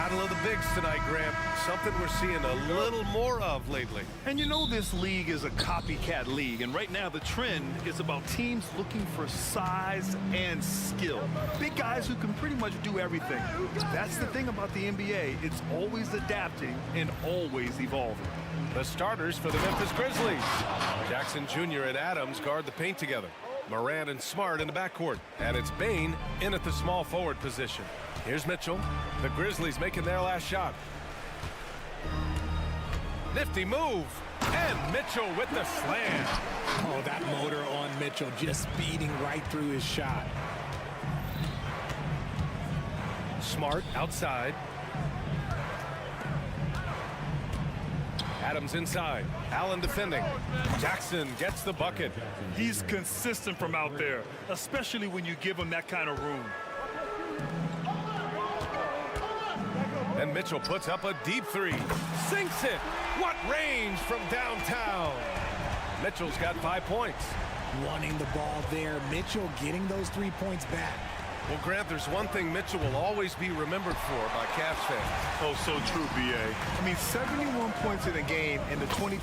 Battle of the bigs tonight, Graham. Something we're seeing a little more of lately. And you know this league is a copycat league, and right now the trend is about teams looking for size and skill. Big guys who can pretty much do everything. That's the thing about the NBA. It's always adapting and always evolving. The starters for the Memphis Grizzlies. Jackson Jr. and Adams guard the paint together. Morant and Smart in the backcourt. And it's Bane in at the small forward position. Here's Mitchell. The Grizzlies making their last shot. Nifty move. And Mitchell with the slam. Oh, that motor on Mitchell just speeding right through his shot. Smart outside. Adams inside. Allen defending. Jackson gets the bucket. He's consistent from out there, especially when you give him that kind of room. And Mitchell puts up a deep three. Sinks it. What range from downtown. Mitchell's got 5 points. Wanting the ball there. Mitchell getting those 3 points back. Well, Grant, there's one thing Mitchell will always be remembered for by Cavs fans. Oh, so true, B.A. I mean, 71 points in a game in the 2022-23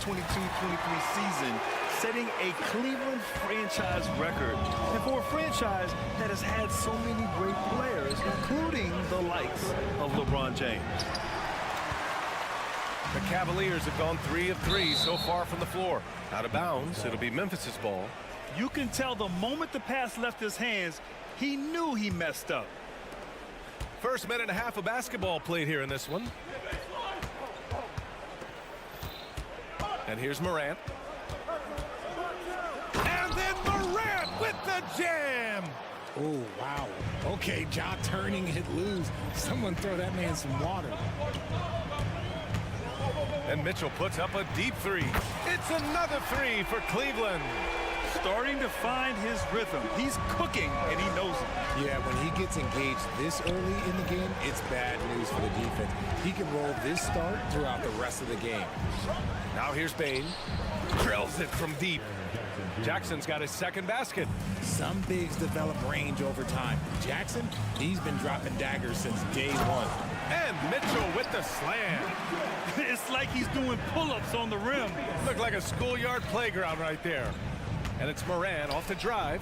season, setting a Cleveland franchise record. And for a franchise that has had so many great players, including the likes of LeBron James. The Cavaliers have gone 3 of 3 so far from the floor. Out of bounds, it'll be Memphis's ball. You can tell the moment the pass left his hands, he knew he messed up. First minute and a half of basketball played here in this one. And here's Morant. And then Morant with the jam. Oh, wow. Okay, Ja turning it loose. Someone throw that man some water. And Mitchell puts up a deep three. It's another three for Cleveland. Starting to find his rhythm. He's cooking, and he knows it. Yeah, when he gets engaged this early in the game, it's bad news for the defense. He can roll this start throughout the rest of the game. Now here's Bane. Drills it from deep. Jackson's got his second basket. Some bigs develop range over time. Jackson, he's been dropping daggers since day one. And Mitchell with the slam. It's like he's doing pull-ups on the rim. Looked like a schoolyard playground right there. And it's Morant off the drive.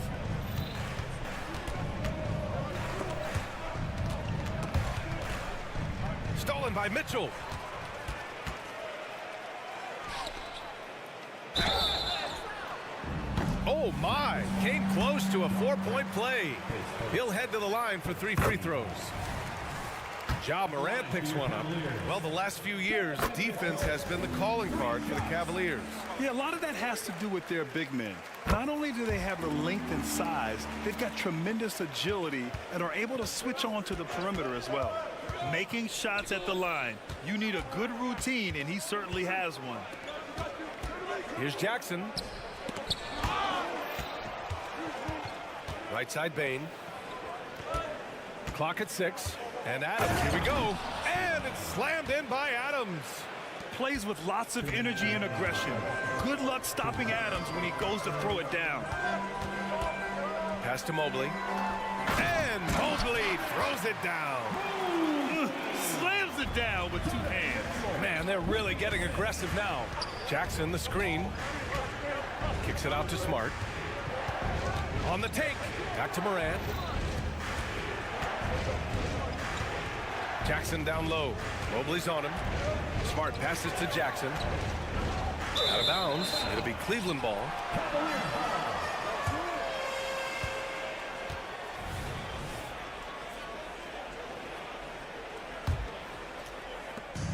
Stolen by Mitchell. Oh my, came close to a 4-point play. He'll head to the line for 3 free throws. Ja Morant picks one up. Well, the last few years, defense has been the calling card for the Cavaliers. Yeah, a lot of that has to do with their big men. Not only do they have the length and size, they've got tremendous agility and are able to switch on to the perimeter as well. Making shots at the line. You need a good routine, and he certainly has one. Here's Jackson. Right side Bane. Clock at 6. And Adams, here we go. And it's slammed in by Adams. Plays with lots of energy and aggression. Good luck stopping Adams when he goes to throw it down. Pass to Mobley. And Mobley throws it down. Slams it down with 2 hands. Man, they're really getting aggressive now. Jackson, the screen. Kicks it out to Smart. On the take. Back to Morant. Jackson down low. Mobley's on him. Smart passes to Jackson. Out of bounds. It'll be Cleveland ball.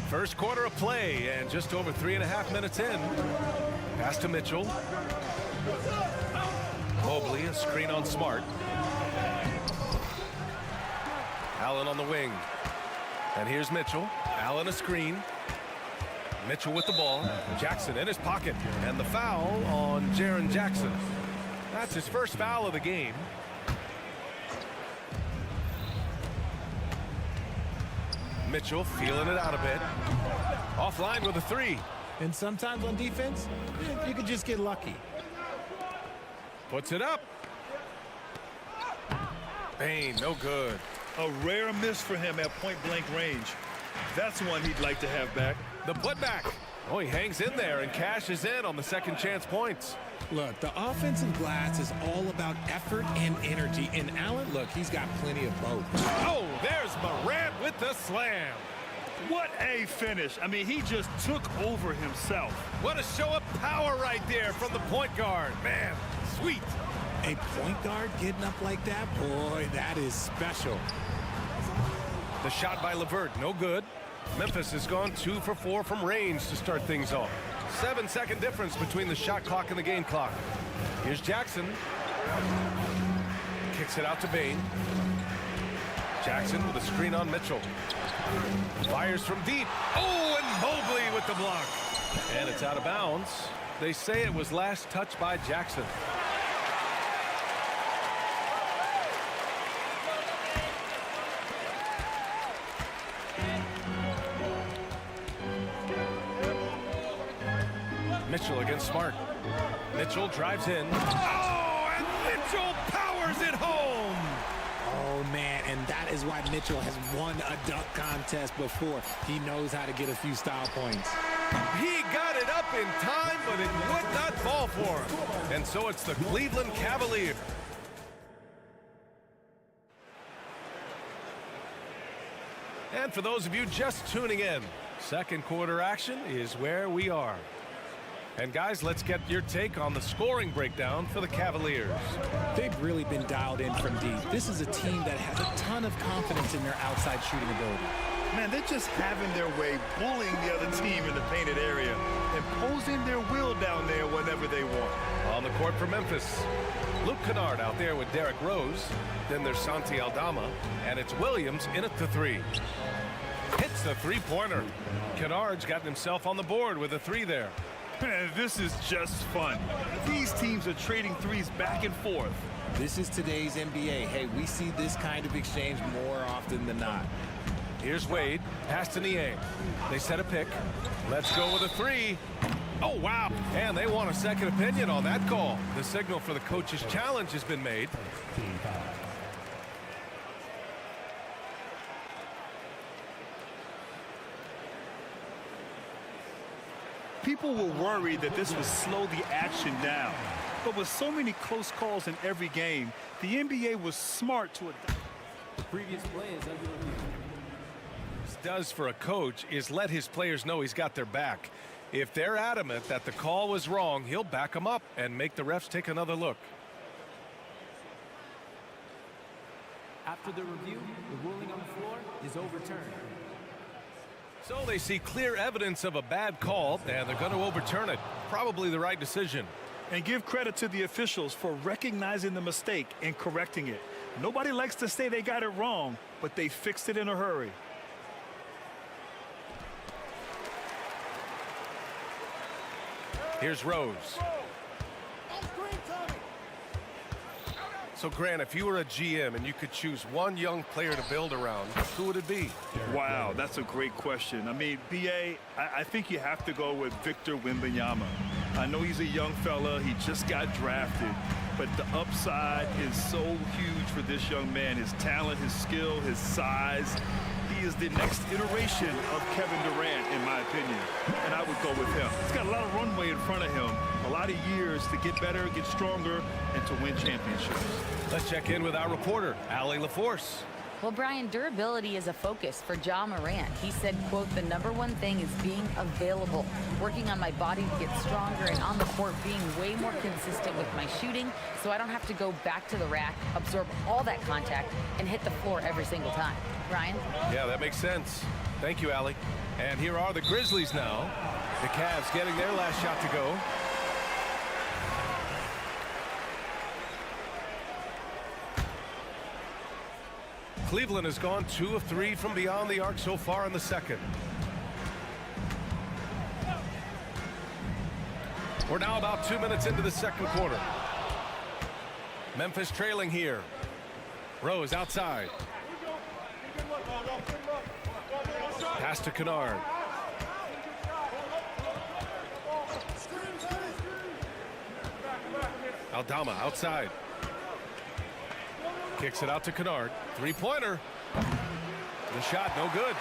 First quarter of play and just over 3.5 minutes in. Pass to Mitchell. Mobley, a screen on Smart. Allen on the wing. And here's Mitchell. Allen a screen. Mitchell with the ball. Jackson in his pocket. And the foul on Jaren Jackson. That's his first foul of the game. Mitchell feeling it out a bit. Offline with a 3. And sometimes on defense, you can just get lucky. Puts it up. Bane, no good. A rare miss for him at point-blank range. That's one he'd like to have back. The putback. Oh, he hangs in there and cashes in on the second chance points. Look, the offensive glass is all about effort and energy. And Allen, look, he's got plenty of both. Oh, there's Morant with the slam. What a finish. I mean, he just took over himself. What a show of power right there from the point guard. Man, sweet. A point guard getting up like that? Boy, that is special. The shot by LeVert, no good. Memphis has gone 2 for 4 from range to start things off. 7-second difference between the shot clock and the game clock. Here's Jackson. Kicks it out to Bane. Jackson with a screen on Mitchell. Fires from deep. Oh, and Mobley with the block. And it's out of bounds. They say it was last touched by Jackson. Mitchell against Smart. Mitchell drives in. Oh, and Mitchell powers it home. Oh, man, and that is why Mitchell has won a dunk contest before. He knows how to get a few style points. He got it up in time, but it would not fall for him. And so it's the Cleveland Cavaliers. And for those of you just tuning in, second quarter action is where we are. And guys, let's get your take on the scoring breakdown for the Cavaliers. They've really been dialed in from deep. This is a team that has a ton of confidence in their outside shooting ability. Man, they're just having their way, bullying the other team in the painted area, imposing their will down there whenever they want. On the court for Memphis, Luke Kennard out there with Derrick Rose. Then there's Santi Aldama, and it's Williams in at the 3. Hits the three-pointer. Kennard's gotten himself on the board with a 3 there. Man, this is just fun. These teams are trading threes back and forth. This is today's NBA. Hey, we see this kind of exchange more often than not. Here's Wade, pass to Niang. They set a pick. Let's go with a 3. Oh, wow. And they want a second opinion on that call. The signal for the coach's challenge has been made. People were worried that this would slow the action down. But with so many close calls in every game, the NBA was smart to adapt. The previous play is under review. What he does for a coach is let his players know he's got their back. If they're adamant that the call was wrong, he'll back them up and make the refs take another look. After the review, the ruling on the floor is overturned. So they see clear evidence of a bad call, and they're going to overturn it. Probably the right decision. And give credit to the officials for recognizing the mistake and correcting it. Nobody likes to say they got it wrong, but they fixed it in a hurry. Here's Rose. So, Grant, if you were a GM and you could choose one young player to build around, who would it be? Wow, that's a great question. I mean, B.A., I think you have to go with Victor Wembanyama. I know he's a young fella. He just got drafted. But the upside is so huge for this young man. His talent, his skill, his size. He is the next iteration of Kevin Durant, in my opinion. And I would go with him. He's got a lot of runway in front of him. A lot of years to get better, get stronger, and to win championships. Let's check in with our reporter, Allie LaForce. Well, Brian, durability is a focus for Ja Morant. He said, quote, "The #1 thing is being available, working on my body to get stronger, and on the court being way more consistent with my shooting so I don't have to go back to the rack, absorb all that contact, and hit the floor every single time." Brian? Yeah, that makes sense. Thank you, Allie. And here are the Grizzlies now. The Cavs getting their last shot to go. Cleveland has gone 2 of 3 from beyond the arc so far in the second. We're now about 2 minutes into the second quarter. Memphis trailing here. Rose outside. Pass to Kennard. Aldama outside. Kicks it out to Kennard. Three-pointer. The shot no good.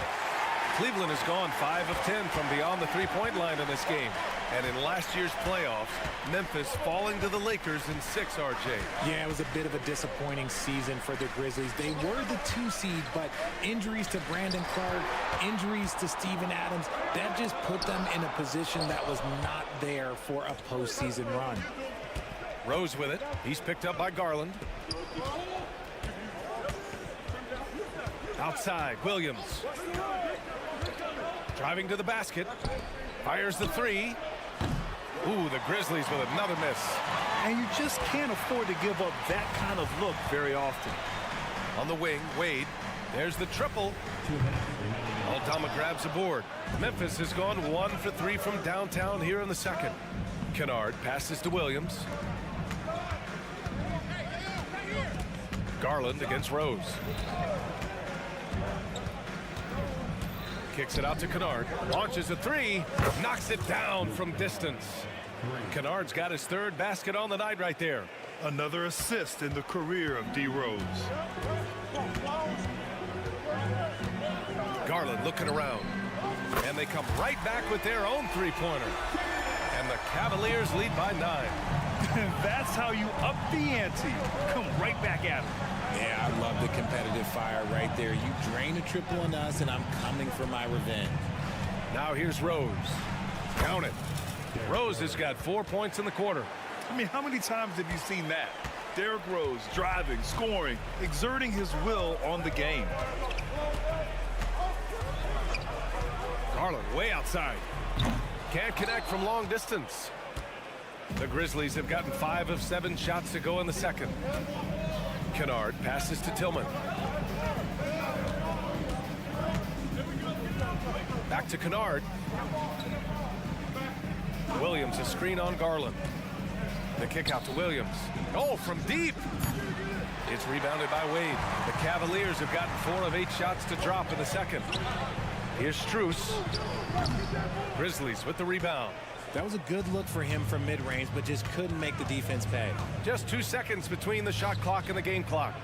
Cleveland has gone 5 of 10 from beyond the three-point line in this game. And in last year's playoffs, Memphis falling to the Lakers in 6, RJ. Yeah, it was a bit of a disappointing season for the Grizzlies. They were the 2 seed, but injuries to Brandon Clark, injuries to Steven Adams, that just put them in a position that was not there for a postseason run. Rose with it. He's picked up by Garland. Outside, Williams. Driving to the basket. Fires the 3. Ooh, the Grizzlies with another miss. And you just can't afford to give up that kind of look very often. On the wing, Wade. There's the triple. Aldama grabs the board. Memphis has gone 1 for 3 from downtown here in the second. Kennard passes to Williams. Garland against Rose. Kicks it out to Kennard. Launches a 3. Knocks it down from distance. Kennard's got his 3rd basket on the night right there. Another assist in the career of D. Rose. Garland looking around. And they come right back with their own 3-pointer. And the Cavaliers lead by 9. That's how you up the ante. Come right back at them. Yeah, I love the competitive fire right there. You drain a triple on us, and I'm coming for my revenge. Now here's Rose. Count it. Rose has got 4 points in the quarter. I mean, how many times have you seen that? Derrick Rose driving, scoring, exerting his will on the game. Garland way outside. Can't connect from long distance. The Grizzlies have gotten 5 of 7 shots to go in the second. Kennard passes to Tillman. Back to Kennard. Williams a screen on Garland. The kick out to Williams. Oh, from deep. It's rebounded by Wade. The Cavaliers have gotten 4 of 8 shots to drop in the second. Here's Strus. Grizzlies with the rebound. That was a good look for him from mid-range, but just couldn't make the defense pay. Just 2 seconds between the shot clock and the game clock.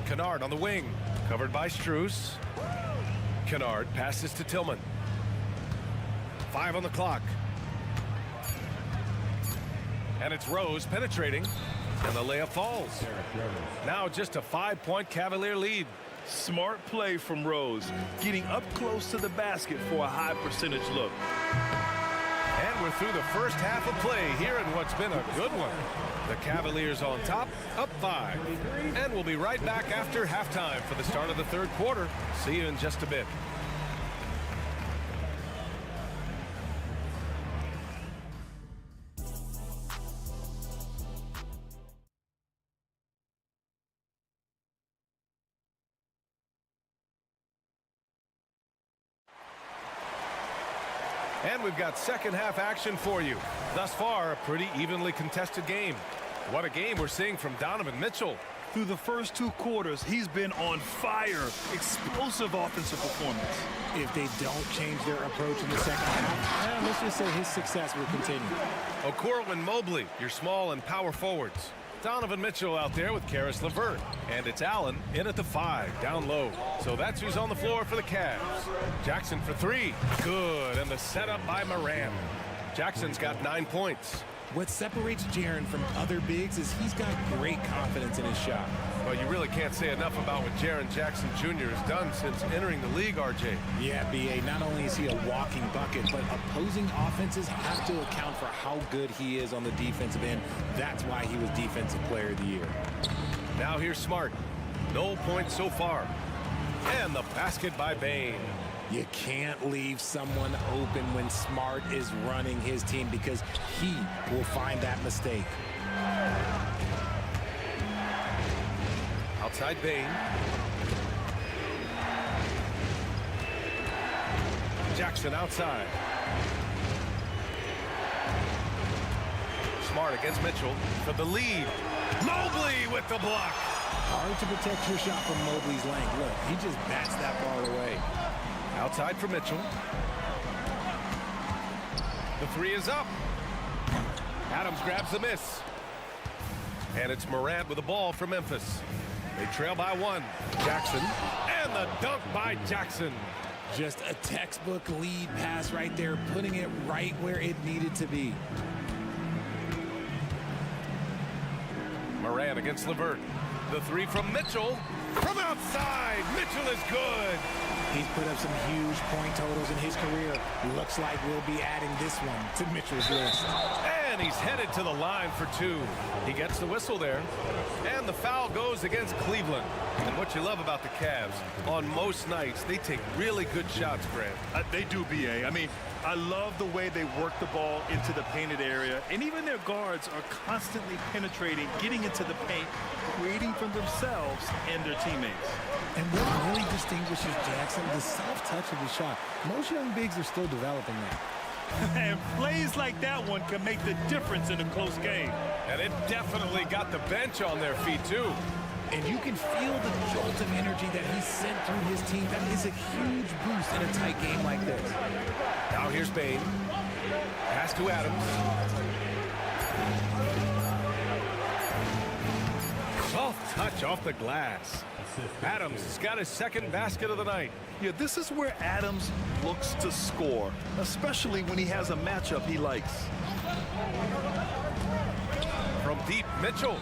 Kennard on the wing. Covered by Strus. Kennard passes to Tillman. 5 on the clock. And it's Rose penetrating. And the layup falls. Now just a 5-point Cavalier lead. Smart play from Rose, getting up close to the basket for a high percentage look. And we're through the first half of play here in what's been a good one. The Cavaliers on top, up 5. And we'll be right back after halftime for the start of the 3rd quarter. See you in just a bit. And we've got second half action for you. Thus far, a pretty evenly contested game. What a game we're seeing from Donovan Mitchell. Through the first 2 quarters, he's been on fire. Explosive offensive performance. If they don't change their approach in the second half, let's just say his success will continue. Okoro and Mobley, your small and power forwards. Donovan Mitchell out there with Karis LeVert. And it's Allen in at the 5, down low. So that's who's on the floor for the Cavs. Jackson for 3. Good. And the setup by Morant. Jackson's got 9 points. What separates Jaren from other bigs is he's got great confidence in his shot. Well, you really can't say enough about what Jaren Jackson Jr. has done since entering the league, RJ. Yeah, B.A., not only is he a walking bucket, but opposing offenses have to account for how good he is on the defensive end. That's why he was Defensive Player of the Year. Now here's Smart. No points so far. And the basket by Bane. You can't leave someone open when Smart is running his team because he will find that mistake. Outside Bane. Jackson outside. Smart against Mitchell for the lead. Mobley with the block. Hard to protect your shot from Mobley's length. Look, he just bats that ball away. Outside for Mitchell. The 3 is up. Adams grabs the miss. And it's Morant with the ball for Memphis. They trail by 1. Jackson, and the dunk by Jackson. Just a textbook lead pass right there, putting it right where it needed to be. Moran against LeVert. The 3 from Mitchell. From outside, Mitchell is good. He's put up some huge point totals in his career. Looks like we'll be adding this one to Mitchell's list. And he's headed to the line for 2. He gets the whistle there. And the foul goes against Cleveland. And what you love about the Cavs, on most nights, they take really good shots, Grant. They do, B.A. I mean, I love the way they work the ball into the painted area. And even their guards are constantly penetrating, getting into the paint, creating for themselves and their teammates. And what really distinguishes Jackson, the self-touch of the shot. Most young bigs are still developing that. And plays like that one can make the difference in a close game. And it definitely got the bench on their feet, too. And you can feel the jolt of energy that he sent through his team. That is a huge boost in a tight game like this. Now here's Bane. Pass to Adams. Soft touch off the glass. Adams has got his second basket of the night. Yeah, this is where Adams looks to score, especially when he has a matchup he likes. From deep, Mitchell.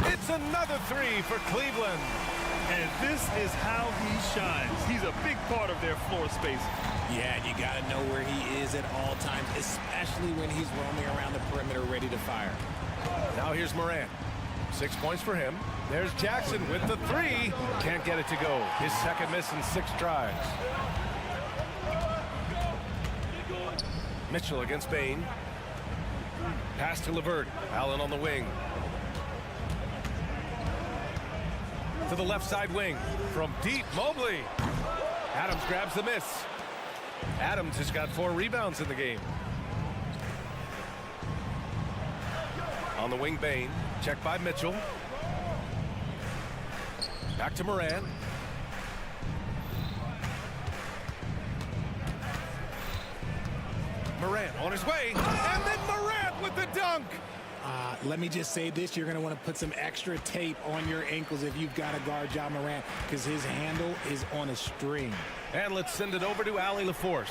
It's another 3 for Cleveland. And this is how he shines. He's a big part of their floor space. Yeah, and you got to know where he is at all times, especially when he's roaming around the perimeter ready to fire. Now here's Moran. 6 points for him. There's Jackson with the 3. Can't get it to go. His second miss in 6 tries. Mitchell against Bane. Pass to LeVert. Allen on the wing. To the left side wing. From deep, Mobley. Adams grabs the miss. Adams has got 4 rebounds in the game. On the wing, Bane. Checked by Mitchell. Back to Moran. Moran on his way. And then Moran with the dunk. Let me just say this. You're going to want to put some extra tape on your ankles if you've got to guard Ja Morant, because his handle is on a string. And let's send it over to Allie LaForce.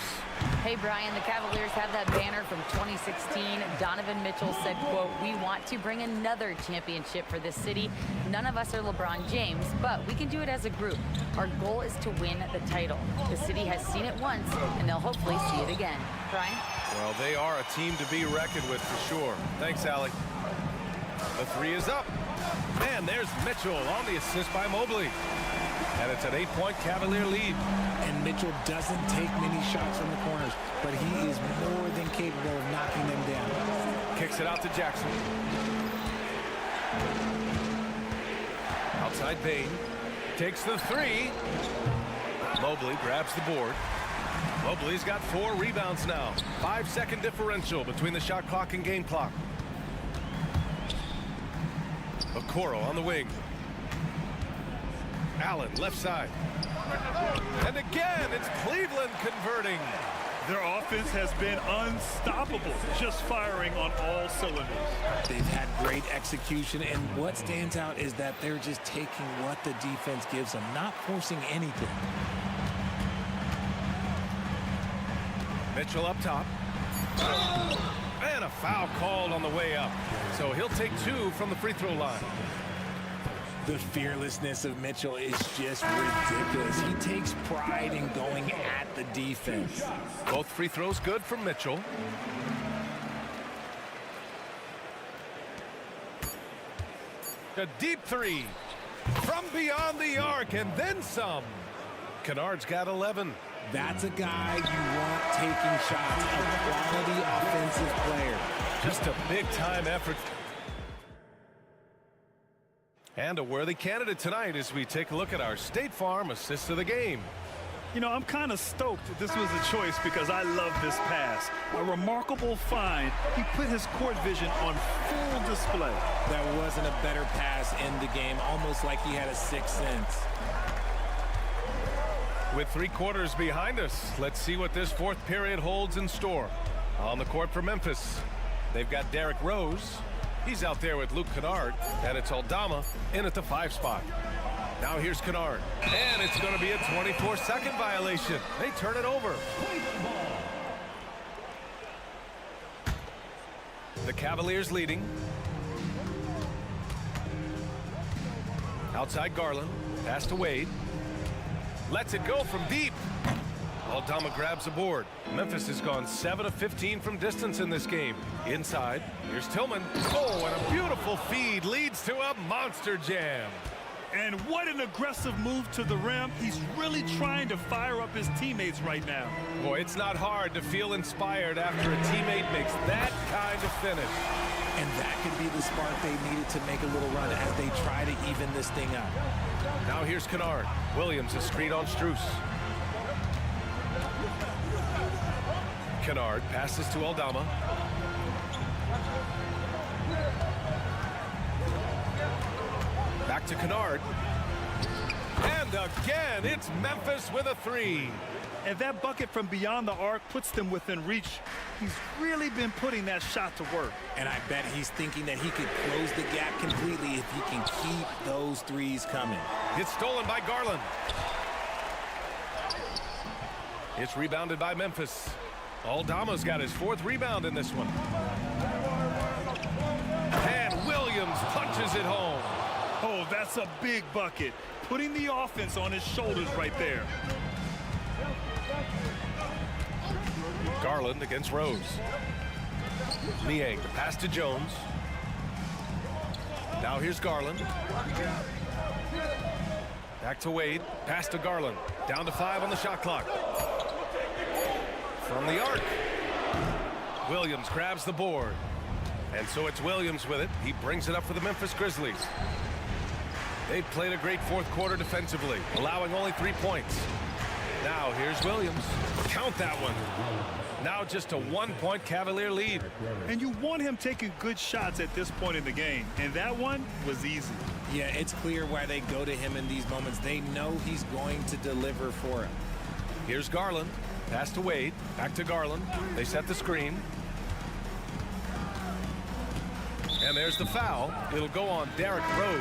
Hey, Brian, the Cavaliers have that banner from 2016. Donovan Mitchell said, quote, "We want to bring another championship for this city. None of us are LeBron James, but we can do it as a group. Our goal is to win the title. The city has seen it once, and they'll hopefully see it again." Brian? Well, they are a team to be reckoned with for sure. Thanks, Allie. The 3 is up. And there's Mitchell on the assist by Mobley. And it's an 8-point Cavalier lead. And Mitchell doesn't take many shots from the corners, but he is more than capable of knocking them down. Kicks it out to Jackson. Outside Bane. Takes the 3. Mobley grabs the board. Mobley's got 4 rebounds now. 5-second differential between the shot clock and game clock. Okoro on the wing. Allen left side. And again, it's Cleveland converting. Their offense has been unstoppable, just firing on all cylinders. They've had great execution, and what stands out is that they're just taking what the defense gives them, not forcing anything. Mitchell up top. And a foul called on the way up. So he'll take 2 from the free throw line. The fearlessness of Mitchell is just ridiculous. He takes pride in going at the defense. Both free throws good from Mitchell. A deep 3 from beyond the arc, and then some. Kennard's got 11. That's a guy you want taking shots, a quality offensive player. Just a big-time effort. And a worthy candidate tonight as we take a look at our State Farm assist of the game. You know, I'm kind of stoked this was a choice because I love this pass. A remarkable find. He put his court vision on full display. That wasn't a better pass in the game, almost like he had a sixth sense. With 3 quarters behind us, let's see what this 4th period holds in store. On the court for Memphis, they've got Derrick Rose. He's out there with Luke Kennard, and it's Aldama in at the 5 spot. Now here's Kennard. And it's going to be a 24-second violation. They turn it over. The Cavaliers leading. Outside Garland. Pass to Wade. Lets it go from deep. Aldama grabs the board. Memphis has gone 7 of 15 from distance in this game. Inside, here's Tillman. Oh, and a beautiful feed leads to a monster jam. And what an aggressive move to the rim. He's really trying to fire up his teammates right now. Boy, it's not hard to feel inspired after a teammate makes that kind of finish. And that could be the spark they needed to make a little run as they try to even this thing up. Now here's Kennard. Williams is screen on Strus. Kennard passes to Aldama. Back to Kennard. And again, it's Memphis with a three. And that bucket from beyond the arc puts them within reach. He's really been putting that shot to work. And I bet he's thinking that he could close the gap completely if he can keep those threes coming. It's stolen by Garland. It's rebounded by Memphis. Aldama's got his 4th rebound in this one. And Williams punches it home. Oh, that's a big bucket. Putting the offense on his shoulders right there. Garland against Rose. Niang, the pass to Jones. Now here's Garland. Back to Wade. Pass to Garland. Down to 5 on the shot clock. From the arc. Williams grabs the board. And so it's Williams with it. He brings it up for the Memphis Grizzlies. They've played a great 4th quarter defensively, allowing only 3 points. Now here's Williams. Count that one. Now just a 1-point Cavalier lead. And you want him taking good shots at this point in the game. And that one was easy. Yeah, it's clear why they go to him in these moments. They know he's going to deliver for him. Here's Garland. Pass to Wade. Back to Garland. They set the screen. And there's the foul. It'll go on Derrick Rose.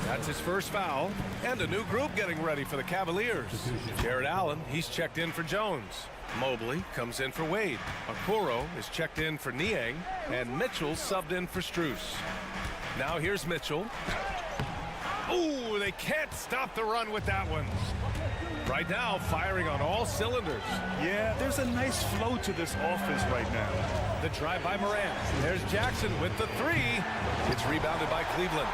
That's his first foul. And a new group getting ready for the Cavaliers. Jared Allen, he's checked in for Jones. Mobley comes in for Wade. Okoro is checked in for Niang. And Mitchell subbed in for Strus. Now here's Mitchell. Ooh, they can't stop the run with that one. Right now, firing on all cylinders. Yeah, there's a nice flow to this offense right now. The drive by Morant. There's Jackson with the 3. It's rebounded by Cleveland.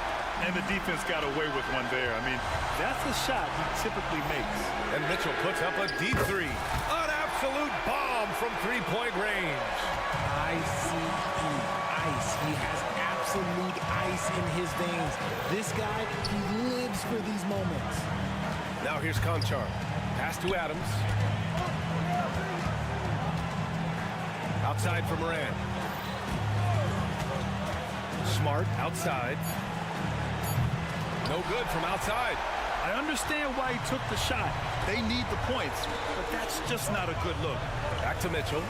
And the defense got away with one there. I mean, that's a shot he typically makes. And Mitchell puts up a deep 3. An absolute bomb from 3-point range. Ice. He has absolute ice in his veins. This guy, he lives for these moments. Now here's Conchar. Pass to Adams. Outside for Morant. Smart outside. No good from outside. I understand why he took the shot. They need the points, but that's just not a good look. Back to Mitchell.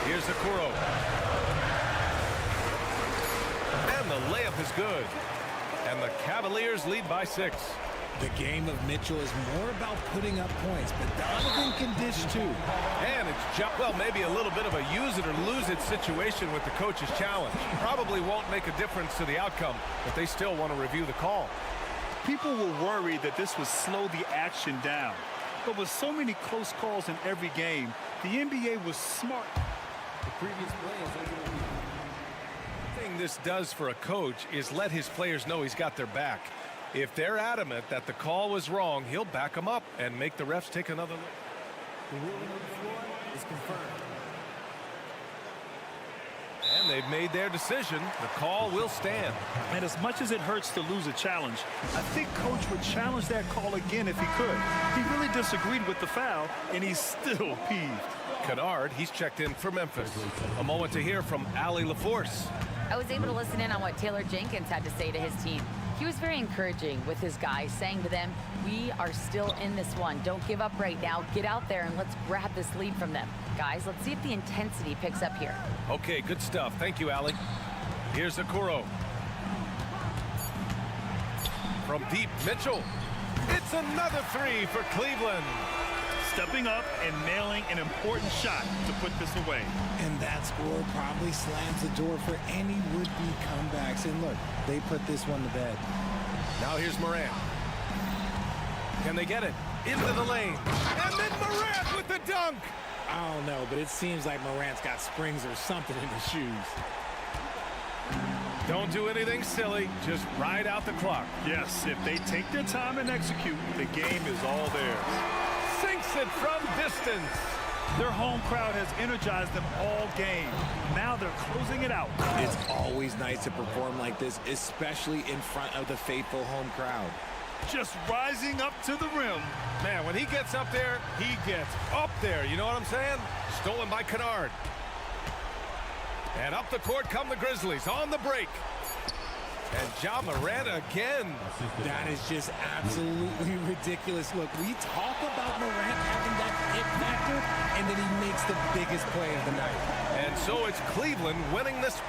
Here's Okoro. And the layup is good. And the Cavaliers lead by 6. The game of Mitchell is more about putting up points, but Donovan can dish too. And it's, well, maybe a little bit of a use it or lose it situation with the coach's challenge. Probably won't make a difference to the outcome, but they still want to review the call. People were worried that this would slow the action down. But with so many close calls in every game, the NBA was smart. The previous play is over. The thing this does for a coach is let his players know he's got their back. If they're adamant that the call was wrong, he'll back them up and make the refs take another look. The ruling on the floor is confirmed. And they've made their decision. The call will stand. And as much as it hurts to lose a challenge, I think Coach would challenge that call again if he could. He really disagreed with the foul, and he's still peeved. Kennard, he's checked in for Memphis. A moment to hear from Allie LaForce. I was able to listen in on what Taylor Jenkins had to say to his team. He was very encouraging with his guys, saying to them, we are still in this one. Don't give up right now. Get out there and let's grab this lead from them. Guys, let's see if the intensity picks up here. Okay, good stuff. Thank you, Allie. Here's Okoro. From deep, Mitchell. It's another three for Cleveland. Stepping up and nailing an important shot to put this away. And that score probably slams the door for any would-be comebacks. And look, they put this one to bed. Now here's Morant. Can they get it? Into the lane. And then Morant with the dunk. I don't know, but it seems like Morant's got springs or something in his shoes. Don't do anything silly. Just ride out the clock. Yes, if they take their time and execute, the game is all theirs. Sinks it from distance. Their home crowd has energized them all game. Now they're closing it out. It's always nice to perform like this, especially in front of the faithful home crowd. Just rising up to the rim. Man, when he gets up there, he gets up there. You know what I'm saying? Stolen by Kennard. And up the court come the Grizzlies on the break. And Ja Morant again. That is just absolutely ridiculous. Look, we talk about Morant having that hit factor, and then he makes the biggest play of the night. And so it's Cleveland winning this.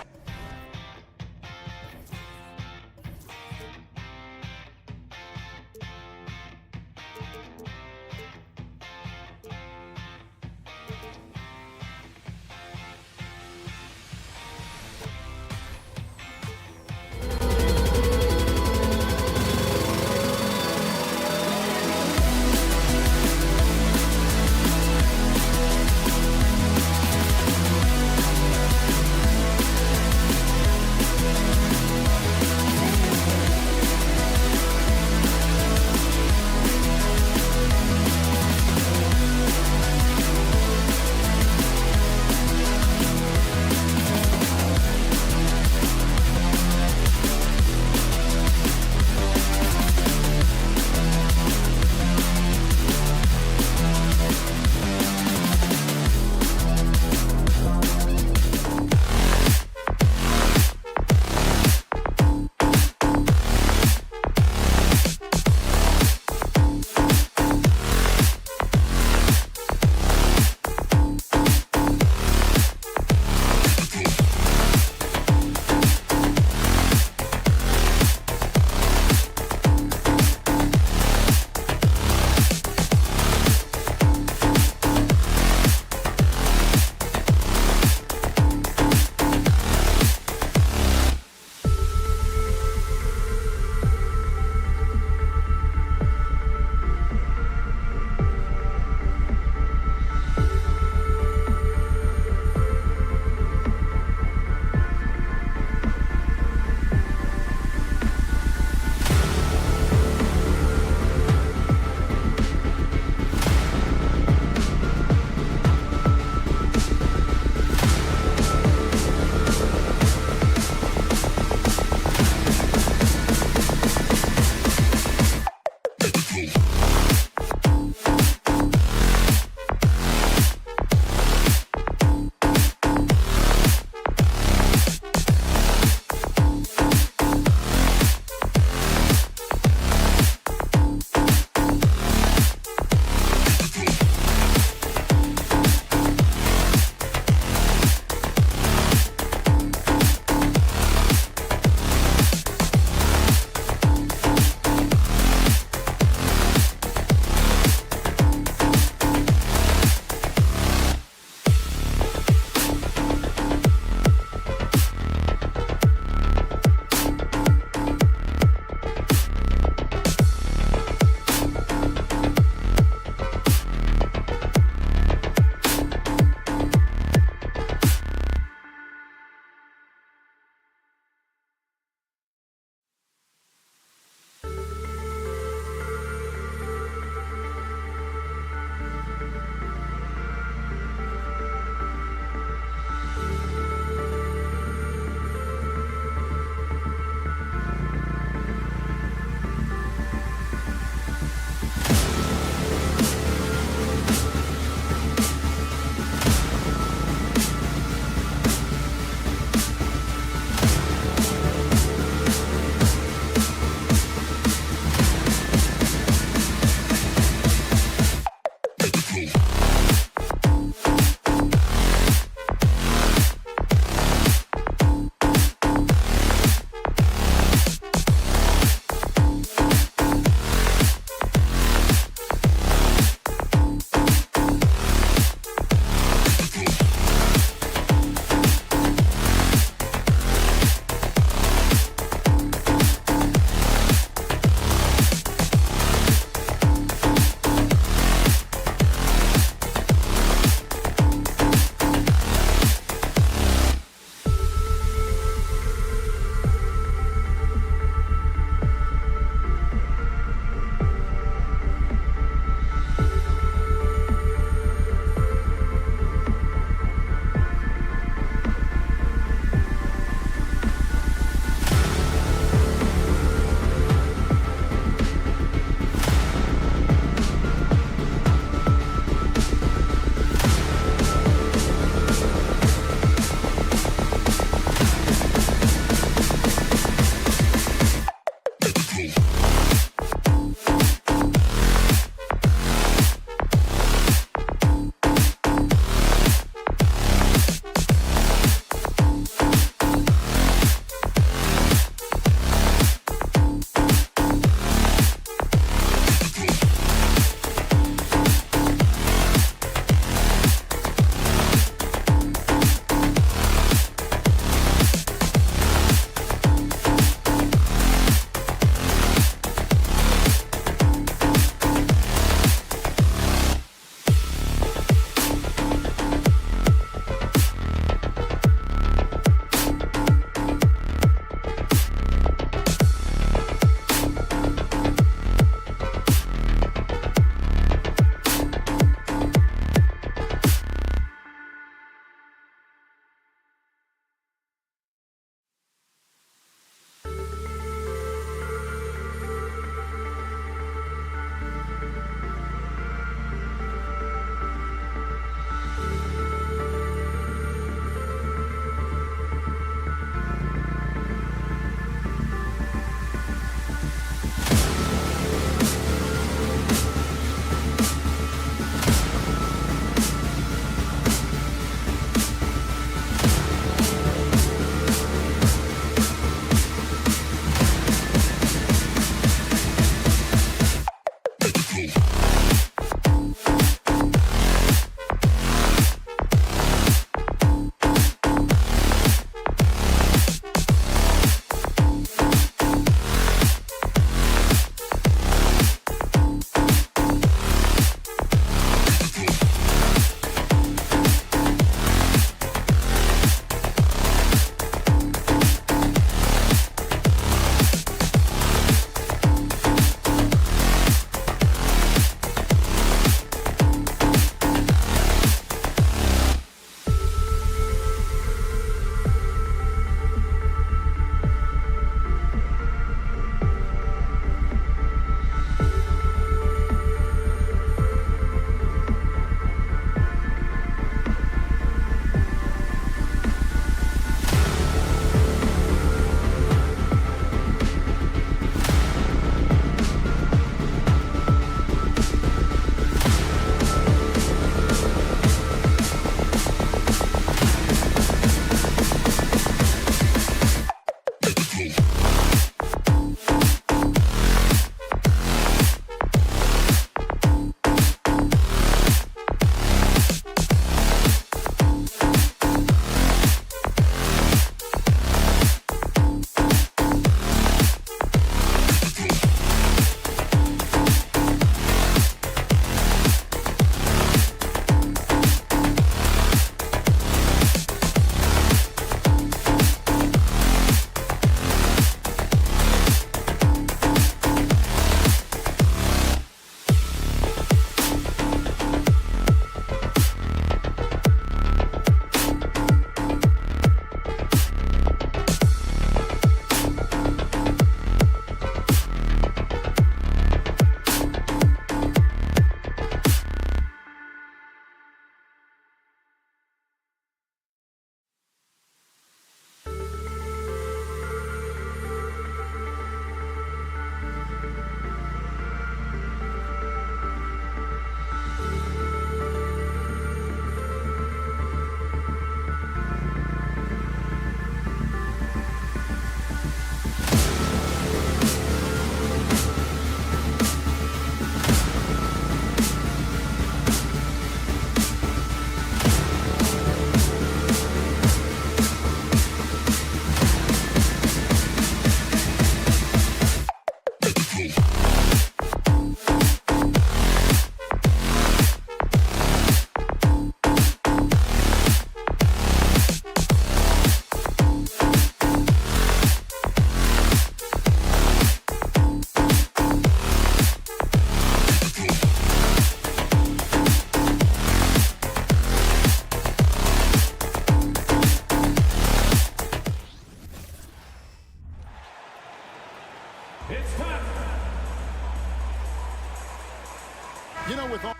You know, with all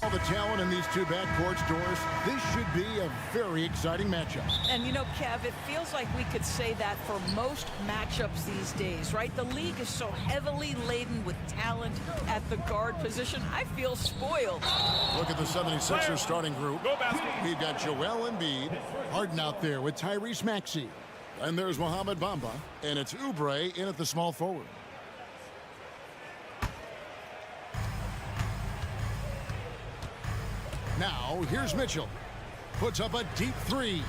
the talent in these two backcourts, Doris, this should be a very exciting matchup. And you know, Kev, it feels like we could say that for most matchups these days, right? The league is so heavily laden with talent at the guard position. I feel spoiled. Look at the 76ers starting group. We've got Joel Embiid, Harden out there with Tyrese Maxey. And there's Mohamed Bamba, and it's Oubre in at the small forward. Now, here's Mitchell. Puts up a deep three.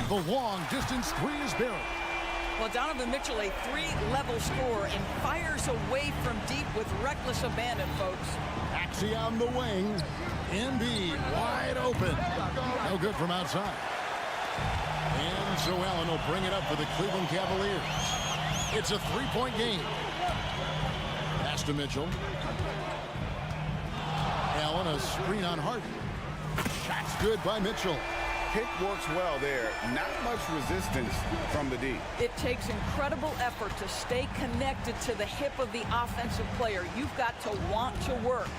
The long-distance three is buried. Well, Donovan Mitchell, a three-level scorer, and fires away from deep with reckless abandon, folks. Maxey on the wing. Embiid wide open. No good from outside. And Joe Allen will bring it up for the Cleveland Cavaliers. It's a three-point game. Pass to Mitchell. Allen, a screen on Harden. Shot's good by Mitchell. Pick works well there. Not much resistance from the D. It takes incredible effort to stay connected to the hip of the offensive player. You've got to want to work.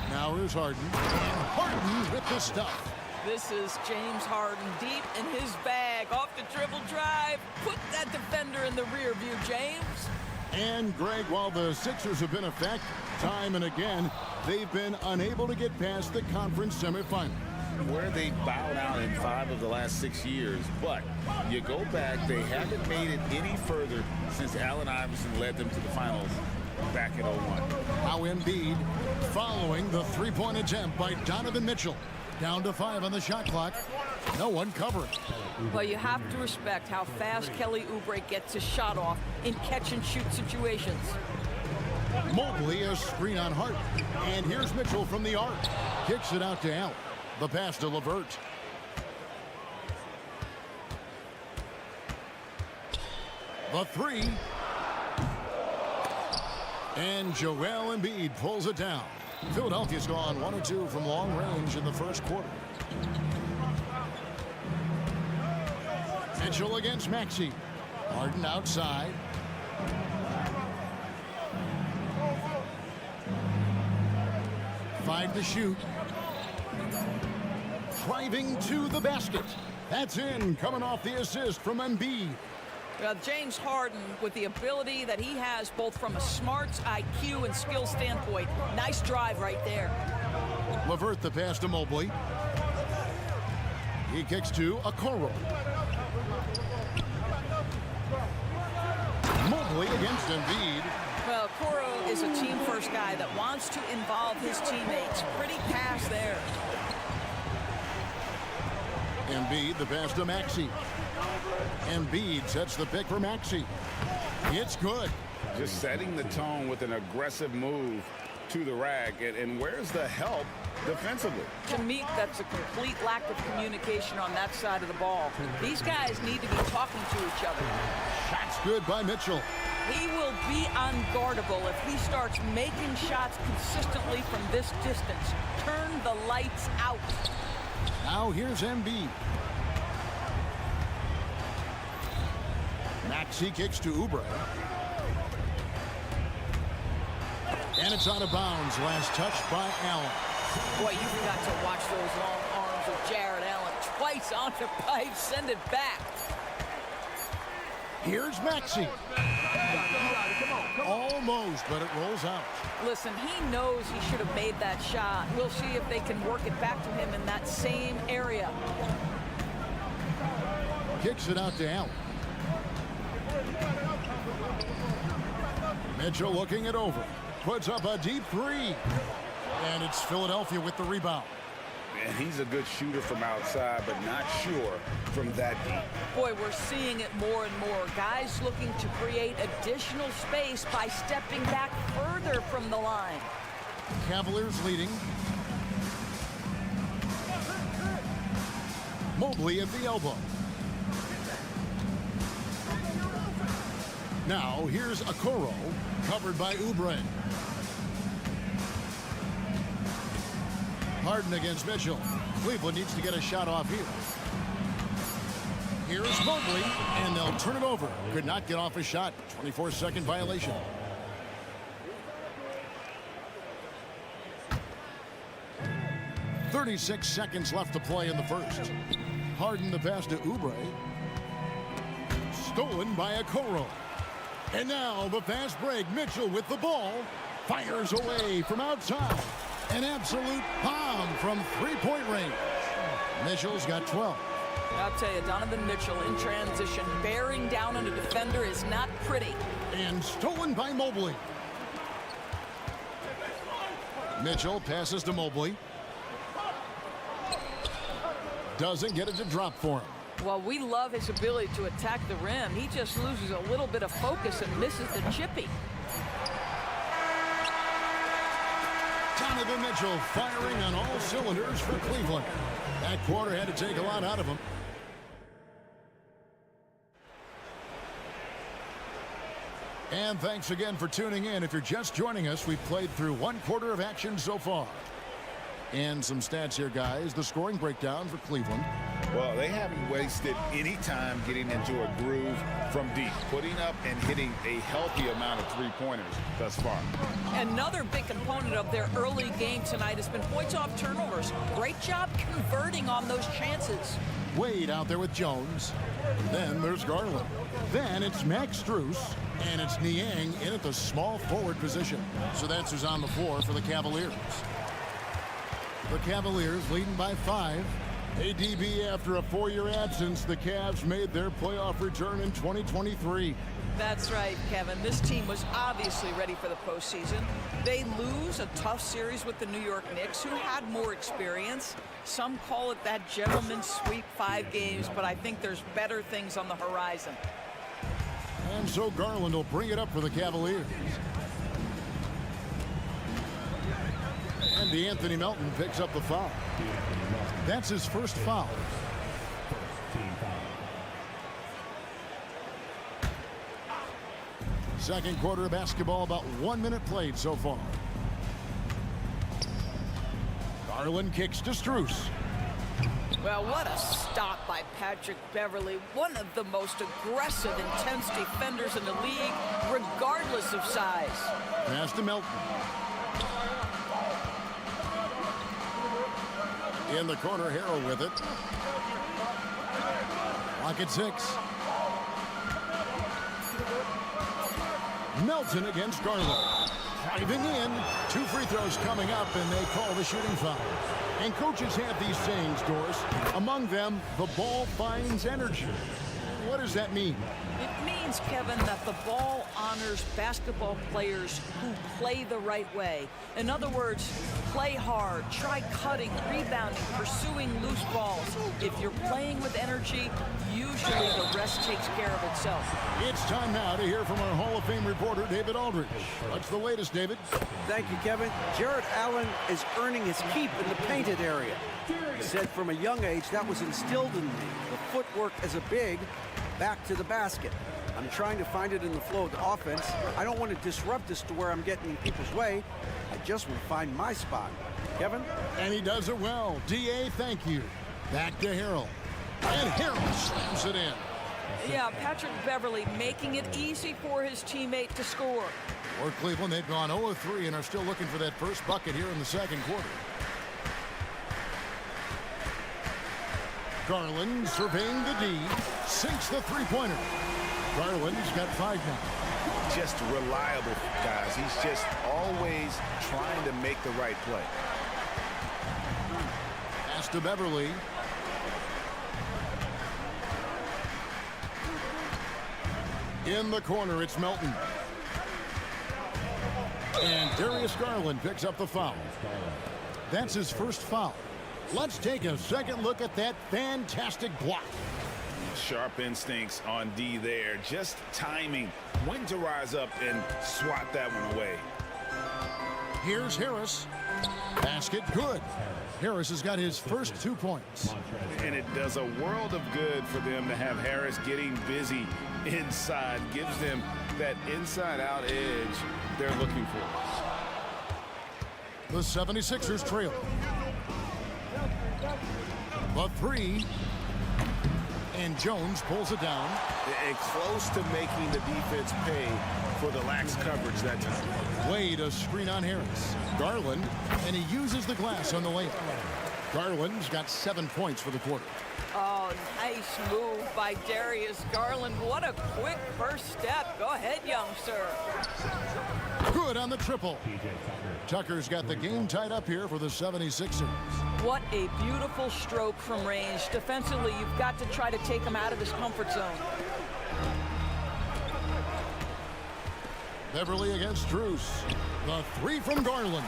Now here's Harden. And Harden with the stuff. This is James Harden deep in his bag. Off the dribble drive. Put that defender in the rear view, James. And Greg, while the Sixers have been effective time and again, they've been unable to get past the conference semifinal. Where they bowed out in 5 of the last 6 years, but you go back, they haven't made it any further since Allen Iverson led them to the finals back in 01. Now Embiid following the three-point attempt by Donovan Mitchell. Down to 5 on the shot clock. No one covering. Well, you have to respect how fast Kelly Oubre gets his shot off in catch-and-shoot situations. Mobley a screen on Harden. And here's Mitchell from the arc. Kicks it out to Allen. The pass to LeVert. The three. And Joel Embiid pulls it down. Philadelphia's gone 1 or 2 from long range in the first quarter. Mitchell against Maxey. Harden outside. Five to shoot. Driving to the basket. That's in, coming off the assist from Embiid. James Harden, with the ability that he has both from a smarts, IQ, and skill standpoint. Nice drive right there. Levert the pass to Mobley. He kicks to Okoro. Mobley against Embiid. Well, Okoro is a team-first guy that wants to involve his teammates. Pretty pass there. Embiid the pass to Maxey. Embiid sets the pick for Maxey. It's good. Just setting the tone with an aggressive move to the rack. And where's the help defensively? To me, that's a complete lack of communication on that side of the ball. These guys need to be talking to each other. Shots good by Mitchell. He will be unguardable if he starts making shots consistently from this distance. Turn the lights out. Now here's Embiid. Maxey kicks to Oubre. And it's out of bounds. Last touch by Allen. Boy, you've got to watch those long arms of Jared Allen. Twice on the pipe, send it back. Here's Maxey. Almost, but it rolls out. Listen, he knows he should have made that shot. We'll see if they can work it back to him in that same area. Kicks it out to Allen. Mitchell looking it over. Puts up a deep three. And it's Philadelphia with the rebound. And he's a good shooter from outside, but not sure from that deep. Boy, we're seeing it more and more. Guys looking to create additional space by stepping back further from the line. Cavaliers leading. Mobley at the elbow. Now here's Okoro, covered by Oubre. Harden against Mitchell. Cleveland needs to get a shot off here. Here's Mobley, and they'll turn it over. Could not get off a shot. 24-second violation. .36 seconds left to play in the first. Harden the pass to Oubre. Stolen by Okoro. And now the fast break. Mitchell with the ball. Fires away from outside. An absolute bomb from three-point range. Mitchell's got 12. I'll tell you, Donovan Mitchell in transition, bearing down on a defender is not pretty. And stolen by Mobley. Mitchell passes to Mobley. Doesn't get it to drop for him. Well, we love his ability to attack the rim. He just loses a little bit of focus and misses the chippy. Donovan Mitchell firing on all cylinders for Cleveland. That quarter had to take a lot out of him. And thanks again for tuning in. If you're just joining us, we've played through one quarter of action so far. And some stats here, guys. The scoring breakdown for Cleveland. Well, they haven't wasted any time getting into a groove from deep, putting up and hitting a healthy amount of three-pointers thus far. Another big component of their early game tonight has been points off turnovers. Great job converting on those chances. Wade out there with Jones. Then there's Garland. Then it's Max Strus. And it's Niang in at the small forward position. So that's who's on the floor for the Cavaliers. The Cavaliers leading by 5. ADB, after a 4-year absence, the Cavs made their playoff return in 2023. That's right, Kevin. This team was obviously ready for the postseason. They lose a tough series with the New York Knicks, who had more experience. Some call it that gentleman's sweep, 5 games, but I think there's better things on the horizon. And so Garland will bring it up for the Cavaliers. And Anthony Melton picks up the foul. That's his first foul. Second quarter of basketball, about 1 minute played so far. Garland kicks to Strus. Well, what a stop by Patrick Beverley. One of the most aggressive, intense defenders in the league, regardless of size. Pass to Melton. In the corner, Harrell with it. Clock at 6. Melton against Garland. Diving in. 2 free throws coming up, and they call the shooting foul. And coaches have these sayings, Doris. Among them, the ball finds energy. What does that mean? It means, Kevin, that the ball honors basketball players who play the right way. In other words, play hard, try cutting, rebounding, pursuing loose balls. If you're playing with energy, usually the rest takes care of itself. It's time now to hear from our Hall of Fame reporter, David Aldridge. What's the latest, David? Thank you, Kevin. Jarrett Allen is earning his keep in the painted area. He said from a young age that was instilled in me. The footwork as a big, back to the basket. I'm trying to find it in the flow of the offense. I don't want to disrupt this to where I'm getting in people's way. I just want to find my spot. Kevin? And he does it well. D.A., thank you. Back to Harrell. And Harrell slams it in. Yeah, Patrick Beverley making it easy for his teammate to score. For Cleveland, they've gone 0 of 3 and are still looking for that first bucket here in the second quarter. Garland surveying the D, sinks the three-pointer. Garland's got 5 now. Just reliable, guys. He's just always trying to make the right play. Pass to Beverley. In the corner, it's Melton. And Darius Garland picks up the foul. That's his first foul. Let's take a second look at that fantastic block. Sharp instincts on D there. Just timing when to rise up and swat that one away. Here's Harris. Basket good. Harris has got his first 2 points. And it does a world of good for them to have Harris getting busy inside. Gives them that inside-out edge they're looking for. The 76ers trail. The 3. And Jones pulls it down. And close to making the defense pay for the lax coverage that time. Wade a screen on Harris. Garland, and he uses the glass on the layup. Garland's got 7 points for the quarter. Oh, nice move by Darius Garland. What a quick first step. Go ahead, youngster. Good on the triple. Tucker's got the game tied up here for the 76ers. What a beautiful stroke from range. Defensively, you've got to try to take him out of his comfort zone. Beverly against Drews. The 3 from Garland.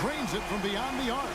Drains it from beyond the arc.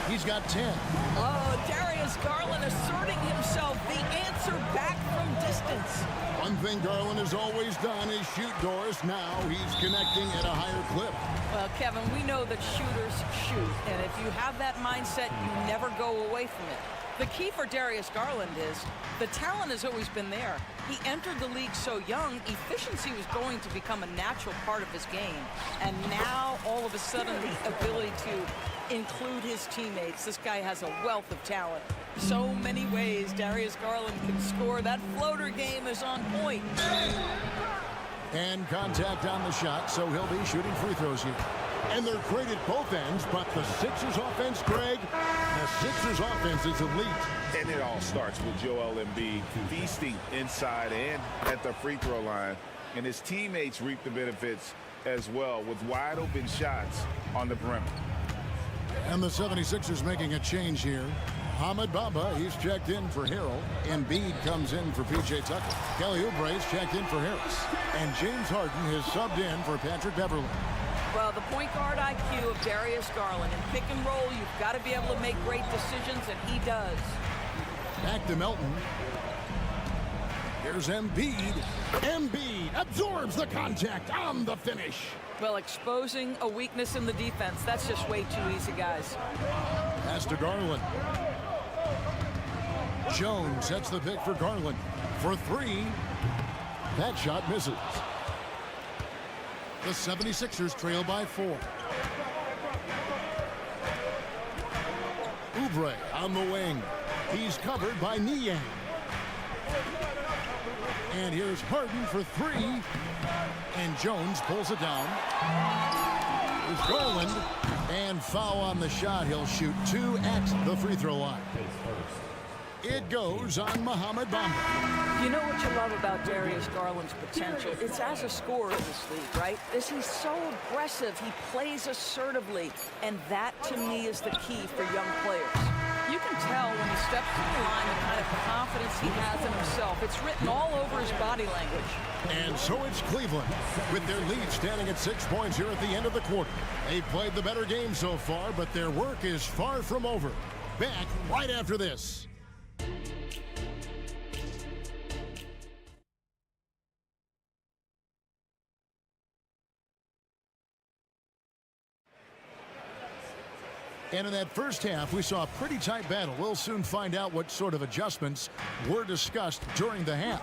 He's got 10. Oh, Darius Garland asserting himself. The answer back from distance. One thing Garland has always done is shoot, Doris. Now he's connecting at a higher clip. Well, Kevin, we know that shooters shoot. And if you have that mindset, you never go away from it. The key for Darius Garland is the talent has always been there. He entered the league so young, efficiency was going to become a natural part of his game. And now, all of a sudden, the ability to include his teammates. This guy has a wealth of talent. So many ways Darius Garland can score. That floater game is on point. And contact on the shot, so he'll be shooting free throws here. And they're great at both ends, but the Sixers offense, Greg, the Sixers offense is elite. And it all starts with Joel Embiid feasting inside and at the free throw line. And his teammates reap the benefits as well with wide open shots on the perimeter. And the 76ers making a change here. Hamid Bamba, he's checked in for Harrell. Embiid comes in for P.J. Tucker. Kelly Oubre's checked in for Harris. And James Harden has subbed in for Patrick Beverley. Well, the point guard IQ of Darius Garland. In pick and roll, you've got to be able to make great decisions, and he does. Back to Melton. Here's Embiid. Embiid absorbs the contact on the finish. Well, exposing a weakness in the defense, that's just way too easy, guys. Pass to Garland. Jones sets the pick for Garland. For 3. That shot misses. The 76ers trail by 4. Oubre on the wing. He's covered by Niang. And here's Harden for 3. And Jones pulls it down. Here's Garland. And foul on the shot. He'll shoot 2 at the free throw line. It goes on Mohamed Bamba. You know what you love about Darius Garland's potential? It's as a scorer in this league, right? Is he's so aggressive, he plays assertively, and that to me is the key for young players. You can tell when he steps to the line the kind of confidence he has in himself. It's written all over his body language. And so it's Cleveland with their lead standing at 6 points here at the end of the quarter. They've played the better game so far, but their work is far from over. Back right after this. And in that first half, we saw a pretty tight battle. We'll soon find out what sort of adjustments were discussed during the half.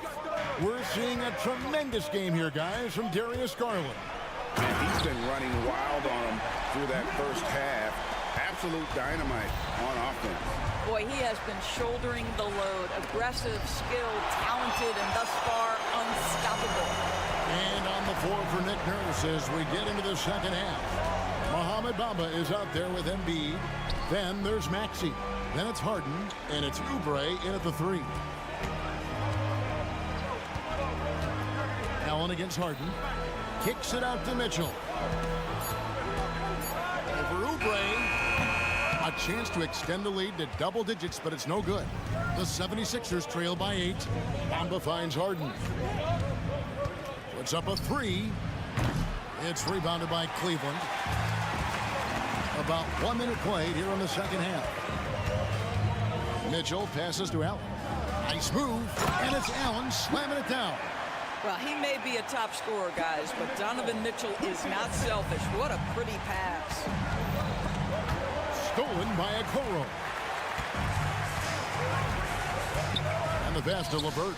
We're seeing a tremendous game here, guys, from Darius Garland. And he's been running wild on him through that first half. Absolute dynamite on offense. Boy, he has been shouldering the load. Aggressive, skilled, talented, and thus far unstoppable. And on the floor for Nick Nurse as we get into the second half. Mohamed Bamba is out there with Embiid. Then there's Maxey. Then it's Harden, and it's Oubre in at the 3. Allen against Harden. Kicks it out to Mitchell. Over Oubre. A chance to extend the lead to double digits, but it's no good. The 76ers trail by 8. Bamba finds Harden. Puts up a 3. It's rebounded by Cleveland. About 1 minute played here in the second half. Mitchell passes to Allen. Nice move, and it's Allen slamming it down. Well, he may be a top scorer, guys, but Donovan Mitchell is not selfish. What a pretty pass. Stolen by Okoro. And the pass to LeVert.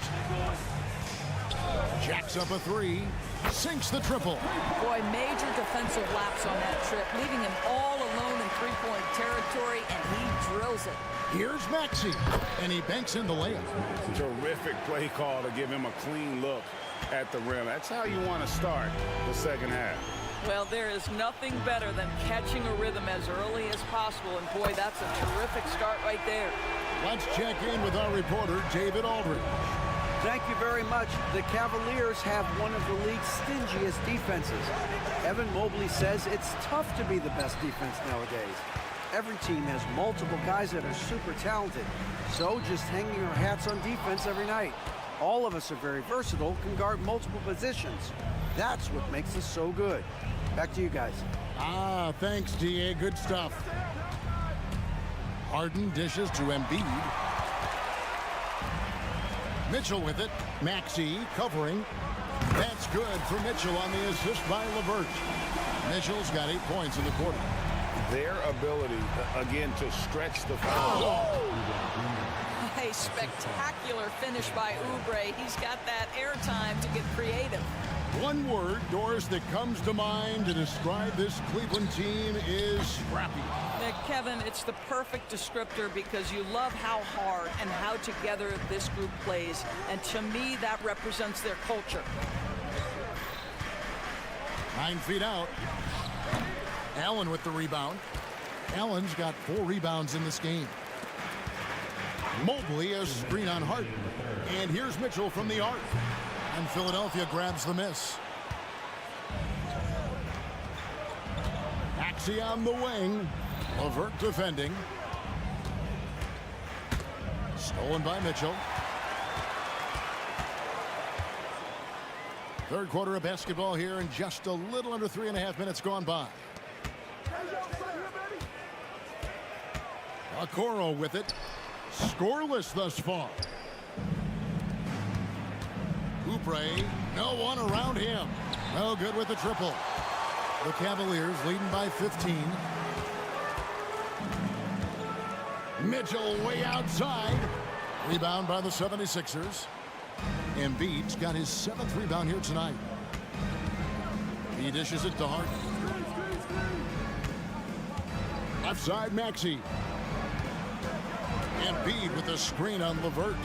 Jacks up a 3. Sinks the triple. Boy, major defensive lapse on that trip, leaving him all alone in three-point territory, and he drills it. Here's Maxey, and he banks in the layup. Terrific play call to give him a clean look at the rim. That's how you want to start the second half. Well, there is nothing better than catching a rhythm as early as possible, and boy, that's a terrific start right there. Let's check in with our reporter, David Aldridge. Thank you very much. The Cavaliers have one of the league's stingiest defenses. Evan Mobley says it's tough to be the best defense nowadays. Every team has multiple guys that are super talented. So just hanging our hats on defense every night. All of us are very versatile, can guard multiple positions. That's what makes us so good. Back to you guys. Thanks, DA. Good stuff. Harden dishes to Embiid. Mitchell with it. Maxey covering. That's good for Mitchell on the assist by LeVert. Mitchell's got 8 points in the quarter. Their ability, again, to stretch the floor. A spectacular finish by Oubre. He's got that airtime to get creative. One word, Doris, that comes to mind to describe this Cleveland team is scrappy. Kevin, it's the perfect descriptor because you love how hard and how together this group plays. And to me, that represents their culture. 9 feet out. Allen with the rebound. Allen's got 4 rebounds in this game. Mobley has a screen on Harden. And here's Mitchell from the arc. And Philadelphia grabs the miss. Maxey on the wing. LeVert defending. Stolen by Mitchell. Third quarter of basketball here and just a little under 3.5 minutes gone by. Okoro with it. Scoreless thus far. Oubre, no one around him. No good with the triple. The Cavaliers leading by 15. Mitchell way outside. Rebound by the 76ers. Embiid's got his 7th rebound here tonight. He dishes it to Harden. Left side, Maxey. Embiid with the screen on LeVert.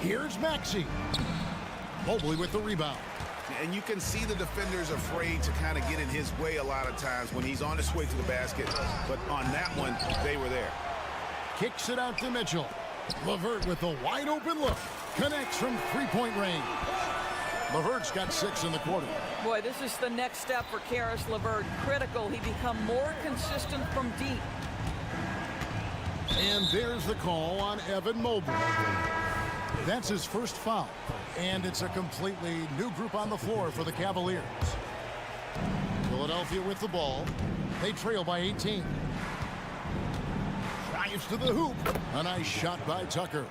Here's Maxey. Mobley with the rebound. And you can see the defenders afraid to kind of get in his way a lot of times when he's on his way to the basket. But on that one, they were there. Kicks it out to Mitchell. LeVert with the wide open look. Connects from three-point range. LeVert's got 6 in the quarter. Boy, this is the next step for Karis LeVert. Critical. He become more consistent from deep. And there's the call on Evan Mobley. That's his first foul. And it's a completely new group on the floor for the Cavaliers. Philadelphia with the ball. They trail by 18. Drives to the hoop. A nice shot by Tucker.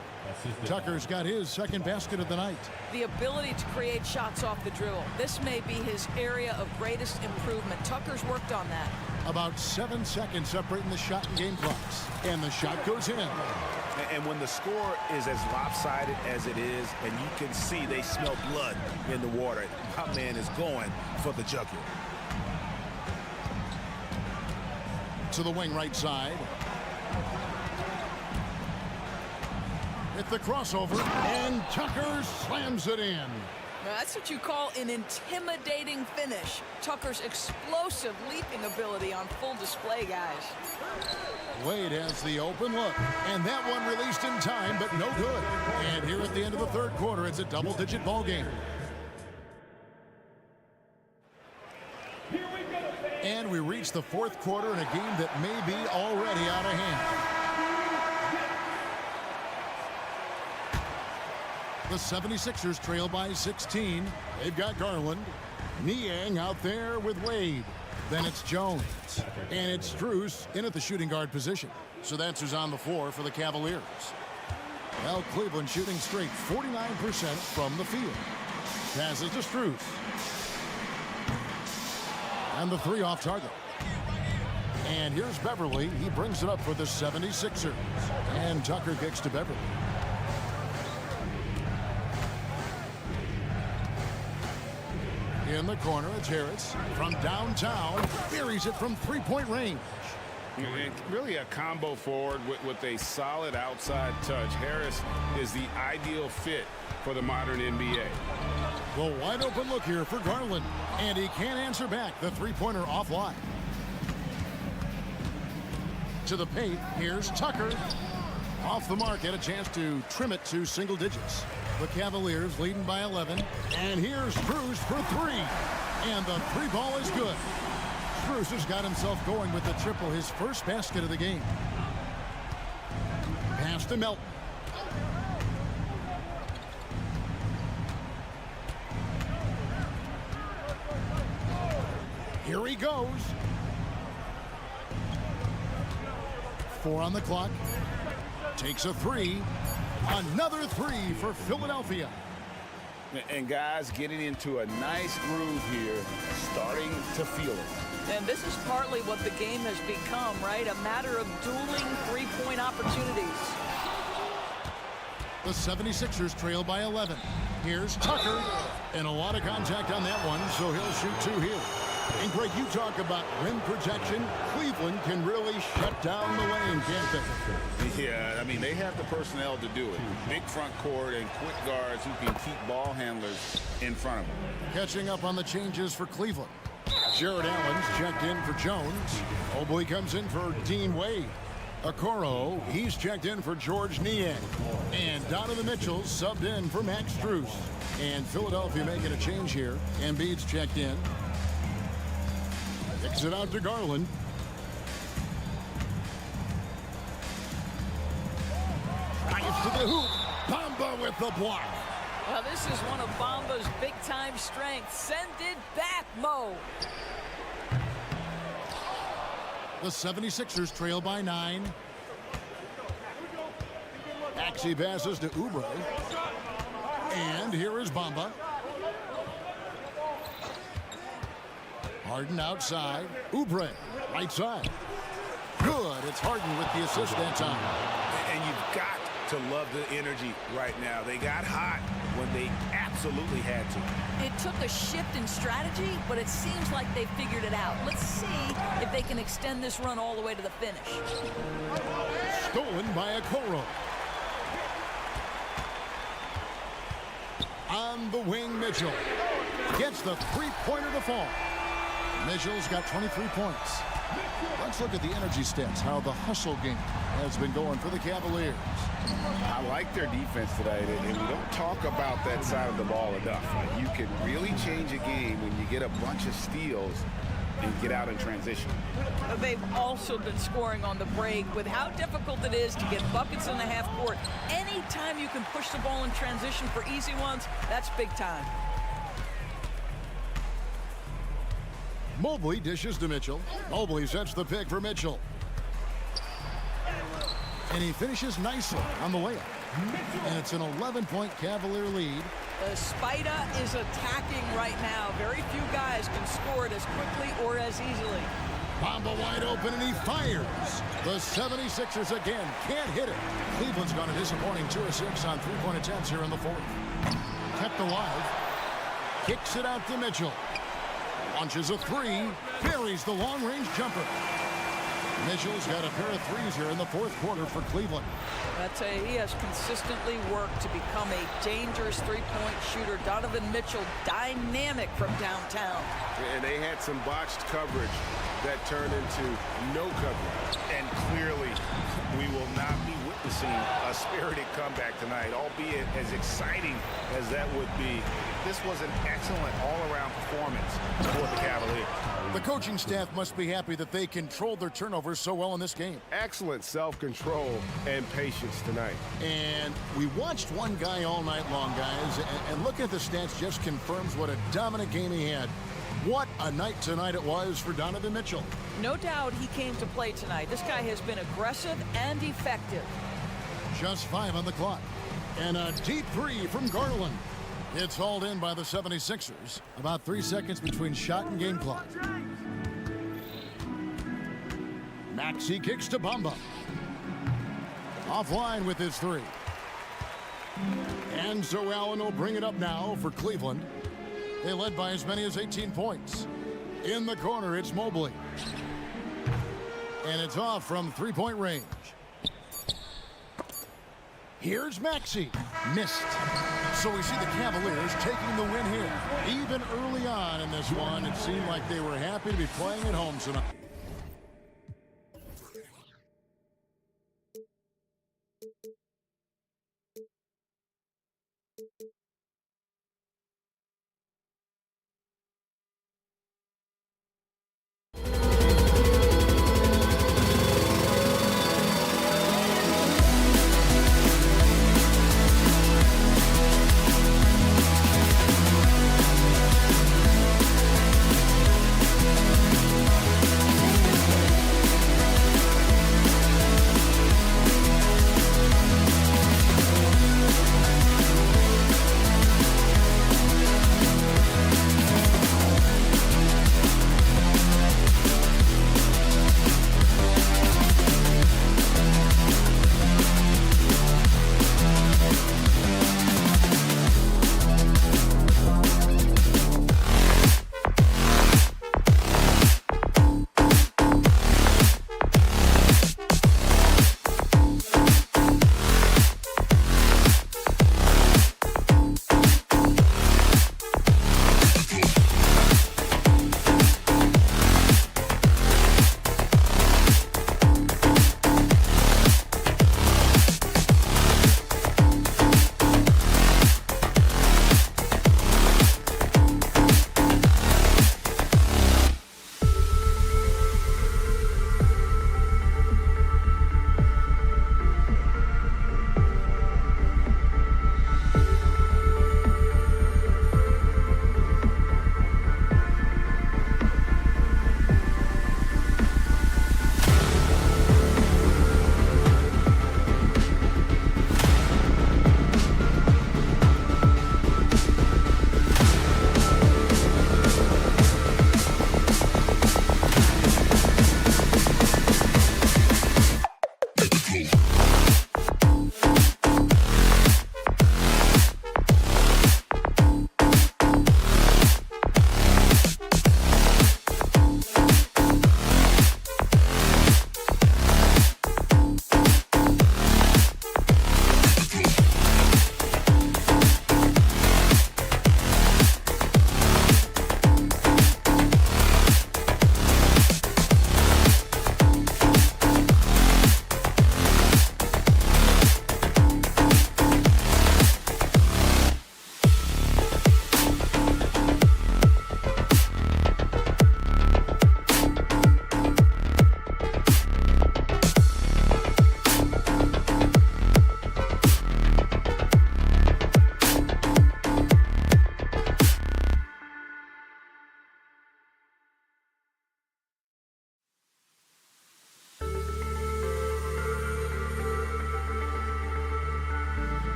Tucker's got his second basket of the night. The ability to create shots off the dribble. This may be his area of greatest improvement. Tucker's worked on that. About 7 seconds separating the shot and game clocks. And the shot goes in. And when the score is as lopsided as it is, and you can see they smell blood in the water, my man is going for the jugular. To the wing right side. With the crossover, and Tucker slams it in. Now, that's what you call an intimidating finish. Tucker's explosive leaping ability on full display, guys. Wade has the open look, and that one released in time, but no good. And here at the end of the third quarter, it's a double-digit ball game. And we reach the fourth quarter in a game that may be already out of hand. The 76ers trail by 16. They've got Garland. Niang out there with Wade. Then it's Jones. And it's Strus in at the shooting guard position. So that's who's on the floor for the Cavaliers. Well, Cleveland shooting straight 49% from the field. Passes to Strus. And the 3 off target. And here's Beverly. He brings it up for the 76ers. And Tucker kicks to Beverly. In the corner, it's Harris. From downtown, buries it from three-point range. Really a combo forward with a solid outside touch. Harris is the ideal fit for the modern NBA. The wide open look here for Garland. And he can't answer back. The three-pointer offline. To the paint, here's Tucker. Off the mark, had a chance to trim it to single digits. The Cavaliers leading by 11. And here's Strus for 3. And the 3 ball is good. Strus has got himself going with the triple, his first basket of the game. Pass to Melton. Here he goes. 4 on the clock. Takes a 3. Another 3 for Philadelphia. And guys getting into a nice groove here, starting to feel it. And this is partly what the game has become, right? A matter of dueling three-point opportunities. The 76ers trail by 11. Here's Tucker. And a lot of contact on that one, so he'll shoot 2 here. And Greg, you talk about rim protection. Cleveland can really shut down the lane, can't they? Yeah, I mean, they have the personnel to do it. Big front court and quick guards who can keep ball handlers in front of them. Catching up on the changes for Cleveland. Jared Allen's checked in for Jones. Mobley comes in for Dean Wade. Okoro, he's checked in for George Niang. And Donovan Mitchell subbed in for Max Strus. And Philadelphia making a change here. Embiid's checked in. Kicks it out to Garland. Drives to the hoop. Bamba with the block. Well, this is one of Bamba's big-time strengths. Send it back, Mo. The 76ers trail by 9. Maxey passes to Oubre. And here is Bamba. Harden outside. Oubre, right side. Good. It's Harden with the assist that time. And you've got to love the energy right now. They got hot when they absolutely had to. It took a shift in strategy, but it seems like they figured it out. Let's see if they can extend this run all the way to the finish. Stolen by Okoro. On the wing, Mitchell. Gets the three-pointer to fall. Mitchell's got 23 points. Let's look at the energy stats, how the hustle game has been going for the Cavaliers. I like their defense tonight, and we don't talk about that side of the ball enough. You can really change a game when you get a bunch of steals and get out in transition. They've also been scoring on the break with how difficult it is to get buckets in the half court. Anytime you can push the ball in transition for easy ones, that's big time. Mobley dishes to Mitchell. Mobley sets the pick for Mitchell. And he finishes nicely on the layup. And it's an 11-point Cavalier lead. The Spider is attacking right now. Very few guys can score it as quickly or as easily. Bamba wide open, and he fires. The 76ers again can't hit it. Cleveland's gone a disappointing 2 of 6 on three-point attempts here in the fourth. Kept alive. Kicks it out to Mitchell. Launches a three. Buries the long-range jumper. Mitchell's got a pair of threes here in the fourth quarter for Cleveland. He has consistently worked to become a dangerous three-point shooter. Donovan Mitchell, dynamic from downtown. And they had some botched coverage that turned into no coverage. And clearly, we will not be witnessing a spirited comeback tonight, albeit as exciting as that would be. This was an excellent all-around performance for the Cavaliers. The coaching staff must be happy that they controlled their turnovers so well in this game. Excellent self-control and patience tonight. And we watched one guy all night long, guys, and looking at the stats just confirms what a dominant game he had. What a night tonight it was for Donovan Mitchell. No doubt he came to play tonight. This guy has been aggressive and effective. Just 5 on the clock. And a deep three from Garland. It's hauled in by the 76ers. About 3 seconds between shot and game clock. Maxey kicks to Bamba. Offline with his three. And so Allen will bring it up now for Cleveland. They led by as many as 18 points. In the corner, it's Mobley. And it's off from three-point range. Here's Maxey. Missed. So we see the Cavaliers taking the win here. Even early on in this one, it seemed like they were happy to be playing at home tonight.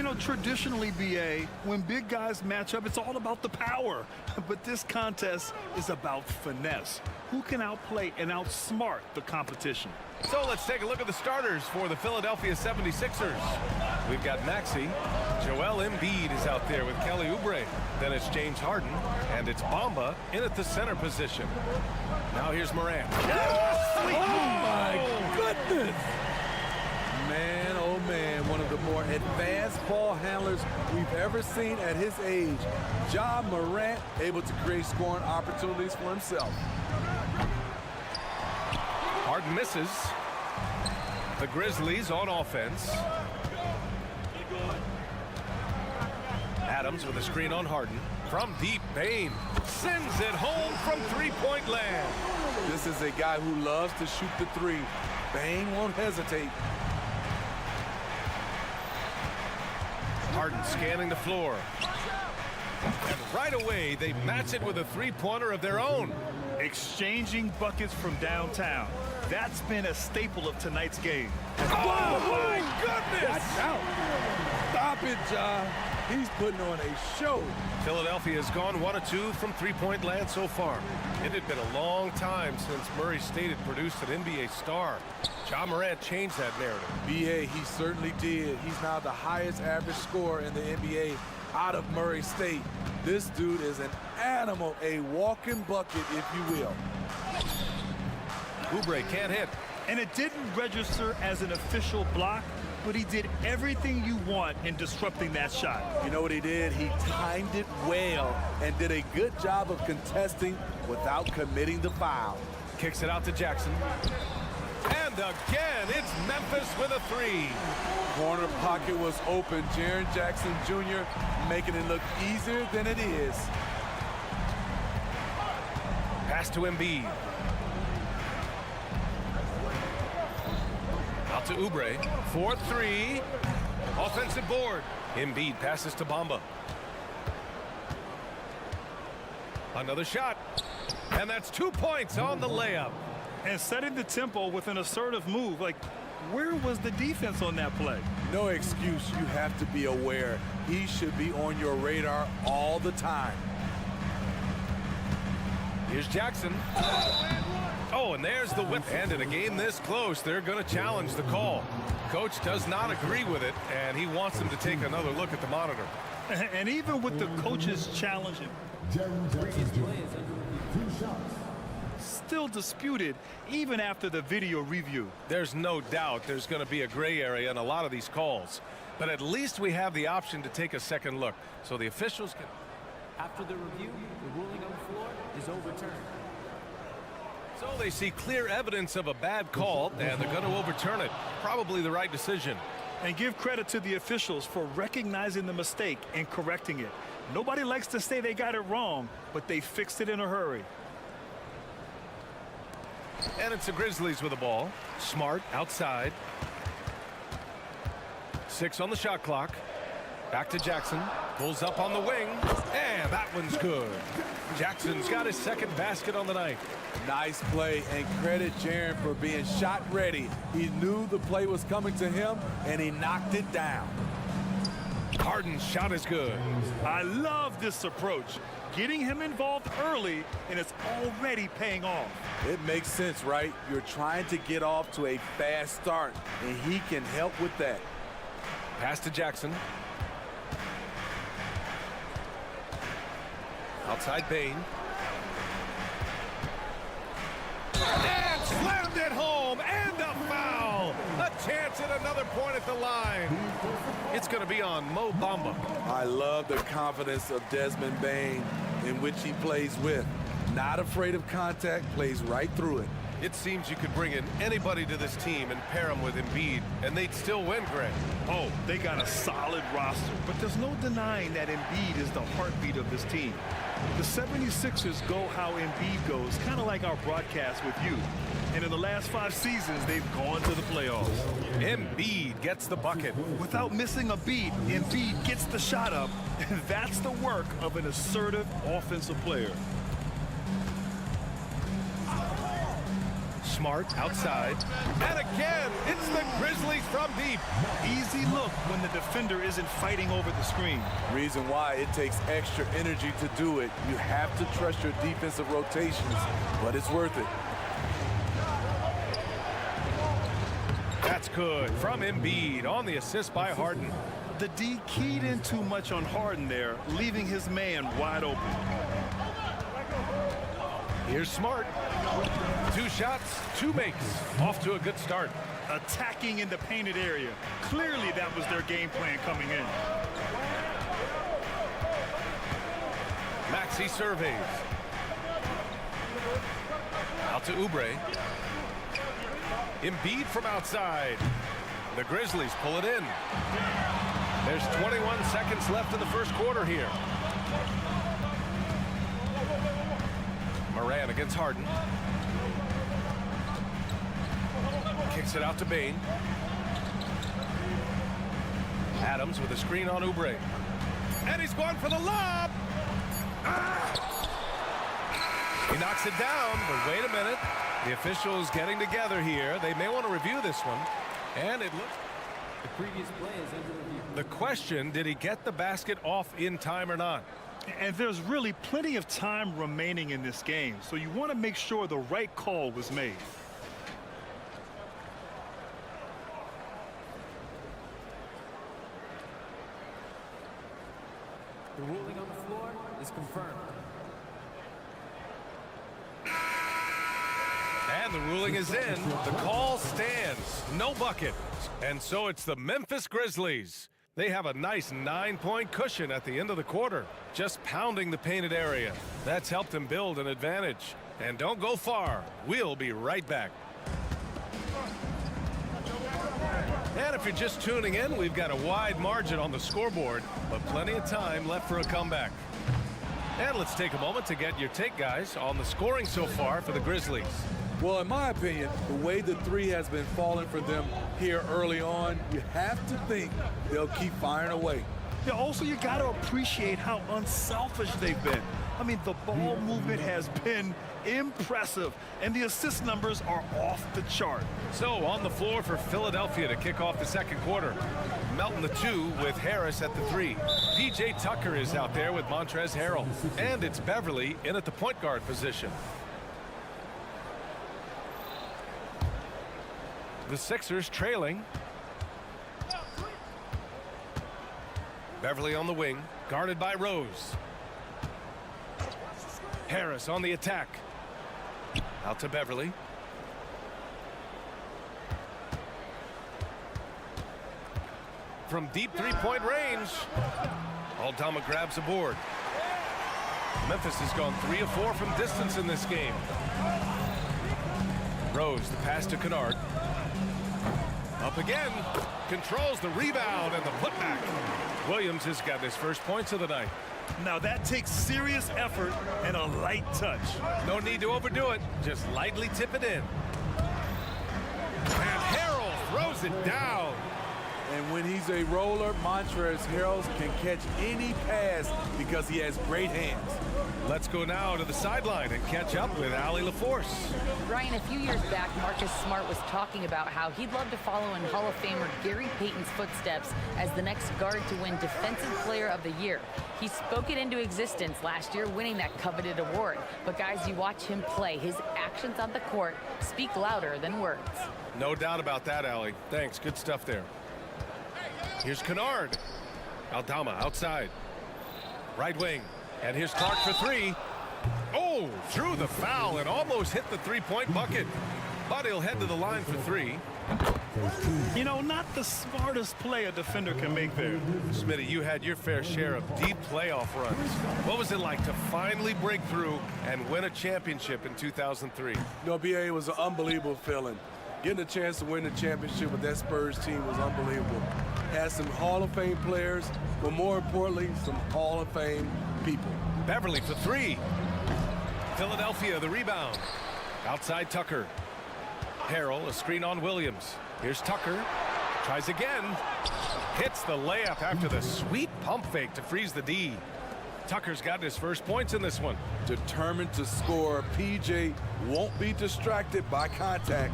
know, traditionally, BA, when big guys match up, it's all about the power. But this contest is about finesse. Who can outplay and outsmart the competition? So let's take a look at the starters for the Philadelphia 76ers. We've got Maxey. Joel Embiid is out there with Kelly Oubre. Then it's James Harden. And it's Bamba in at the center position. Now here's Morant. Oh, my goodness. Man, oh man, one of the more advanced ball handlers we've ever seen at his age. Ja Morant able to create scoring opportunities for himself. Harden misses. The Grizzlies on offense. Adams with a screen on Harden. From deep, Bane sends it home from three-point land. This is a guy who loves to shoot the three. Bane won't hesitate. Harden scanning the floor. And right away, they match it with a three-pointer of their own. Exchanging buckets from downtown. That's been a staple of tonight's game. Oh, my goodness! Watch out. Stop it, Ja. He's putting on a show. Philadelphia has gone 1 of 2 from three-point land so far. It had been a long time since Murray State had produced an NBA star. Ja Morant changed that narrative. BA, he certainly did. He's now the highest average scorer in the NBA out of Murray State. This dude is an animal, a walking bucket, if you will. Oubre can't hit. And it didn't register as an official block, but he did everything you want in disrupting that shot. You know what he did? He timed it well and did a good job of contesting without committing the foul. Kicks it out to Jackson. And again, it's Memphis with a three. Corner pocket was open. Jaren Jackson Jr. making it look easier than it is. Pass to Embiid. Out to Oubre. 4-3. Offensive board. Embiid passes to Bamba. Another shot. And that's 2 points on the layup. And setting the tempo with an assertive move. Like, where was the defense on that play? No excuse. You have to be aware. He should be on your radar all the time. Here's Jackson. Oh, and there's the whip. And in a game this close, they're going to challenge the call. Coach does not agree with it, and he wants them to take another look at the monitor. And even with the coaches challenging, still disputed even after the video review. There's no doubt there's going to be a gray area in a lot of these calls. But at least we have the option to take a second look, so the officials can... After the review, the ruling on the floor is overturned. So they see clear evidence of a bad call, and they're going to overturn it. Probably the right decision. And give credit to the officials for recognizing the mistake and correcting it. Nobody likes to say they got it wrong, but they fixed it in a hurry. And it's the Grizzlies with the ball. Smart outside. 6 on the shot clock. Back to Jackson. Pulls up on the wing. And that one's good. Jackson's got his second basket on the night. Nice play, and credit Jaren for being shot ready. He knew the play was coming to him, and he knocked it down. Harden's shot is good. I love this approach. Getting him involved early, and it's already paying off. It makes sense, right? You're trying to get off to a fast start, and he can help with that. Pass to Jackson. Outside Bane. And slammed it home, and a foul. A chance at another point at the line. It's going to be on Mo Bamba. I love the confidence of Desmond Bane in which he plays with. Not afraid of contact, plays right through it. It seems you could bring in anybody to this team and pair them with Embiid, and they'd still win, Greg. Oh, they got a solid roster, but there's no denying that Embiid is the heartbeat of this team. The 76ers go how Embiid goes, kind of like our broadcast with you. And in the last 5 seasons, they've gone to the playoffs. Embiid gets the bucket. Without missing a beat, Embiid gets the shot up. And that's the work of an assertive offensive player. Smart outside. And again, it's the Grizzlies from deep. Easy look when the defender isn't fighting over the screen. Reason why it takes extra energy to do it. You have to trust your defensive rotations, but it's worth it. That's good from Embiid on the assist by Harden. The D keyed in too much on Harden there, leaving his man wide open. Here's Smart. 2 shots, 2 makes. Off to a good start. Attacking in the painted area. Clearly that was their game plan coming in. Maxey surveys. Out to Oubre. Embiid from outside. The Grizzlies pull it in. There's 21 seconds left in the first quarter here. Morant against Harden. Kicks it out to Bane. Adams with a screen on Oubre. And he's going for the lob. He knocks it down, but wait a minute. The officials getting together here. They may want to review this one. And it looks... The previous play is under review. The question, did he get the basket off in time or not? And there's really plenty of time remaining in this game, so you want to make sure the right call was made. The ruling on the floor is confirmed. And the ruling is in. The call stands. No bucket. And so it's the Memphis Grizzlies. They have a nice 9-point cushion at the end of the quarter, just pounding the painted area. That's helped them build an advantage. And don't go far. We'll be right back. And if you're just tuning in, we've got a wide margin on the scoreboard, but plenty of time left for a comeback. And let's take a moment to get your take, guys, on the scoring so far for the Grizzlies. Well, in my opinion, the way the three has been falling for them here early on, you have to think they'll keep firing away. Yeah, also, you got to appreciate how unselfish they've been. I mean, the ball movement has been impressive, and the assist numbers are off the chart. So on the floor for Philadelphia to kick off the second quarter. Melton the 2 with Harris at the 3. P.J. Tucker is out there with Montrezl Harrell. And it's Beverly in at the point guard position. The Sixers trailing. Beverly on the wing, guarded by Rose. Harris on the attack. Out to Beverly. From deep three-point range. Aldama grabs a board. Memphis has gone 3 of 4 from distance in this game. Rose, the pass to Kennard. Up again. Controls the rebound and the putback. Williams has got his first points of the night. Now that takes serious effort and a light touch. No need to overdo it. Just lightly tip it in. And Harrell throws it down. And when he's a roller, Montrezl Harrell can catch any pass because he has great hands. Let's go now to the sideline and catch up with Allie LaForce. Ryan, a few years back, Marcus Smart was talking about how he'd love to follow in Hall of Famer Gary Payton's footsteps as the next guard to win Defensive Player of the Year. He spoke it into existence last year, winning that coveted award. But guys, you watch him play. His actions on the court speak louder than words. No doubt about that, Allie. Thanks. Good stuff there. Here's Kennard. Aldama outside. Right wing. And here's Clark for 3. Oh, drew the foul and almost hit the three-point bucket. But he'll head to the line for 3. You know, not the smartest play a defender can make there. Smitty, you had your fair share of deep playoff runs. What was it like to finally break through and win a championship in 2003? You know, BA, was an unbelievable feeling. Getting a chance to win the championship with that Spurs team was unbelievable. Had some Hall of Fame players, but more importantly, some Hall of Fame people. Beverly for 3. Philadelphia the rebound. Outside Tucker. Harrell, a screen on Williams. Here's Tucker. Tries again. Hits the layup after the sweet pump fake to freeze the D. Tucker's gotten his first points in this one. Determined to score, PJ won't be distracted by contact.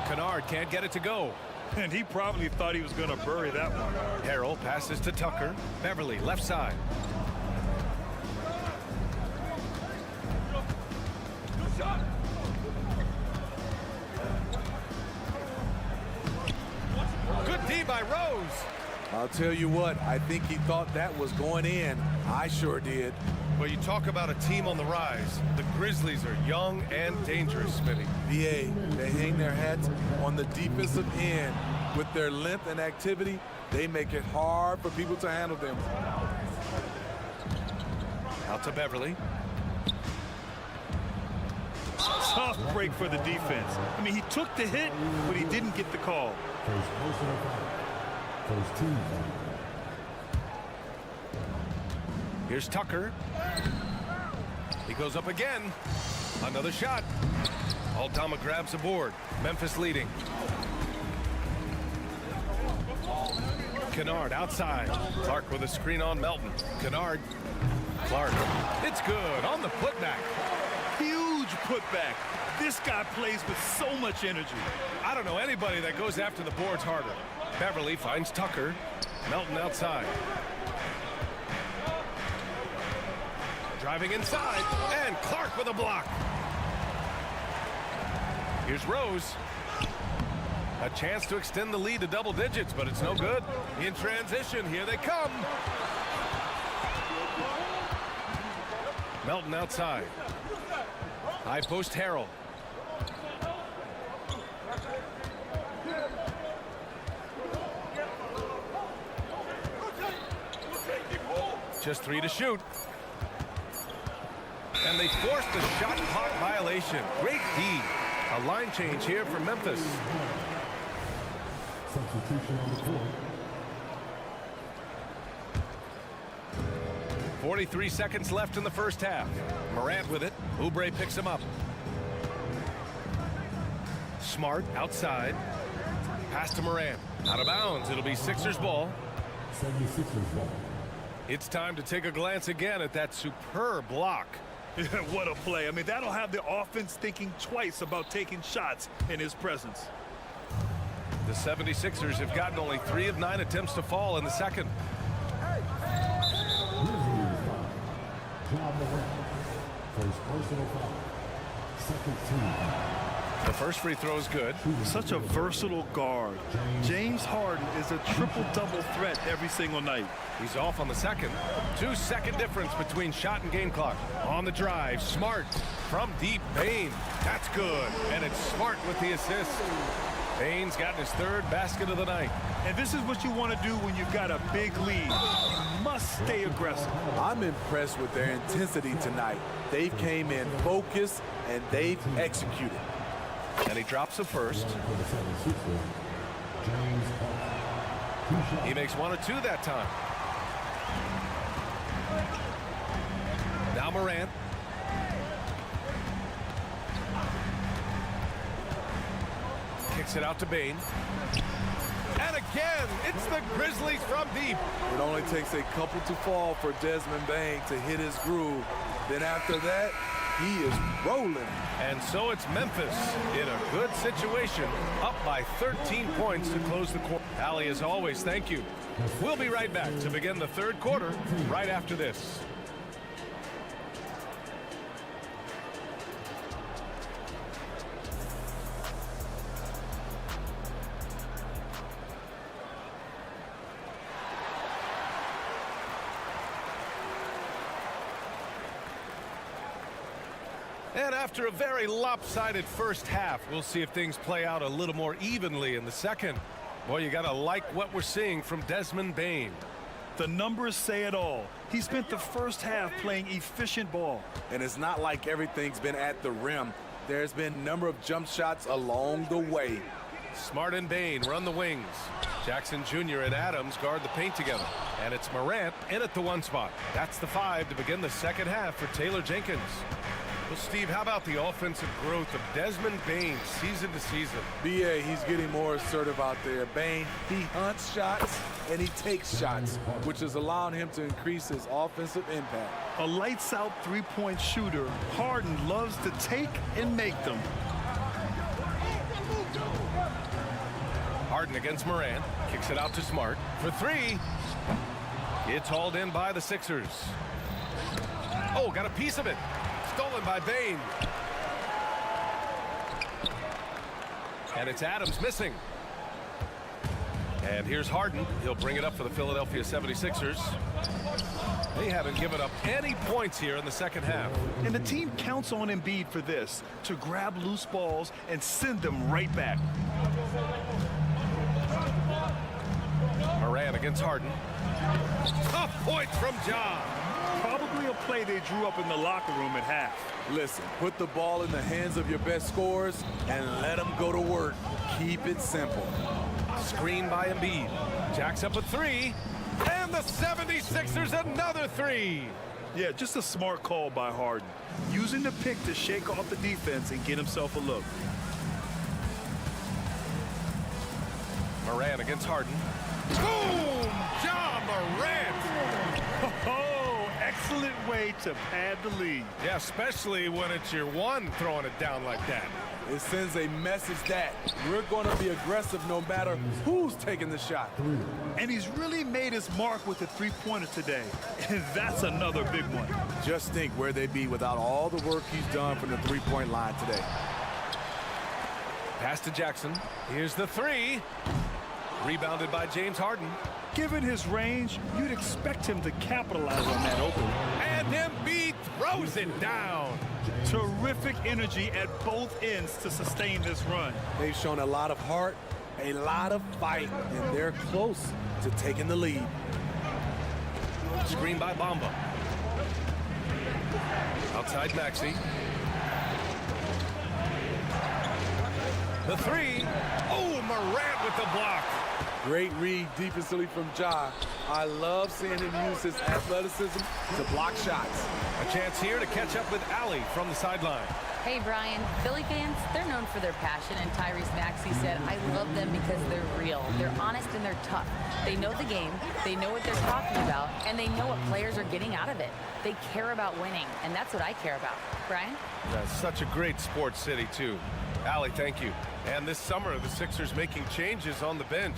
Kennard can't get it to go. And he probably thought he was going to bury that one. Harrell passes to Tucker. Beverly, left side. Good D by Rose. I'll tell you what, I think he thought that was going in. I sure did. Well, you talk about a team on the rise. The Grizzlies are young and dangerous, Smitty. VA, they hang their hats on the defensive end. With their length and activity, they make it hard for people to handle them. Out to Beverly. Tough break for the defense. I mean, he took the hit, but he didn't get the call. Here's Tucker. He goes up again. Another shot. Aldama grabs a board. Memphis leading. Kennard outside. Clark with a screen on Melton. Kennard. Clark. It's good on the putback. Huge putback. This guy plays with so much energy. I don't know anybody that goes after the boards harder. Beverly finds Tucker. Melton outside. Driving inside. And Clark with a block. Here's Rose. A chance to extend the lead to double digits, but it's no good. In transition, here they come. Melton outside. High post Harrell. Just 3 to shoot. And they forced the shot clock violation. Great D. A line change here for Memphis. Substitution on the court. 43 seconds left in the first half. Morant with it. Oubre picks him up. Smart outside. Pass to Morant. Out of bounds. It'll be Sixers ball. 76ers ball. It's time to take a glance again at that superb block. What a play. I mean, that'll have the offense thinking twice about taking shots in his presence. The 76ers have gotten only 3 of 9 attempts to fall in the second. The first free throw is good. Such a versatile guard. James Harden is a triple-double threat every single night. He's off on the second. 2-second difference between shot and game clock. On the drive, Smart from deep. Bane. That's good. And it's Smart with the assist. Bane's gotten his 3rd basket of the night. And this is what you want to do when you've got a big lead. You must stay aggressive. I'm impressed with their intensity tonight. They came in focused and they've executed. And he drops the first. He makes 1 or 2 that time. Now Morant. Kicks it out to Bane. And again, it's the Grizzlies from deep. It only takes a couple to fall for Desmond Bane to hit his groove. Then after that, he is rolling. And so it's Memphis in a good situation, up by 13 points to close the quarter. Allie, as always, thank you. We'll be right back to begin the 3rd quarter right after this. And after a very lopsided first half, we'll see if things play out a little more evenly in the second. Boy, you got to like what we're seeing from Desmond Bane. The numbers say it all. He spent the first half playing efficient ball. And it's not like everything's been at the rim. There's been a number of jump shots along the way. Smart and Bane run the wings. Jackson Jr. and Adams guard the paint together. And it's Morant in at the 1 spot. That's the 5 to begin the second half for Taylor Jenkins. Well, Steve, how about the offensive growth of Desmond Bane season to season? BA, he's getting more assertive out there. Bane, he hunts shots and he takes shots, which is allowing him to increase his offensive impact. A lights-out three-point shooter, Harden loves to take and make them. Harden against Morant. Kicks it out to Smart for three. It's hauled in by the Sixers. Oh, got a piece of it. Stolen by Bane. And it's Adams missing. And here's Harden. He'll bring it up for the Philadelphia 76ers. They haven't given up any points here in the second half. And the team counts on Embiid for this, to grab loose balls and send them right back. Morant against Harden. Tough point from Ja. Probably a play they drew up in the locker room at half. Listen, put the ball in the hands of your best scorers and let them go to work. Keep it simple. Screen by Embiid. Jacks up a three. And the 76ers another three. Yeah, just a smart call by Harden. Using the pick to shake off the defense and get himself a look. Morant against Harden. Boom! Ja Morant! Oh, excellent way to pad the lead. Yeah, especially when it's your one throwing it down like that. It sends a message that we're going to be aggressive no matter who's taking the shot. And he's really made his mark with the three-pointer today. And that's another big one. Just think where they'd be without all the work he's done from the three-point line today. Pass to Jackson. Here's the three. Rebounded by James Harden. Given his range, you'd expect him to capitalize on that opening. And Embiid throws it down. Terrific energy at both ends to sustain this run. They've shown a lot of heart, a lot of fight, and they're close to taking the lead. Screen by Bamba. Outside Maxey. The three. Oh, Morant with the block. Great read defensively from Ja. I love seeing him use his athleticism to block shots. A chance here to catch up with Allie from the sideline. Hey, Brian, Philly fans, they're known for their passion, and Tyrese Maxey said, I love them because they're real. They're honest and they're tough. They know the game, they know what they're talking about, and they know what players are getting out of it. They care about winning, and that's what I care about. Brian? That's such a great sports city, too. Allie, thank you. And this summer, the Sixers making changes on the bench.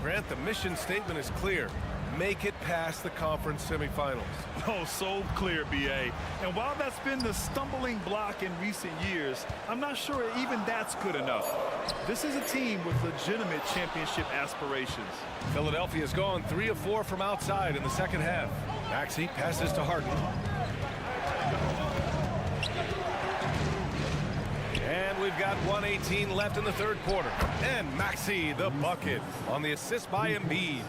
Grant, the mission statement is clear. Make it past the conference semifinals. Oh, so clear, B.A. And while that's been the stumbling block in recent years, I'm not sure even that's good enough. This is a team with legitimate championship aspirations. Philadelphia's gone 3 of 4 from outside in the second half. Maxey passes to Harden. And we've got 1:18 left in the third quarter. And Maxey, the bucket, on the assist by Embiid.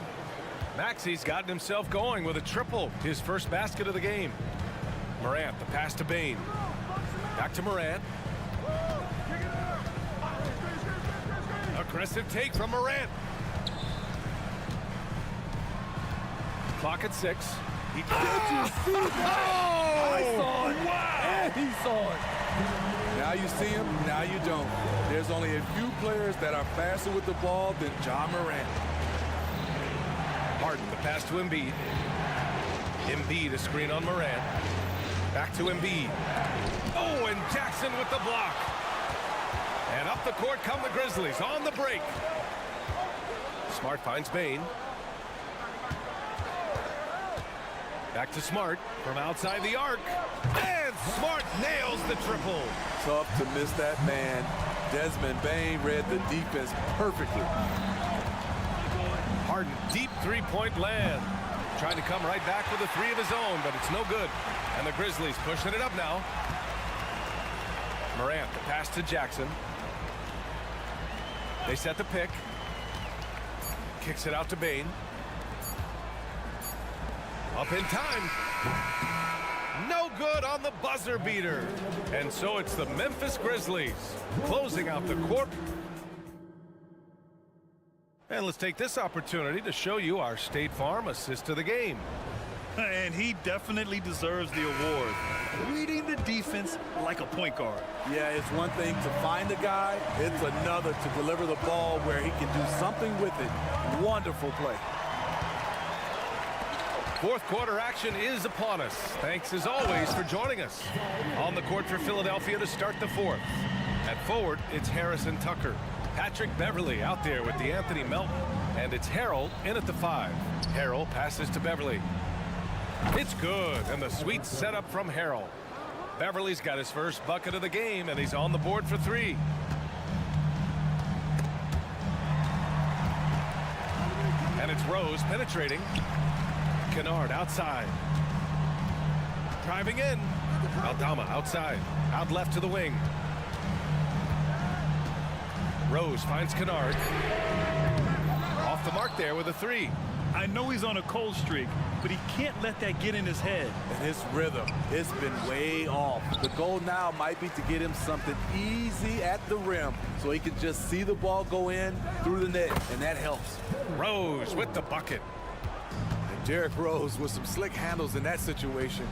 Maxey's gotten himself going with a triple, his first basket of the game. Morant, the pass to Bane. Back to Morant. Aggressive take from Morant. Clock at 6. Did you see that? I saw it. Wow! And he saw it. Now you see him, now you don't. There's only a few players that are faster with the ball than Ja Morant. Harden, the pass to Embiid. Embiid, a screen on Morant. Back to Embiid. Oh, and Jackson with the block. And up the court come the Grizzlies on the break. Smart finds Bane. Back to Smart from outside the arc. And Smart nails the triple. Tough to miss that man. Desmond Bane read the defense perfectly. Harden, deep three-point land. Trying to come right back with a three of his own, but it's no good. And the Grizzlies pushing it up now. Morant, the pass to Jackson. They set the pick. Kicks it out to Bane. Up in time. No good on the buzzer beater. And so it's the Memphis Grizzlies closing out the court. And let's take this opportunity to show you our State Farm assist of the game. And he definitely deserves the award. Reading the defense like a point guard. Yeah, it's one thing to find a guy. It's another to deliver the ball where he can do something with it. Wonderful play. Fourth quarter action is upon us. Thanks as always for joining us. On the court for Philadelphia to start the fourth. At forward, it's Harris and Tucker. Patrick Beverley out there with the Anthony Melton. And it's Harrell in at the 5. Harrell passes to Beverley. It's good, and the sweet setup from Harrell. Beverly's got his first bucket of the game, and he's on the board for 3. And it's Rose penetrating. Kennard outside. Driving in. Aldama outside. Out left to the wing. Rose finds Kennard. Off the mark there with a 3. I know he's on a cold streak, but he can't let that get in his head. And his rhythm, it's been way off. The goal now might be to get him something easy at the rim so he can just see the ball go in through the net, and that helps. Rose with the bucket. And Derrick Rose with some slick handles in that situation.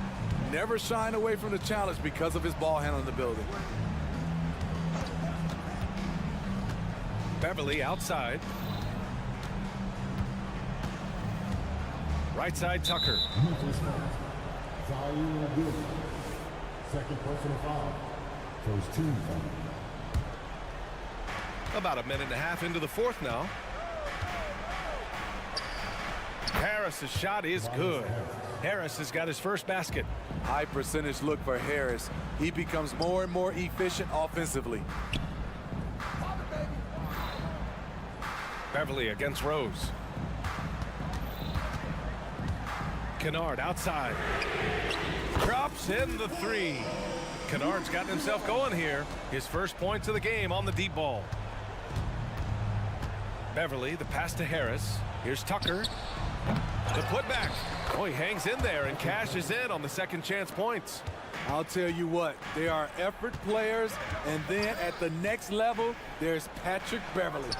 Never shying away from the challenge because of his ball handling ability. Beverly outside. Right side, Tucker. Memphis foul. Second personal foul. First team foul. About a minute and a half into the fourth now. Harris's shot is good. Harris has got his first basket. High percentage look for Harris. He becomes more and more efficient offensively. Beverly against Rose. Kennard outside. Drops in the 3. Kennard's gotten himself going here. His first points of the game on the deep ball. Beverly, the pass to Harris. Here's Tucker. The putback. Oh, he hangs in there and cashes in on the second chance points. I'll tell you what, they are effort players, and then at the next level, there's Patrick Beverley.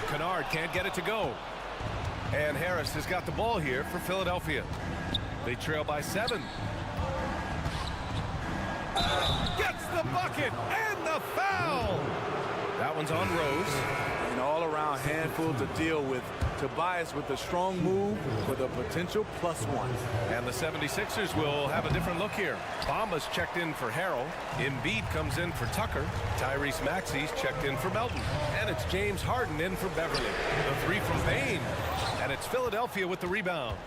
Kennard can't get it to go. And Harris has got the ball here for Philadelphia. They trail by 7. Gets the bucket and the foul. That one's on Rose. An all-around handful to deal with. Tobias with a strong move with a potential +1. And the 76ers will have a different look here. Bamba's checked in for Harrell. Embiid comes in for Tucker. Tyrese Maxey's checked in for Melton. And it's James Harden in for Beverly. The 3 from Bain. And it's Philadelphia with the rebound.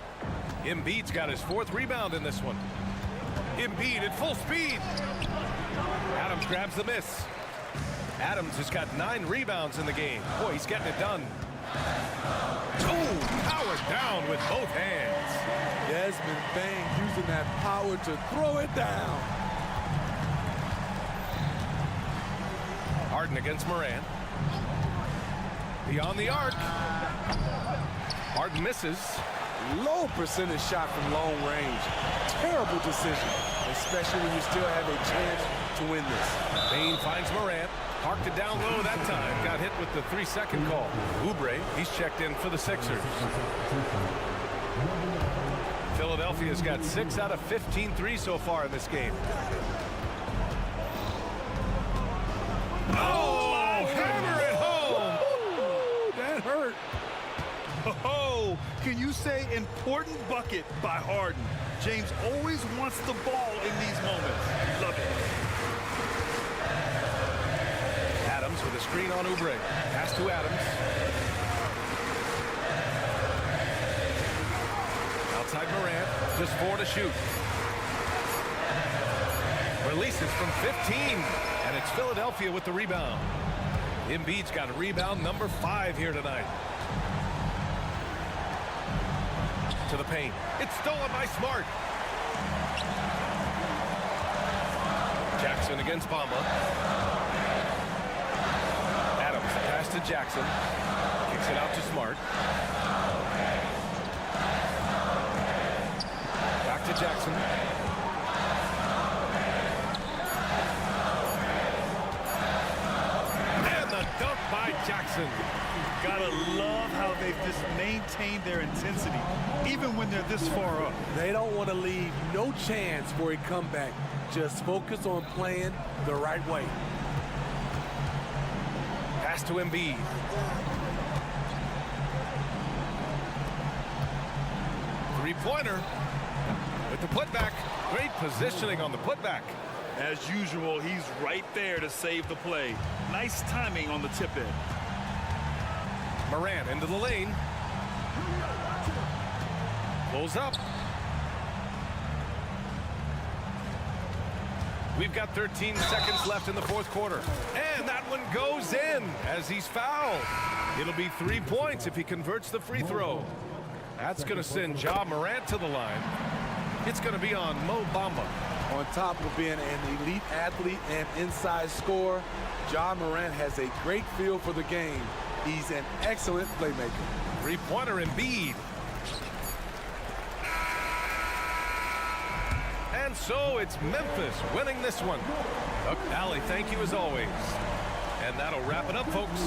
Embiid's got his 4th rebound in this one. Embiid at full speed. Adams grabs the miss. Adams has got 9 rebounds in the game. Boy, he's getting it done. Oh, powered down with both hands. Desmond Bain using that power to throw it down. Harden against Morant. Beyond the arc. Harden misses. Low percentage shot from long range. Terrible decision, especially when you still have a chance to win this. Bain finds Morant. Parked it down low that time. Got hit with the 3-second call. Oubre, he's checked in for the Sixers. Philadelphia's got 6 out of 15 threes so far in this game. Oh, hammer it home. That hurt. Oh, can you say important bucket by Harden? James always wants the ball in these moments. Love it. Adams with a screen on Oubre. Pass to Adams. Outside Morant. Just 4 to shoot. Releases from 15. And it's Philadelphia with the rebound. Embiid's got a rebound number 5 here tonight. To the paint. It's stolen by Smart. Jackson against Bamba. Adams pass to Jackson. Kicks it out to Smart. Back to Jackson. And the dunk by Jackson. Gotta love how they've just maintained their intensity, even when they're this far up. They don't want to leave no chance for a comeback. Just focus on playing the right way. Pass to Embiid. Three-pointer with the putback. Great positioning on the putback. As usual, he's right there to save the play. Nice timing on the tip in. Morant into the lane. Pulls up. We've got 13 seconds left in the fourth quarter. And that one goes in as he's fouled. It'll be 3 points if he converts the free throw. That's going to send Ja Morant to the line. It's going to be on Mo Bamba. On top of being an elite athlete and inside scorer, Ja Morant has a great feel for the game. He's an excellent playmaker. Three-pointer Embiid. And so it's Memphis winning this one. Doug Valley, thank you as always. And that'll wrap it up, folks.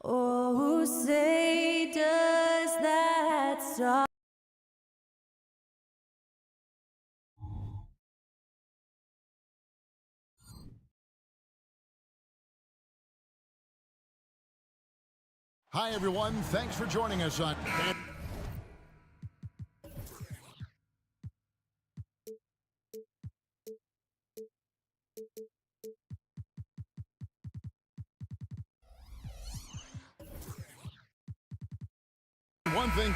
Oh, say does that song. Hi, everyone. Thanks for joining us on... One thing,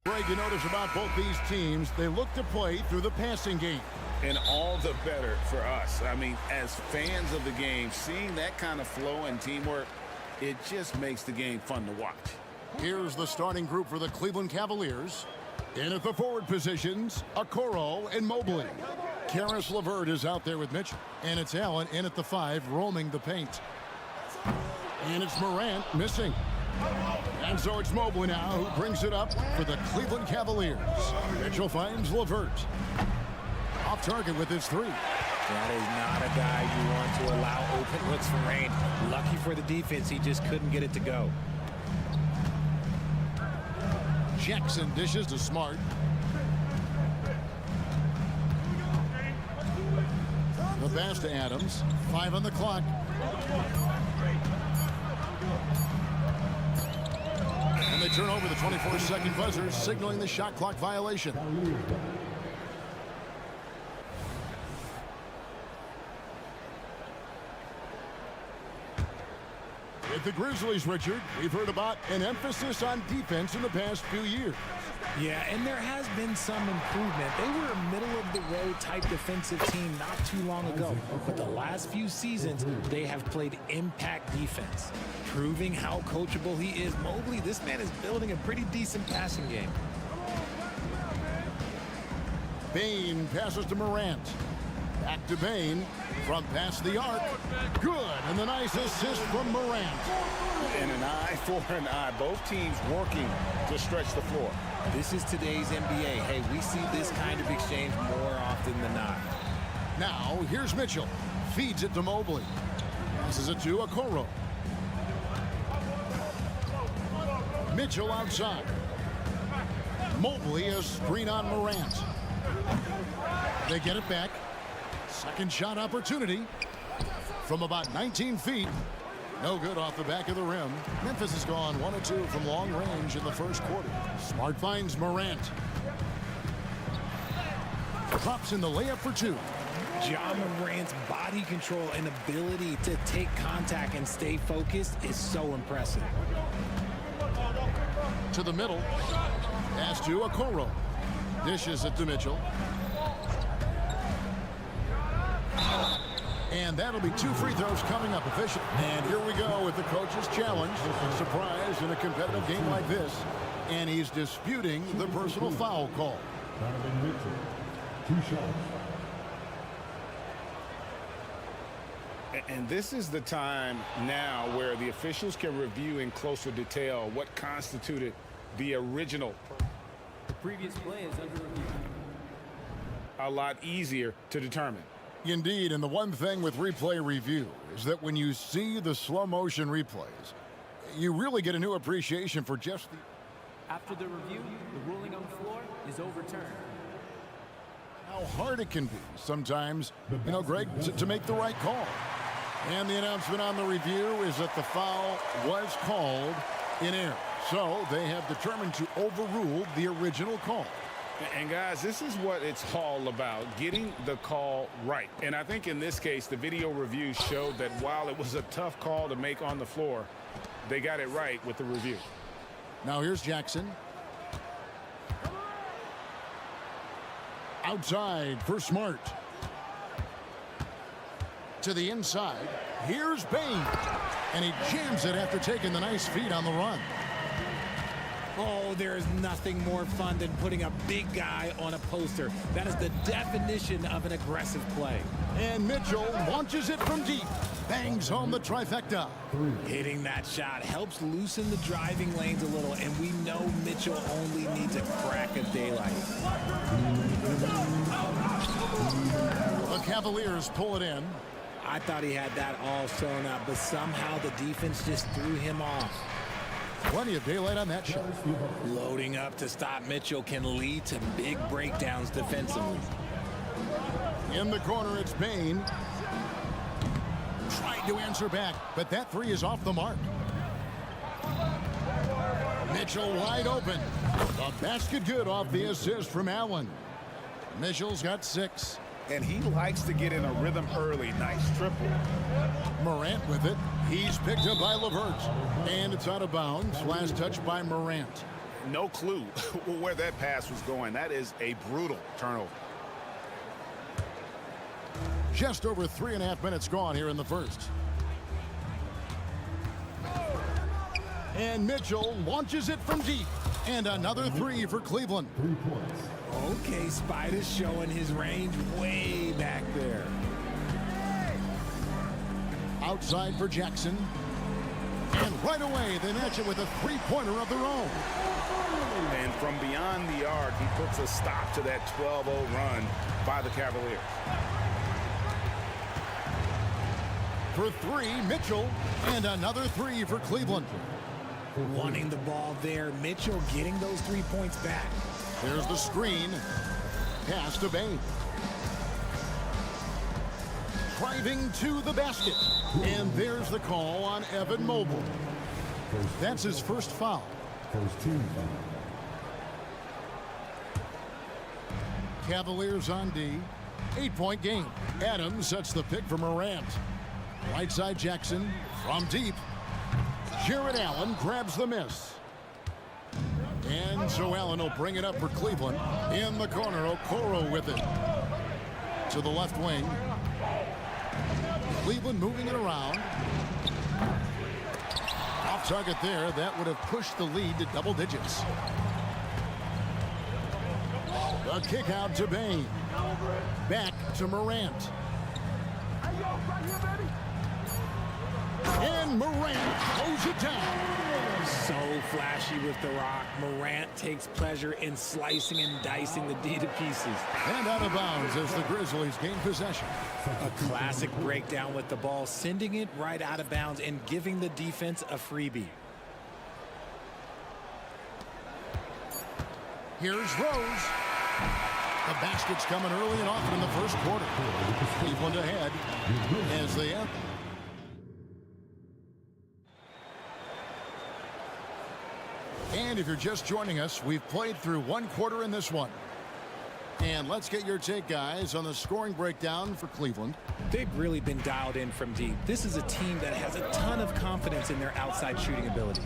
Greg, you notice about both these teams, they look to play through the passing game. And all the better for us. I mean, as fans of the game, seeing that kind of flow and teamwork, it just makes the game fun to watch. Here's the starting group for the Cleveland Cavaliers. In at the forward positions, Okoro and Mobley. Karis LeVert is out there with Mitchell. And it's Allen in at the 5, roaming the paint. And it's Morant missing. And so it's Mobley now who brings it up for the Cleveland Cavaliers. Mitchell finds LeVert. Off target with his 3. That is not a guy you want to allow open looks from Rain. Lucky for the defense, he just couldn't get it to go. Jackson dishes to Smart. The pass to Adams. 5 on the clock. And they turn over the 24-second buzzer, signaling the shot clock violation. With the Grizzlies, Richard, we've heard about an emphasis on defense in the past few years. Yeah, and there has been some improvement. They were a middle-of-the-road type defensive team not too long ago. But the last few seasons, they have played impact defense, proving how coachable he is. Mobley, this man is building a pretty decent passing game. Bain passes to Morant. Back to Bain from past the arc. Good, and the nice assist from Morant. And an eye for an eye. Both teams working to stretch the floor. This is today's NBA. Hey, we see this kind of exchange more often than not. Now, here's Mitchell. Feeds it to Mobley. Passes it to Okoro. Mitchell outside. Mobley a screen on Morant. They get it back. Second shot opportunity from about 19 feet. No good off the back of the rim. Memphis has gone 1 of 2 from long range in the first quarter. Smart finds Morant. Drops in the layup for 2. Ja Morant's body control and ability to take contact and stay focused is so impressive. To the middle. Pass to Okoro. Dishes it to Mitchell. And that'll be 2 free throws coming up official. And here we go with the coach's challenge. Surprise in a competitive game like this. And he's disputing the personal foul call. Donovan Mitchell, 2 shots. And this is the time now where the officials can review in closer detail what constituted the original. The previous play is under review. A lot easier to determine. Indeed, and the one thing with replay review is that when you see the slow motion replays, you really get a new appreciation for just the... After the review, the ruling on the floor is overturned. How hard it can be sometimes, you know, Greg, to make the right call. And the announcement on the review is that the foul was called in error. So they have determined to overrule the original call. And guys, this is what it's all about, getting the call right. And I think in this case, the video review showed that while it was a tough call to make on the floor, they got it right with the review. Now here's Jackson. Outside for Smart. To the inside. Here's Bain. And he jams it after taking the nice feed on the run. Oh, there is nothing more fun than putting a big guy on a poster. That is the definition of an aggressive play. And Mitchell launches it from deep. Bangs home the trifecta. Hitting that shot helps loosen the driving lanes a little, and we know Mitchell only needs a crack of daylight. The Cavaliers pull it in. I thought he had that all sewn up, but somehow the defense just threw him off. Plenty of daylight on that shot. Loading up to stop Mitchell can lead to big breakdowns defensively. In the corner, it's Bain. Tried to answer back, but that three is off the mark. Mitchell wide open. The basket good off the assist from Allen. Mitchell's got 6. And he likes to get in a rhythm early. Nice triple. Morant with it. He's picked up by LeVert. And it's out of bounds. Last touch by Morant. No clue where that pass was going. That is a brutal turnover. Just over 3.5 minutes gone here in the first. And Mitchell launches it from deep. And another 3 for Cleveland. 3 points. Okay, Spider's showing his range way back there. Outside for Jackson. And right away, they match it with a three-pointer of their own. And from beyond the arc, he puts a stop to that 12-0 run by the Cavaliers. For 3, Mitchell. And another 3 for Cleveland. Wanting the ball there, Mitchell getting those 3 points back. There's the screen. Pass to Bain. Driving to the basket. And there's the call on Evan Mobley. That's his first foul. First team foul. Cavaliers on D. 8-point game. Adams sets the pick for Morant. Right side Jackson from deep. Jared Allen grabs the miss. And so Allen will bring it up for Cleveland. In the corner, Okoro with it. To the left wing. Cleveland moving it around. Off target there. That would have pushed the lead to double digits. A kick out to Bain. Back to Morant. And Morant throws it down. So flashy with the rock. Morant takes pleasure in slicing and dicing the D to pieces. And out of bounds as the Grizzlies gain possession. A classic breakdown with the ball, sending it right out of bounds and giving the defense a freebie. Here's Rose. The basket's coming early and often in the first quarter. Cleveland ahead as they enter. And if you're just joining us, we've played through one quarter in this one. And let's get your take, guys, on the scoring breakdown for Cleveland. They've really been dialed in from deep. This is a team that has a ton of confidence in their outside shooting ability.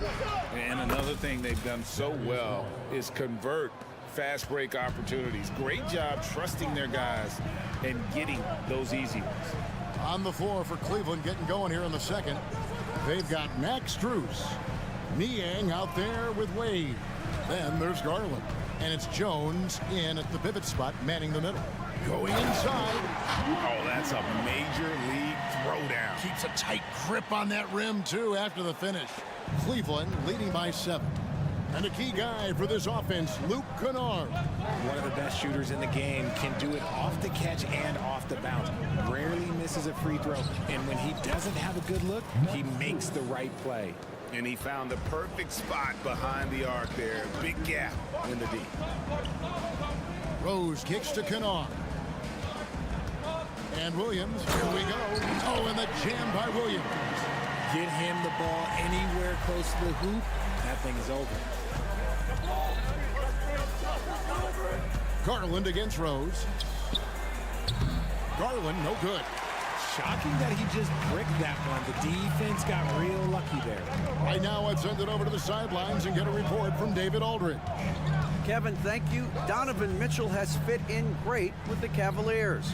And another thing they've done so well is convert fast break opportunities. Great job trusting their guys and getting those easy ones. On the floor for Cleveland getting going here in the second. They've got Max Strus. Niang out there with Wade. Then there's Garland. And it's Jones in at the pivot spot, manning the middle. Going inside. Oh, that's a major league throwdown. Keeps a tight grip on that rim, too, after the finish. Cleveland leading by 7. And a key guy for this offense, Luke Kennard. One of the best shooters in the game, can do it off the catch and off the bounce. Rarely misses a free throw. And when he doesn't have a good look, he makes the right play. And he found the perfect spot behind the arc there. Big gap in the D. Rose kicks to Kennard. And Williams, here we go. Oh, and the jam by Williams. Get him the ball anywhere close to the hoop. That thing is over. Garland against Rose. Garland, no good. Shocking that he just bricked that one. The defense got real lucky there. Right now, I'd send it over to the sidelines and get a report from David Aldridge. Kevin, thank you. Donovan Mitchell has fit in great with the Cavaliers.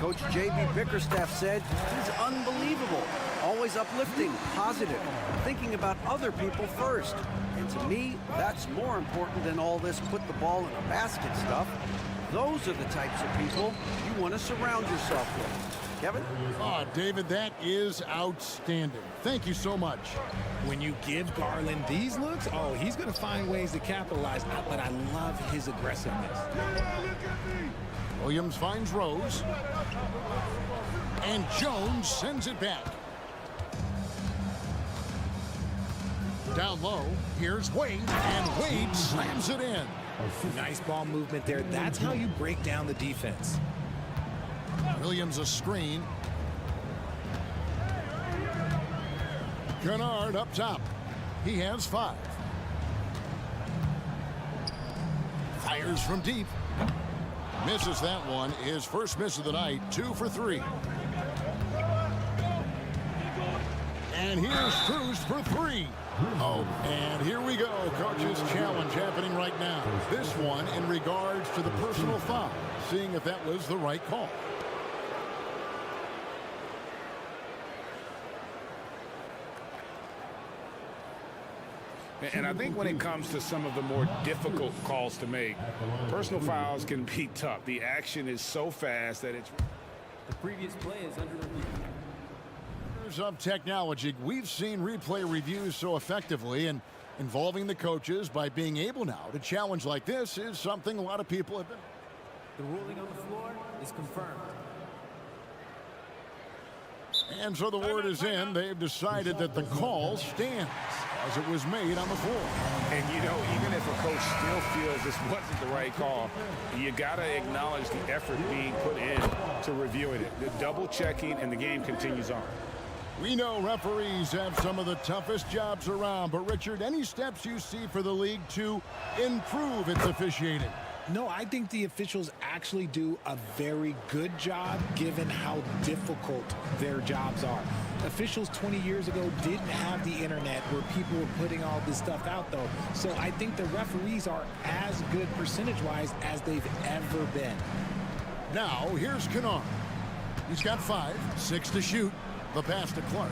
Coach J.B. Bickerstaff said he's unbelievable, always uplifting, positive, thinking about other people first. And to me, that's more important than all this put the ball in a basket stuff. Those are the types of people you want to surround yourself with. Kevin? Oh, David, that is outstanding. Thank you so much. When you give Garland these looks, oh, he's going to find ways to capitalize. But I love his aggressiveness. Williams finds Rose. And Jones sends it back. Down low, here's Wade, and Wade slams it in. Nice ball movement there. That's how you break down the defense. Williams a screen. Kennard up top. He has 5. Fires from deep. Misses that one. His first miss of the night. 2 for 3. And here's Cruz for 3. Oh, and here we go. Coach's challenge happening right now. This one in regards to the personal foul. Seeing if that was the right call. And I think when it comes to some of the more difficult calls to make, personal fouls can be tough. The action is so fast that it's... The previous play is under review. Of technology, we've seen replay reviews so effectively, and involving the coaches by being able now to challenge like this is something a lot of people have been. The ruling on the floor is confirmed. And so the word is in. They've decided that the call stands as it was made on the floor. And, you know, even if a coach still feels this wasn't the right call, you got to acknowledge the effort being put in to reviewing it. The double checking, and the game continues on. We know referees have some of the toughest jobs around, but Richard, any steps you see for the league to improve its officiating? No, I think the officials actually do a very good job given how difficult their jobs are. Officials 20 years ago didn't have the internet where people were putting all this stuff out, though. So I think the referees are as good percentage-wise as they've ever been. Now, here's Kennard. He's got 5, 6 to shoot. The pass to Clark.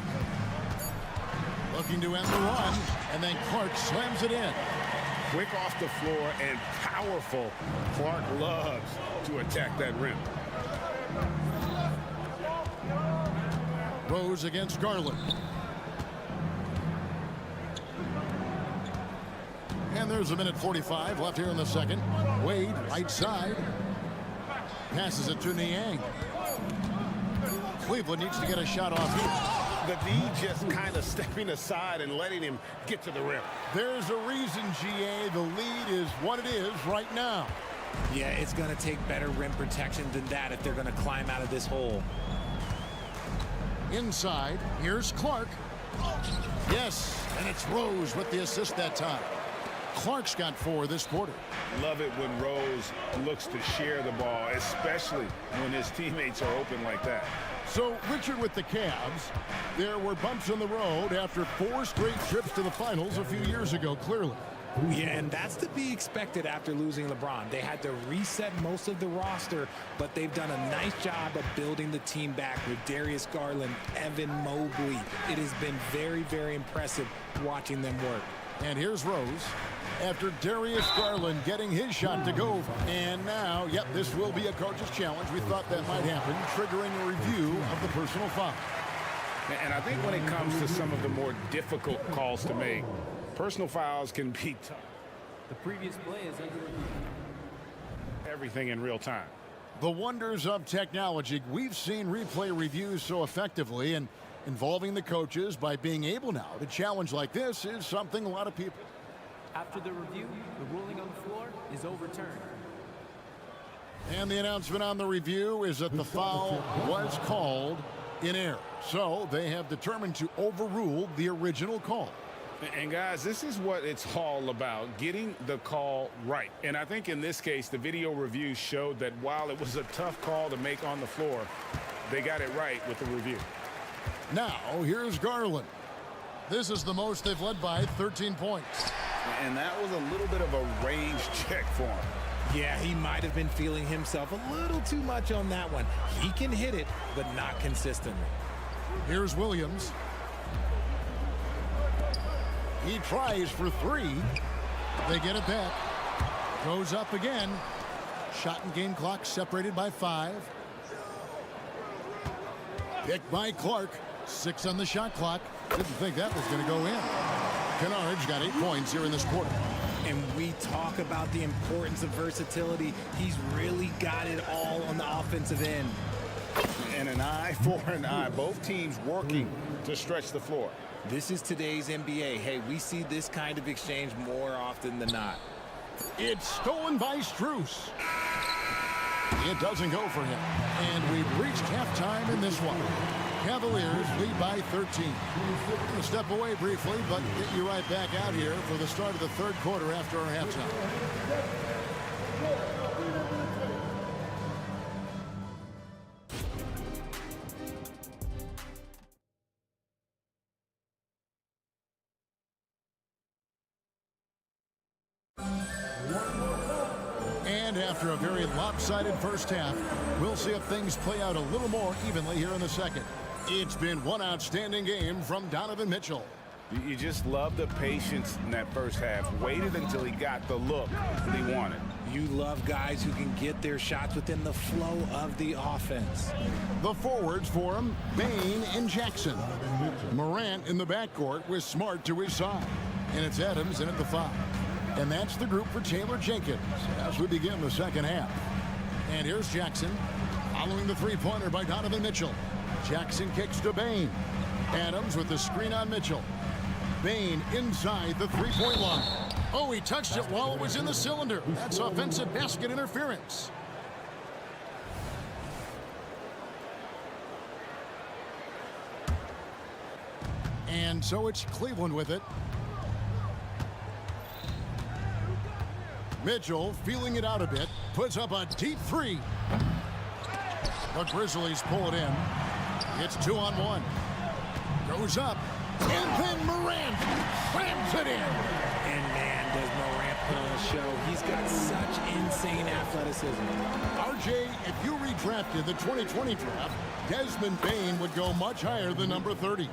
Looking to end the run, and then Clark slams it in. Quick off the floor and powerful. Clark loves to attack that rim. Rose against Garland. And there's 1:45 left here in the second. Wade, right side. Passes it to Niang. Cleveland needs to get a shot off here. The D just kind of stepping aside and letting him get to the rim. There's a reason, GA, the lead is what it is right now. Yeah, it's going to take better rim protection than that if they're going to climb out of this hole. Inside, here's Clark. Yes, and it's Rose with the assist that time. Clark's got 4 this quarter. Love it when Rose looks to share the ball, especially when his teammates are open like that. So, Richard, with the Cavs, there were bumps in the road after 4 straight trips to the finals a few years ago, clearly. Yeah, and that's to be expected after losing LeBron. They had to reset most of the roster, but they've done a nice job of building the team back with Darius Garland, Evan Mobley. It has been very, very impressive watching them work. And here's Rose after Darius Garland getting his shot to go. And now, yep, this will be a coach's challenge. We thought that might happen, triggering a review of the personal foul. And I think when it comes to some of the more difficult calls to make, personal fouls can be tough. The previous play is under review. Everything in real time. The wonders of technology. We've seen replay reviews so effectively, and involving the coaches by being able now to challenge like this is something a lot of people. After the review, the ruling on the floor is overturned. And the announcement on the review is that the foul was called in error. So they have determined to overrule the original call. And guys, this is what it's all about, getting the call right. And I think in this case, the video review showed that while it was a tough call to make on the floor, they got it right with the review. Now, here's Garland. This is the most they've led by, 13 points. And that was a little bit of a range check for him. Yeah, he might have been feeling himself a little too much on that one. He can hit it, but not consistently. Here's Williams. He tries for 3. They get it back. Goes up again. Shot and game clock separated by 5. Picked by Clark. 6 on the shot clock. Didn't think that was going to go in. Kennard's got 8 points here in this quarter. And we talk about the importance of versatility. He's really got it all on the offensive end. and an eye for an eye. Both teams working to stretch the floor. This is today's NBA. Hey, we see this kind of exchange more often than not. It's stolen by Strus. It doesn't go for him. And we've reached halftime in this one. Cavaliers lead by 13. We'll step away briefly, but get you right back out here for the start of the third quarter after our halftime. And after a very lopsided first half, we'll see if things play out a little more evenly here in the second. It's been one outstanding game from Donovan Mitchell. You just love the patience in that first half. Waited until he got the look that he wanted. You love guys who can get their shots within the flow of the offense. The forwards for him, Bane and Jackson. Morant in the backcourt with Smart to his side. And it's Adams in at the 5. And that's the group for Taylor Jenkins as we begin the second half. And here's Jackson following the three-pointer by Donovan Mitchell. Jackson kicks to Bane. Adams with the screen on Mitchell. Bane inside the three-point line. Oh, he touched it while it was in the cylinder. That's offensive basket interference. And so it's Cleveland with it. Mitchell feeling it out a bit. Puts up a deep three. The Grizzlies pull it in. It's 2-on-1. Goes up. And then Morant slams it in. And man, does Morant put on a show. He's got such insane athleticism. RJ, if you redrafted the 2020 draft, Desmond Bane would go much higher than number 30.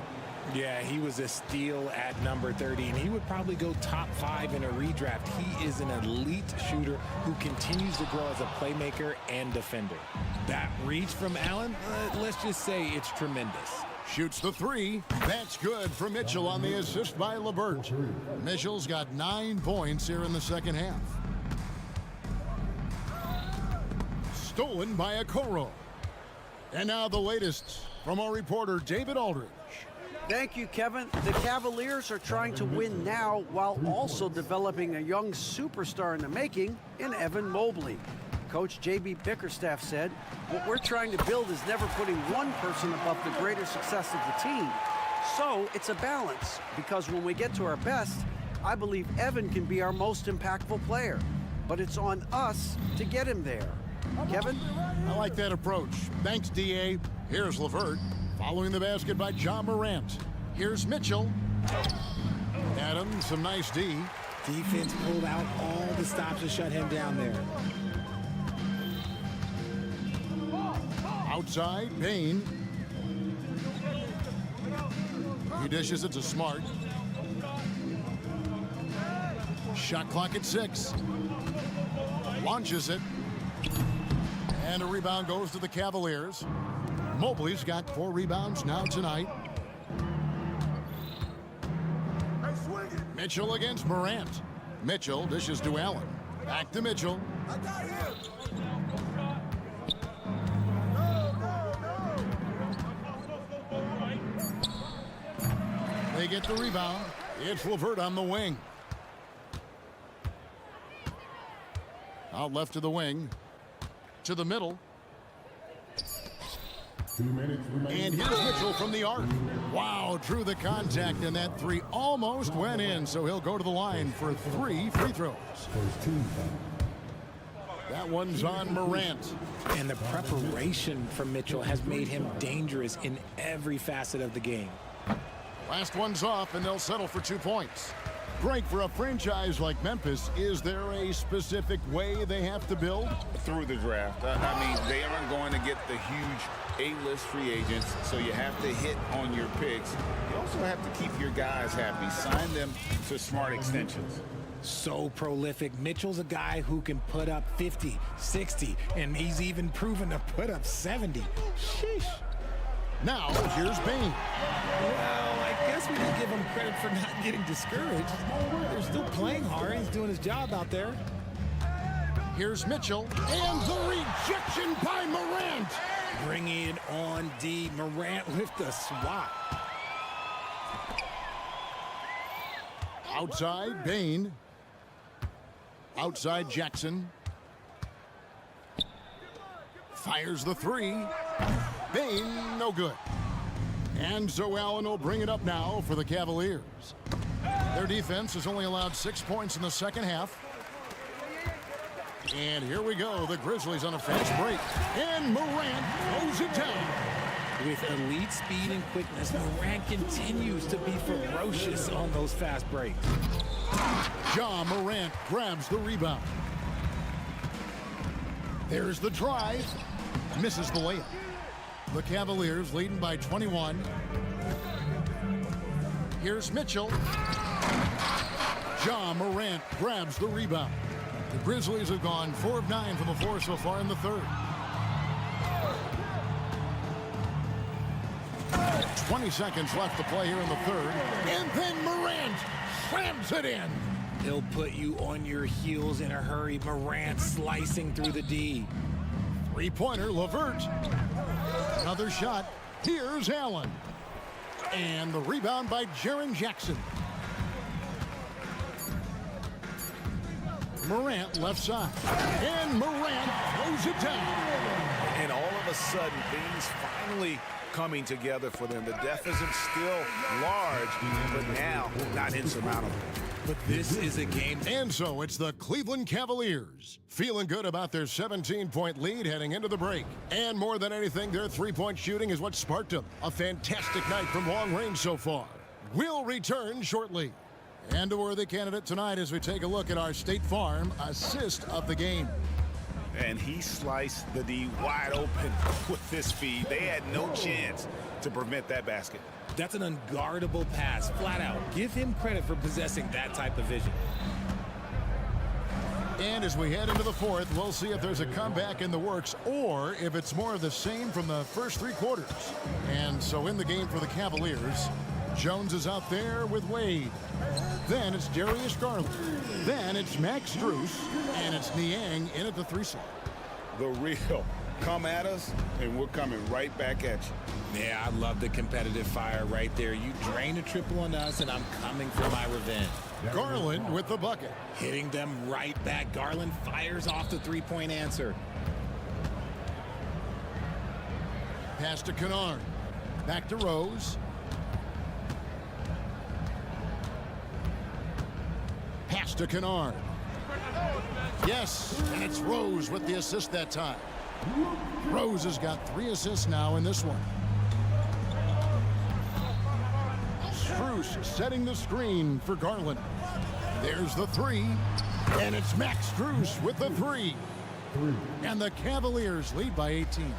Yeah, he was a steal at number 30, and he would probably go top 5 in a redraft. He is an elite shooter who continues to grow as a playmaker and defender. That reach from Allen, let's just say it's tremendous. Shoots the three. That's good for Mitchell on the assist by LeVert. Mitchell's got 9 points here in the second half. Stolen by Okoro. And now the latest from our reporter, David Aldridge. Thank you, Kevin. The Cavaliers are trying to win now while also developing a young superstar in the making in Evan Mobley. Coach J.B. Bickerstaff said, what we're trying to build is never putting one person above the greater success of the team. So it's a balance, because when we get to our best, I believe Evan can be our most impactful player. But it's on us to get him there. Kevin? I like that approach. Thanks, D.A. Here's LeVert. Following the basket by John Morant. Here's Mitchell. Adams, some nice D. Defense pulled out all the stops to shut him down there. Outside, Bane. He dishes it to Smart. Shot clock at 6. Launches it. And a rebound goes to the Cavaliers. Mobley's got 4 rebounds now tonight. Mitchell against Morant. Mitchell dishes to Allen. Back to Mitchell. They get the rebound. It's LeVert on the wing. Out left to the wing. To the middle. 2 minutes remaining. And here's Mitchell from the arc. Wow, drew the contact, and that 3 almost went in, so he'll go to the line for 3 free throws. First team foul. That one's on Morant. And the preparation from Mitchell has made him dangerous in every facet of the game. Last one's off, and they'll settle for 2 points. Greg, for a franchise like Memphis, is there a specific way they have to build? Through the draft. I mean, they aren't going to get the huge A-list free agents, so you have to hit on your picks. You also have to keep your guys happy. Sign them to smart extensions. So prolific. Mitchell's a guy who can put up 50, 60, and he's even proven to put up 70. Sheesh. Now, here's Bane. Well, I guess we can give him credit for not getting discouraged. They're still playing hard. He's doing his job out there. Here's Mitchell. And the rejection by Morant. Bringing it on D. Morant with the swat. Outside, Bain. Outside, Jackson. Fires the three. Bain, no good. And so Allen will bring it up now for the Cavaliers. Their defense has only allowed 6 points in the second half. And here we go. The Grizzlies on a fast break. And Morant throws it down. With elite speed and quickness, Morant continues to be ferocious on those fast breaks. Morant grabs the rebound. There's the drive. Misses the layup. The Cavaliers leading by 21. Here's Mitchell. Morant grabs the rebound. The Grizzlies have gone 4 of 9 from the floor so far in the third. 20 seconds left to play here in the third. And then Morant slams it in. He'll put you on your heels in a hurry. Morant slicing through the D. Three-pointer, LeVert. Another shot. Here's Allen. And the rebound by Jaren Jackson. Morant left side. And Morant throws it down. And all of a sudden, things finally coming together for them. The deficit still large, but now not insurmountable. But this is a game. And so it's the Cleveland Cavaliers feeling good about their 17-point lead heading into the break. And more than anything, their three-point shooting is what sparked them. A fantastic night from long range so far. We'll return shortly. And a worthy candidate tonight as we take a look at our State Farm assist of the game. And he sliced the D wide open with this feed. They had no chance to prevent that basket. That's an unguardable pass, flat out. Give him credit for possessing that type of vision. And as we head into the fourth, we'll see if there's a comeback in the works or if it's more of the same from the first 3 quarters. And so in the game for the Cavaliers, Jones is out there with Wade. Then it's Darius Garland. Then it's Max Strus. And it's Niang in at the 3 slot. The real come at us, and we're coming right back at you. Yeah, I love the competitive fire right there. You drain a triple on us, and I'm coming for my revenge. Garland with the bucket. Hitting them right back. Garland fires off the three-point answer. Pass to Kennard. Back to Rose. Pass to Kennard. Yes, and it's Rose with the assist that time. Rose has got 3 assists now in this one. Strus setting the screen for Garland. There's the 3, and it's Max Strus with the 3. And the Cavaliers lead by 18.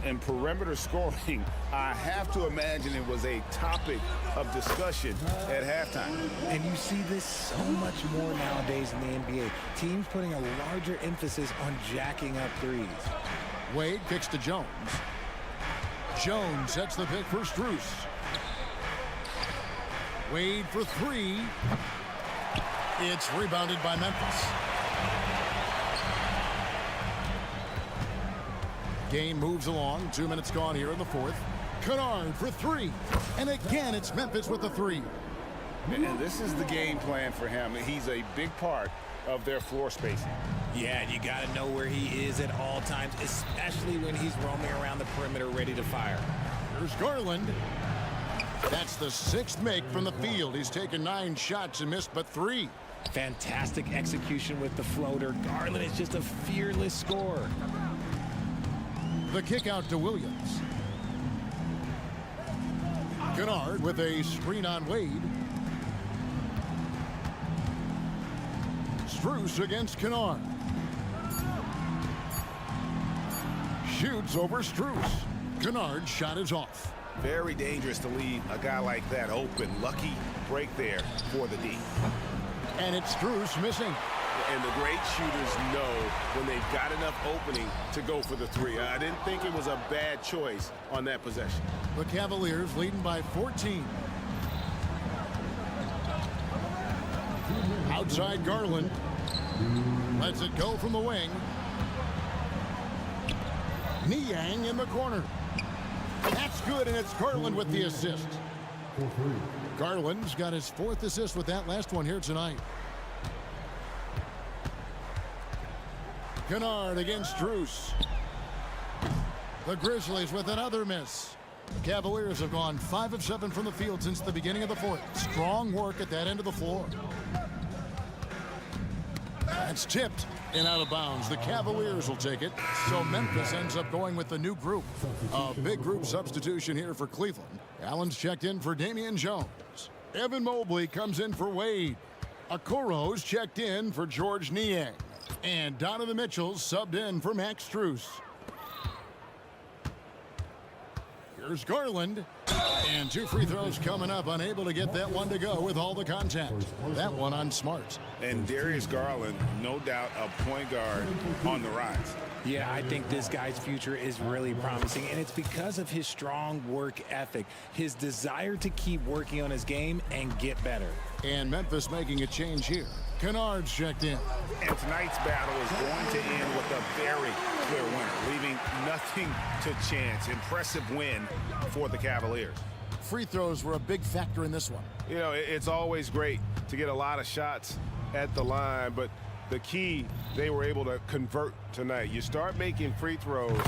And perimeter scoring, I have to imagine it was a topic of discussion at halftime. And you see this so much more nowadays in the NBA. Teams putting a larger emphasis on jacking up threes. Wade kicks to Jones. Jones sets the pick for Strus. Wade for 3. It's rebounded by Memphis. Game moves along. 2 minutes gone here in the fourth. Kennard for 3. And again, it's Memphis with the 3. And this is the game plan for him. He's a big part of their floor spacing. Yeah, and you got to know where he is at all times, especially when he's roaming around the perimeter ready to fire. Here's Garland. That's the 6th make from the field. He's taken 9 shots and missed but 3. Fantastic execution with the floater. Garland is just a fearless scorer. The kick out to Williams. Kennard with a screen on Wade. Strus against Kennard. Shoots over Strus. Kennard's shot is off. Very dangerous to leave a guy like that open. Lucky break there for the D. And it's Strus missing. And the great shooters know when they've got enough opening to go for the 3. I didn't think it was a bad choice on that possession. The Cavaliers leading by 14. Outside Garland. Lets it go from the wing. Niang in the corner. That's good, and it's Garland with the assist. Garland's got his 4th assist with that last one here tonight. Kennard against Strus. The Grizzlies with another miss. The Cavaliers have gone 5 of 7 from the field since the beginning of the 4th. Strong work at that end of the floor. That's tipped and out of bounds. The Cavaliers will take it. So Memphis ends up going with the new group. A big group substitution here for Cleveland. Allen's checked in for Damian Jones. Evan Mobley comes in for Wade. Okoro's checked in for George Niang. And Donovan Mitchell's subbed in for Max Strus. Here's Garland. And 2 free throws coming up. Unable to get that one to go with all the contact. That one on Smart. And Darius Garland, no doubt a point guard on the rise. Yeah, I think this guy's future is really promising, and it's because of his strong work ethic, his desire to keep working on his game and get better. And Memphis making a change here. Kennard's checked in. And tonight's battle is going to end with a very clear winner, leaving nothing to chance. Impressive win for the Cavaliers. Free throws were a big factor in this one. You know, it's always great to get a lot of shots at the line, but the key, they were able to convert tonight. You start making free throws,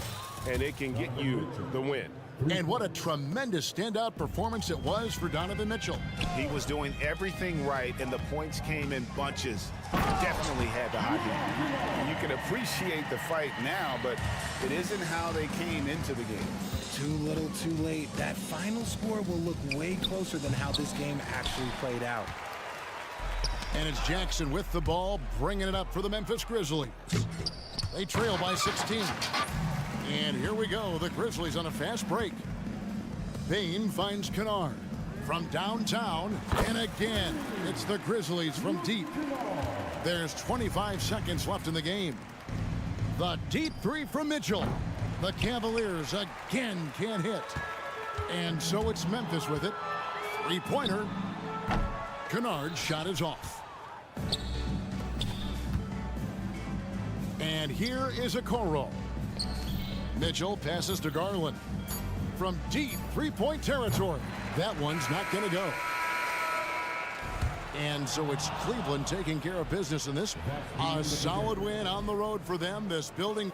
and it can get you the win. And what a tremendous standout performance it was for Donovan Mitchell. He was doing everything right, and the points came in bunches. Definitely had the hot hand. You can appreciate the fight now, but it isn't how they came into the game. Too little, too late. That final score will look way closer than how this game actually played out. And it's Jackson with the ball, bringing it up for the Memphis Grizzlies. They trail by 16. And here we go, the Grizzlies on a fast break. Bain finds Kennard from downtown, and again, it's the Grizzlies from deep. There's 25 seconds left in the game. The deep 3 from Mitchell. The Cavaliers again can't hit. And so it's Memphis with it. 3-pointer. Kennard's shot is off. And here is Okoro. Mitchell passes to Garland. From deep 3-point territory. That one's not going to go. And so it's Cleveland taking care of business in this one. A solid win on the road for them. This building.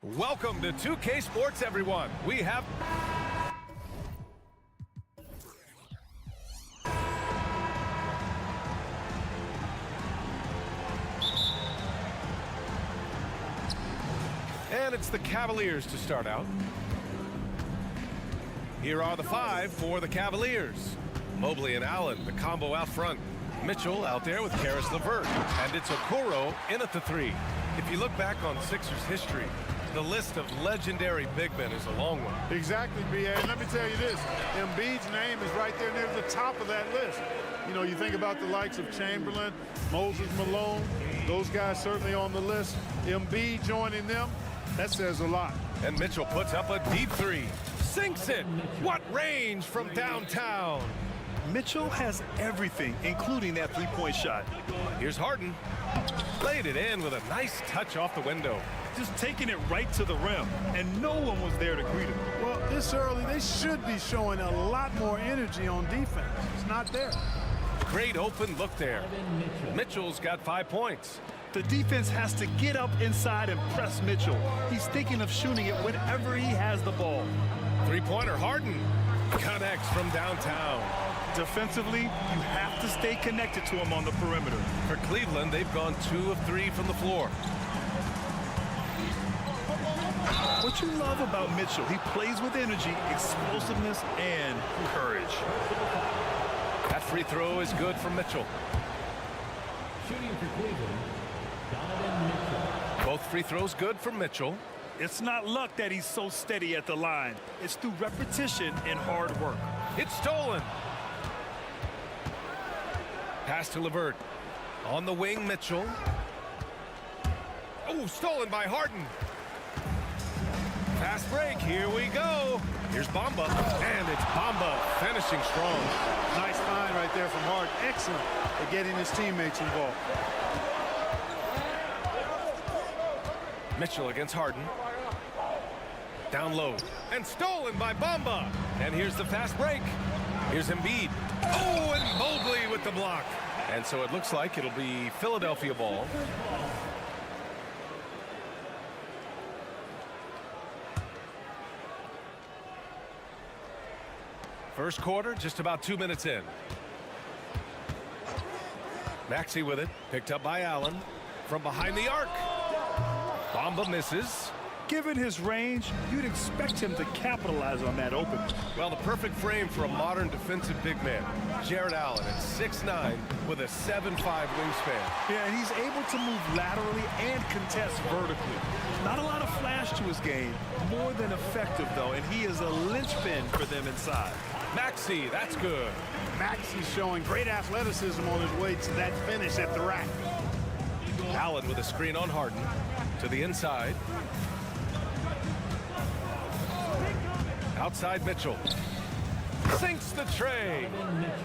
Welcome to 2K Sports, everyone. We have... And it's the Cavaliers to start out. Here are the five for the Cavaliers. Mobley and Allen, the combo out front. Mitchell out there with Karis LeVert. And it's Okoro in at the three. If you look back on Sixers history, the list of legendary big men is a long one. Exactly, B.A. And let me tell you this, Embiid's name is right there near the top of that list. You know, you think about the likes of Chamberlain, Moses Malone, those guys certainly on the list. Embiid joining them, that says a lot. And Mitchell puts up a deep three. Sinks it. What range from downtown. Mitchell has everything, including that three-point shot. Here's Harden. Laid it in with a nice touch off the window. Just taking it right to the rim, and no one was there to greet him. Well, this early, they should be showing a lot more energy on defense. It's not there. Great open look there. Mitchell's got 5 points. The defense has to get up inside and press Mitchell. He's thinking of shooting it whenever he has the ball. Three-pointer Harden connects from downtown. Defensively, you have to stay connected to him on the perimeter. For Cleveland, they've gone 2 of 3 from the floor. What you love about Mitchell, he plays with energy, explosiveness, and courage. That free throw is good for Mitchell. Shooting for Cleveland, Donovan Mitchell. Both free throws good for Mitchell. It's not luck that he's so steady at the line. It's through repetition and hard work. It's stolen. Pass to LeVert. On the wing, Mitchell. Oh, stolen by Harden. Fast break, here we go. Here's Bamba, and it's Bamba finishing strong. Nice find right there from Harden. Excellent at getting his teammates involved. Mitchell against Harden. Down low, and stolen by Bamba. And here's the fast break. Here's Embiid. Oh, and Mobley with the block. And so it looks like it'll be Philadelphia ball. First quarter, just about 2 minutes in. Maxey with it, picked up by Allen. From behind the arc. Bamba misses. Given his range, you'd expect him to capitalize on that open. Well, the perfect frame for a modern defensive big man. Jared Allen at 6'9" with a 7'5" wingspan. Yeah, and he's able to move laterally and contest vertically. Not a lot of flash to his game, more than effective, though, and he is a linchpin for them inside. Maxey, that's good. Maxey's showing great athleticism on his way to that finish at the rack. Allen with a screen on Harden. To the inside. Outside Mitchell. Sinks the tray.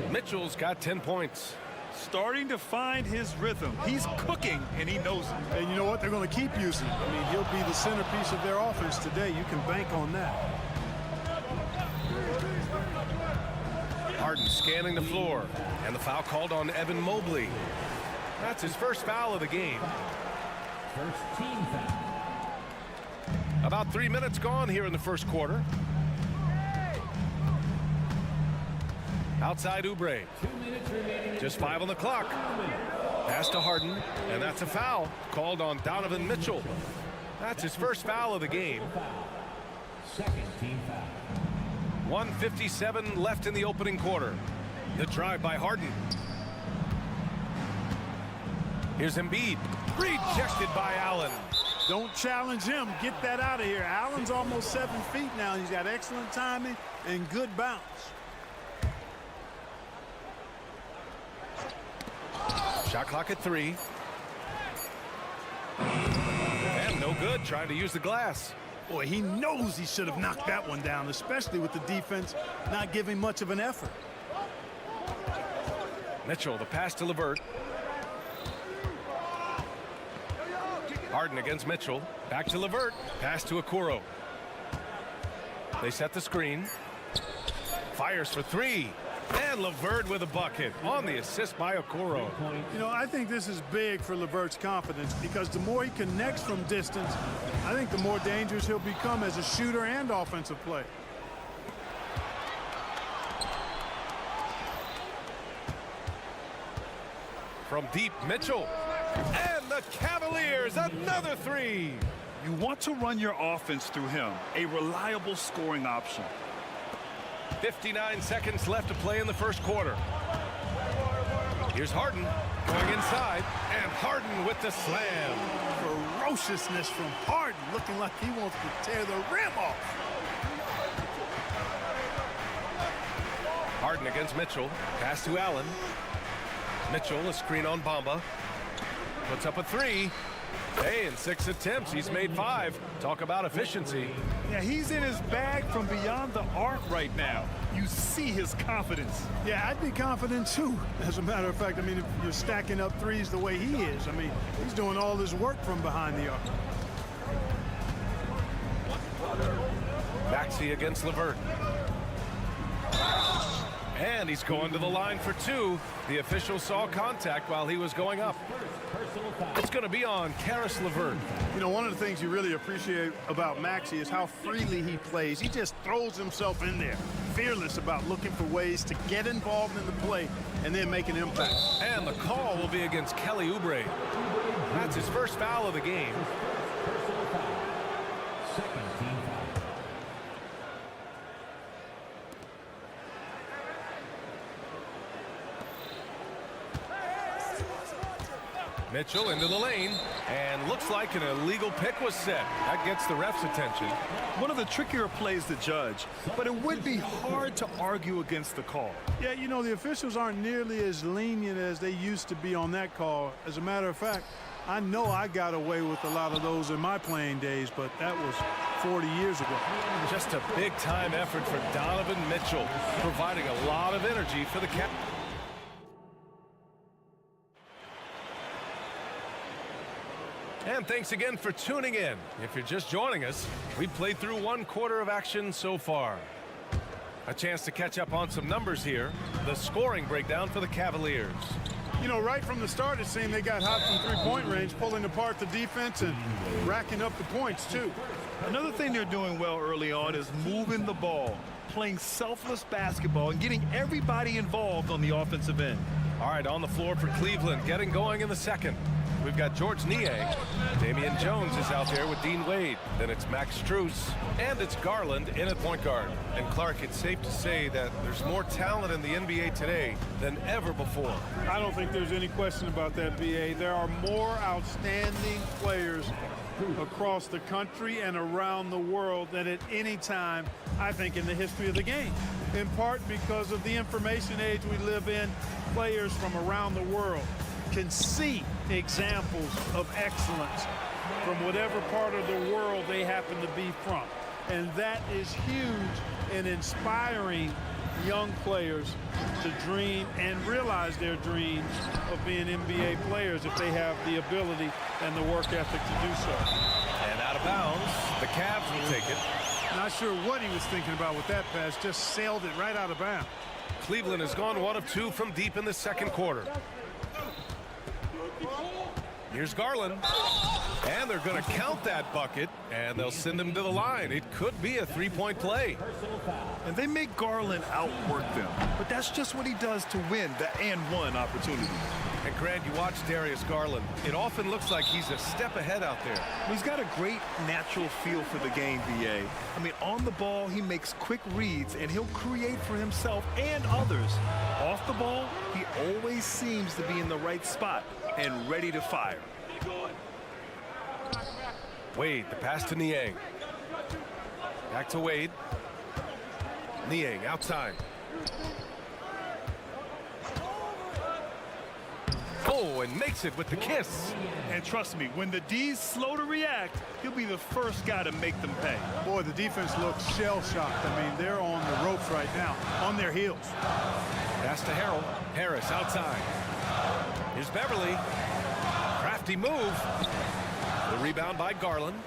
Mitchell's got 10 points. Starting to find his rhythm. He's cooking, and he knows it. And you know what? They're going to keep using it. I mean, he'll be the centerpiece of their offense today. You can bank on that. Harden scanning the floor. And the foul called on Evan Mobley. That's his first foul of the game. First team foul. About 3 minutes gone here in the first quarter. Outside Oubre. 2 minutes remaining. Just 5 on the clock. Pass to Harden, and that's a foul called on Donovan Mitchell. That's his first foul of the game. Second team foul. 1:57 left in the opening quarter. The drive by Harden. Here's Embiid. Rejected by Allen. Don't challenge him. Get that out of here. Allen's almost 7 feet now. He's got excellent timing and good bounce. Shot clock at 3. And no good, trying to use the glass. Boy, he knows he should have knocked that one down, especially with the defense not giving much of an effort. Mitchell, the pass to LeVert. Harden against Mitchell. Back to LeVert. Pass to Okoro. They set the screen. Fires for 3. And LeVert with a bucket on the assist by Okoro. You know, I think this is big for LeVert's confidence because the more he connects from distance, I think the more dangerous he'll become as a shooter and offensive player. From deep, Mitchell. And the Cavaliers, another three. You want to run your offense through him, a reliable scoring option. 59 seconds left to play in the first quarter. Here's Harden going inside, and Harden with the slam. Ferociousness from Harden, looking like he wants to tear the rim off. Harden against Mitchell. Pass to Allen. Mitchell, a screen on Bamba. Puts up a three. Hey, in 6 attempts, he's made 5. Talk about efficiency. Yeah, he's in his bag from beyond the arc right now. You see his confidence. Yeah, I'd be confident too. As a matter of fact, I mean, if you're stacking up threes the way he is, I mean, he's doing all his work from behind the arc. Maxey against LeVert. And he's going to the line for 2. The official saw contact while he was going up. It's going to be on Caris LeVert. You know, one of the things you really appreciate about Maxey is how freely he plays. He just throws himself in there, fearless about looking for ways to get involved in the play and then make an impact. And the call will be against Kelly Oubre. That's his first foul of the game. Mitchell into the lane, and looks like an illegal pick was set. That gets the ref's attention. One of the trickier plays to judge, but it would be hard to argue against the call. Yeah, you know, the officials aren't nearly as lenient as they used to be on that call. As a matter of fact, I know I got away with a lot of those in my playing days, but that was 40 years ago. Just a big-time effort for Donovan Mitchell, providing a lot of energy for the Cavs. And thanks again for tuning in. If you're just joining us, we've played through 1 quarter of action so far. A chance to catch up on some numbers here. The scoring breakdown for the Cavaliers. You know, right from the start, it seemed they got hot from three-point range, pulling apart the defense and racking up the points, too. Another thing they're doing well early on is moving the ball, playing selfless basketball, and getting everybody involved on the offensive end. All right, on the floor for Cleveland, getting going in the second. We've got George Niang. Damian Jones is out there with Dean Wade. Then it's Max Strus. And it's Garland in at point guard. And Clark, it's safe to say that there's more talent in the NBA today than ever before. I don't think there's any question about that, B.A. There are more outstanding players across the country and around the world than at any time, I think, in the history of the game. In part because of the information age we live in, players from around the world can see examples of excellence from whatever part of the world they happen to be from. And that is huge in inspiring young players to dream and realize their dreams of being NBA players if they have the ability and the work ethic to do so. And out of bounds, the Cavs will take it. Not sure what he was thinking about with that pass, just sailed it right out of bounds. Cleveland has gone 1 of 2 from deep in the second quarter. Here's Garland, and they're going to count that bucket, and they'll send him to the line. It could be a three-point play. And they make Garland outwork them, but that's just what he does to win the and-one opportunity. And Grant, you watch Darius Garland. It often looks like he's a step ahead out there. He's got a great natural feel for the game, B.A. I mean, on the ball, he makes quick reads, and he'll create for himself and others. Off the ball, he always seems to be in the right spot and ready to fire. Wade, the pass to Niang. Back to Wade. Niang outside. Oh, and makes it with the kiss. And trust me, when the D's slow to react, he'll be the first guy to make them pay. Boy, the defense looks shell-shocked. I mean, they're on the ropes right now, on their heels. Pass to Harrell. Harris outside. Here's Beverly. Crafty move. The rebound by Garland.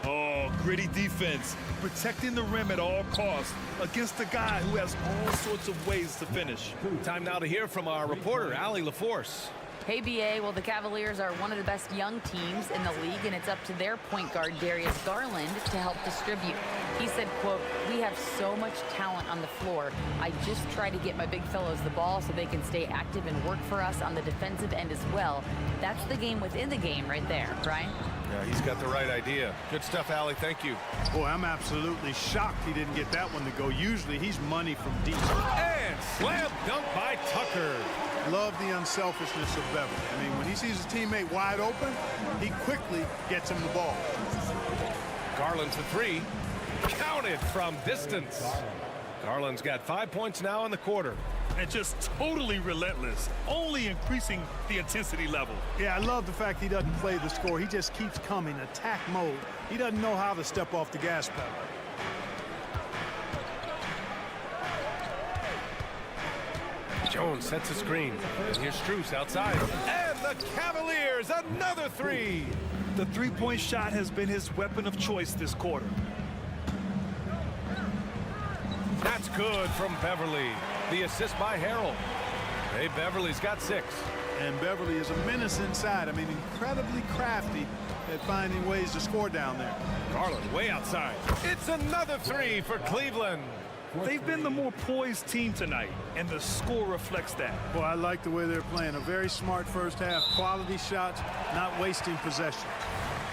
Oh, Oh, gritty defense, protecting the rim at all costs against a guy who has all sorts of ways to finish. Time now to hear from our reporter, Allie LaForce. Hey, BA. Well, the Cavaliers are one of the best young teams in the league, and it's up to their point guard, Darius Garland, to help distribute. He said, quote, "We have so much talent on the floor. I just try to get my big fellows the ball so they can stay active and work for us on the defensive end as well." That's the game within the game right there, Brian. Yeah, he's got the right idea. Good stuff, Allie. Thank you. Boy, I'm absolutely shocked he didn't get that one to go. Usually he's money from deep. And slam dunk by Tucker. Love the unselfishness of Beverly. I mean, when he sees his teammate wide open, he quickly gets him the ball. Garland for three. Counted from distance. Garland's got 5 points now in the quarter. And just totally relentless, only increasing the intensity level. Yeah, I love the fact he doesn't play the score. He just keeps coming, attack mode. He doesn't know how to step off the gas pedal. Jones sets a screen. And here's Strus outside. And the Cavaliers, another three. The three-point shot has been his weapon of choice this quarter. That's good from Beverly. The assist by Harrell. Hey, Beverly's got 6. And Beverly is a menace inside. I mean, incredibly crafty at finding ways to score down there. Garland way outside. It's another three for Cleveland. They've been the more poised team tonight, and the score reflects that. Boy, I like the way they're playing. A very smart first half. Quality shots, not wasting possession.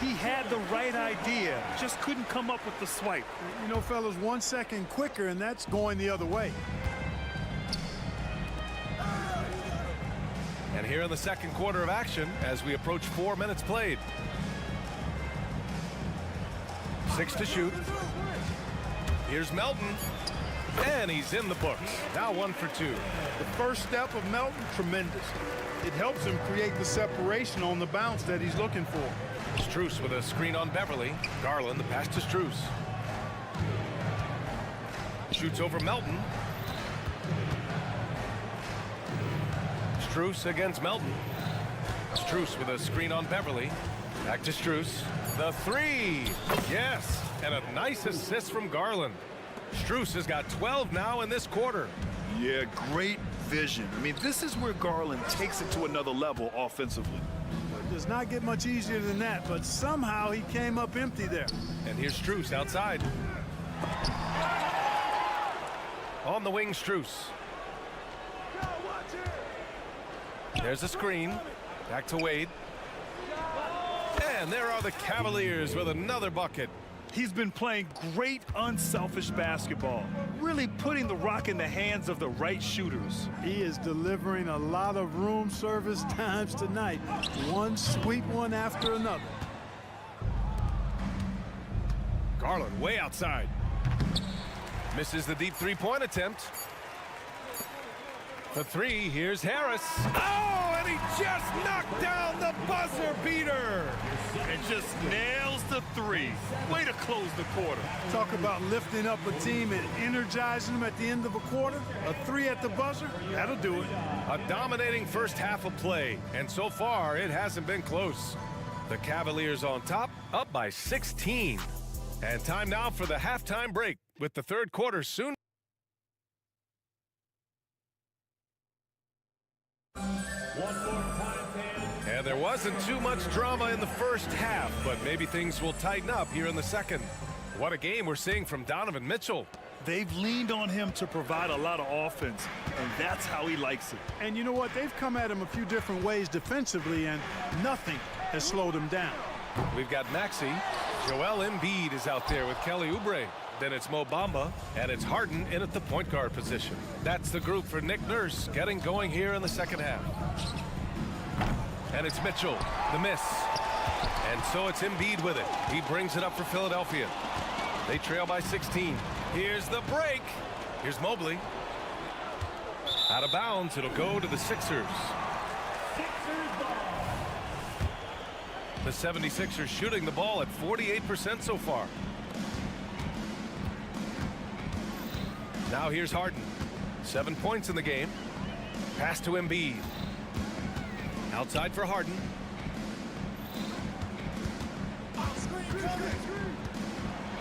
He had the right idea, just couldn't come up with the swipe. You know, fellas, 1 second quicker, and that's going the other way. And here in the second quarter of action, as we approach 4 minutes played. 6 to shoot. Here's Melton. And he's in the books. Now 1 for 2. The first step of Melton, tremendous. It helps him create the separation on the bounce that he's looking for. Strus with a screen on Beverly. Garland, the pass to Strus. Shoots over Melton. Strus against Melton. Strus with a screen on Beverly. Back to Strus. The three. Yes. And a nice assist from Garland. Strus has got 12 now in this quarter. Yeah, great vision. I mean, this is where Garland takes it to another level offensively. It does not get much easier than that, but somehow he came up empty there. And here's Strus outside. On the wing, Strus. There's a screen. Back to Wade. And there are the Cavaliers with another bucket. He's been playing great unselfish basketball, really putting the rock in the hands of the right shooters. He is delivering a lot of room service times tonight. One sweet one after another. Garland way outside. Misses the deep three-point attempt. For three, here's Harris. Oh, and he just knocked down the buzzer beater. And just nails the three. Way to close the quarter. Talk about lifting up a team and energizing them at the end of a quarter. A three at the buzzer, that'll do it. A dominating first half of play, and so far it hasn't been close. The Cavaliers on top, up by 16. And time now for the halftime break, with the third quarter soon. And there wasn't too much drama in the first half, but maybe things will tighten up here in the second. What a game we're seeing from Donovan Mitchell. They've leaned on him to provide a lot of offense, and that's how he likes it. And you know what? They've come at him a few different ways defensively, and nothing has slowed him down. We've got Maxey. Joel Embiid is out there with Kelly Oubre. Then it's Mo Bamba, and it's Harden in at the point guard position. That's the group for Nick Nurse getting going here in the second half. And it's Mitchell, the miss. And so it's Embiid with it. He brings it up for Philadelphia. They trail by 16. Here's the break. Here's Mobley. Out of bounds, it'll go to the Sixers. The 76ers shooting the ball at 48% so far. Now here's Harden. 7 points in the game. Pass to Embiid. Outside for Harden.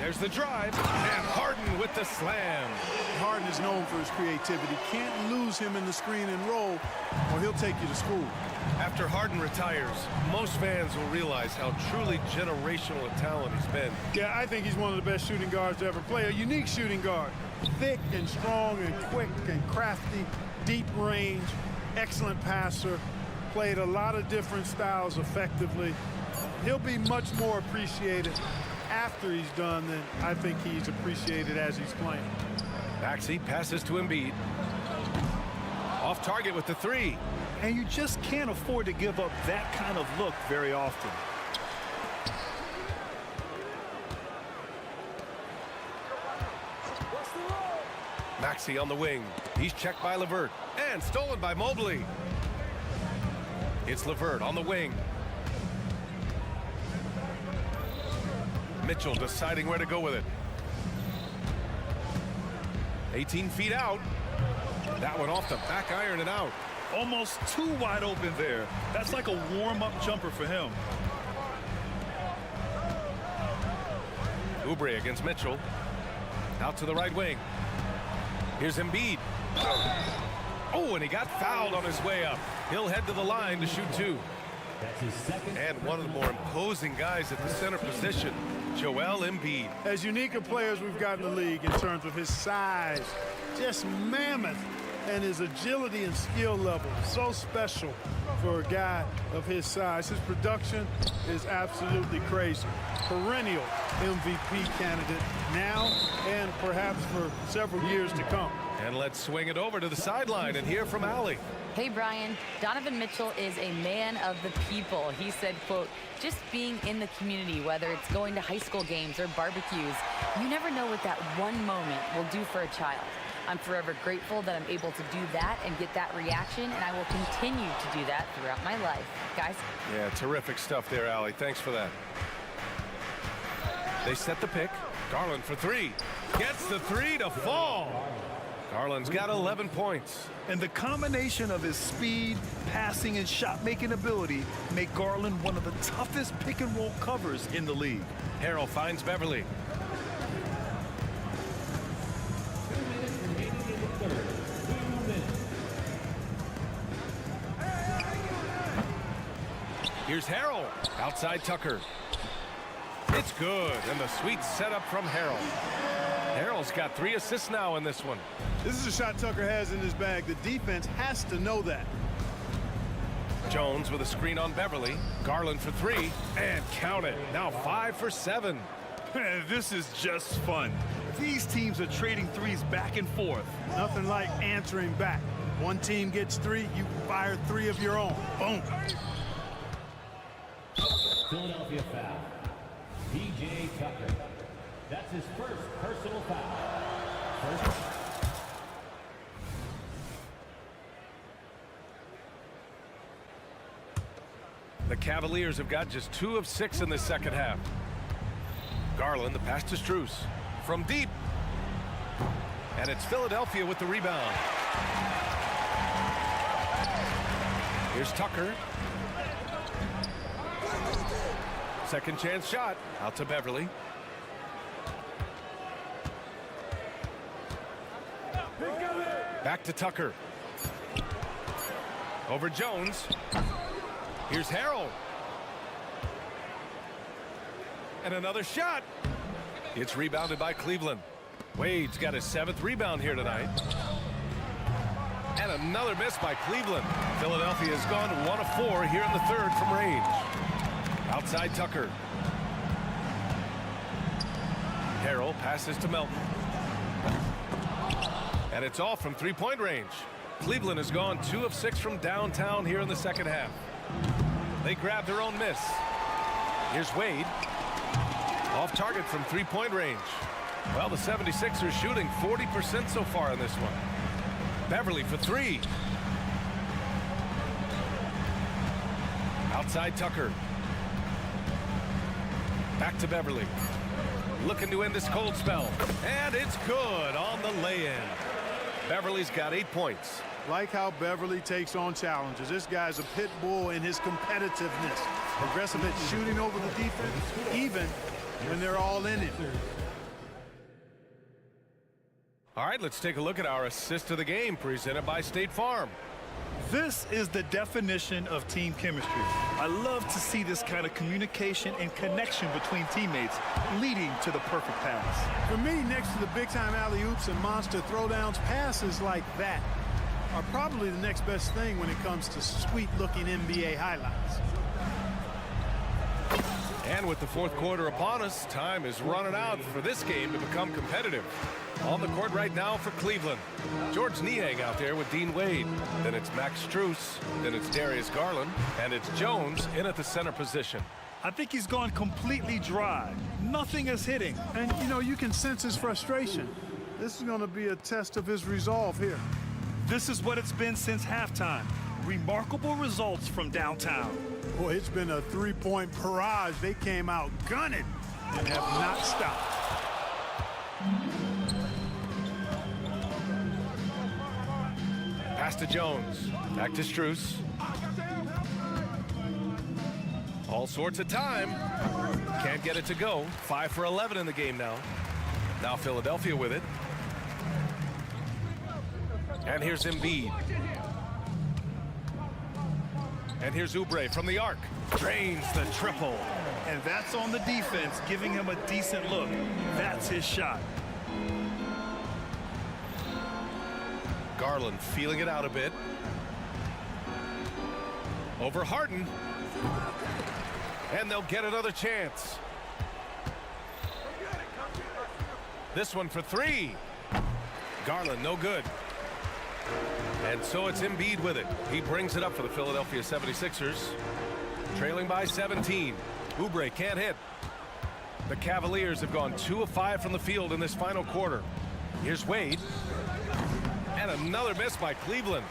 There's the drive, and Harden with the slam. Harden is known for his creativity. Can't lose him in the screen and roll, or he'll take you to school. After Harden retires, most fans will realize how truly generational a talent he's been. Yeah, I think he's one of the best shooting guards to ever play. A unique shooting guard. Thick and strong and quick and crafty, deep range, excellent passer. Played a lot of different styles effectively. He'll be much more appreciated after he's done than I think he's appreciated as he's playing. Maxey passes to Embiid. Off target with the three. And you just can't afford to give up that kind of look very often. Maxey on the wing. He's checked by LeVert and stolen by Mobley. It's LeVert on the wing. Mitchell deciding where to go with it. 18 feet out. That one off the back iron and out. Almost too wide open there. That's like a warm-up jumper for him. Oubre against Mitchell. Out to the right wing. Here's Embiid. Oh, and he got fouled on his way up. He'll head to the line to shoot two. That's his second. And one of the more imposing guys at the center position, Joel Embiid. As unique a player as we've got in the league in terms of his size, just mammoth, and his agility and skill level, so special for a guy of his size. His production is absolutely crazy. Perennial MVP candidate now and perhaps for several years to come. And let's swing it over to the sideline and hear from Allie. Hey, Brian. Donovan Mitchell is a man of the people. He said, quote, just being in the community, whether it's going to high school games or barbecues, you never know what that one moment will do for a child. I'm forever grateful that I'm able to do that and get that reaction, and I will continue to do that throughout my life. Guys? Yeah, terrific stuff there, Allie. Thanks for that. They set the pick. Garland for three. Gets the three to fall. Garland's got 11 points. And the combination of his speed, passing, and shot-making ability make Garland one of the toughest pick-and-roll covers in the league. Harrell finds Beverly. Here's Harrell. Outside Tucker. It's good. And the sweet setup from Harrell. Harrell's got 3 assists now in this one. This is a shot Tucker has in his bag. The defense has to know that. Jones with a screen on Beverly. Garland for 3. And count it. Now 5 for 7. This is just fun. These teams are trading threes back and forth. Nothing like answering back. One team gets 3, you fire 3 of your own. Boom. Philadelphia foul. P.J. Tucker. That's his first personal foul. The Cavaliers have got just 2 of 6 in the second half. Garland, the pass to Strus. From deep. And it's Philadelphia with the rebound. Here's Tucker. Second chance shot. Out to Beverly. Back to Tucker. Over Jones. Here's Harrell. And another shot. It's rebounded by Cleveland. Wade's got his 7th rebound here tonight. And another miss by Cleveland. Philadelphia has gone 1 of 4 here in the third from range. Outside Tucker. Harrell passes to Melton. And it's all from 3-point range. Cleveland has gone 2 of 6 from downtown here in the second half. They grab their own miss. Here's Wade. Off target from 3-point range. Well, the 76ers shooting 40% so far in this one. Beverly for 3. Outside Tucker. Back to Beverly. Looking to end this cold spell. And it's good on the lay-in. Beverly's got 8 points. Like how Beverly takes on challenges. This guy's a pit bull in his competitiveness. Aggressive at shooting over the defense, even when they're all in it. All right, let's take a look at our assist of the game presented by State Farm. This is the definition of team chemistry. I love to see this kind of communication and connection between teammates leading to the perfect pass. For me, next to the big-time alley-oops and monster throwdowns, passes like that are probably the next best thing when it comes to sweet-looking NBA highlights. And with the fourth quarter upon us, time is running out for this game to become competitive. On the court right now for Cleveland, George Niang out there with Dean Wade. Then it's Max Strus. Then it's Darius Garland. And it's Jones in at the center position. I think he's gone completely dry. Nothing is hitting. And, you know, you can sense his frustration. This is going to be a test of his resolve here. This is what it's been since halftime. Remarkable results from downtown. Boy, it's been a three-point barrage. They came out gunning and have not stopped. Pass to Jones. Back to Strus. All sorts of time. Can't get it to go. 5 for 11 in the game now. Now Philadelphia with it. And here's Embiid. And here's Oubre from the arc. Drains the triple. And that's on the defense, giving him a decent look. That's his shot. Garland feeling it out a bit. Over Harden. And they'll get another chance. This one for three. Garland, no good. And so it's Embiid with it. He brings it up for the Philadelphia 76ers. Trailing by 17. Oubre can't hit. The Cavaliers have gone 2 of 5 from the field in this final quarter. Here's Wade. And another miss by Cleveland.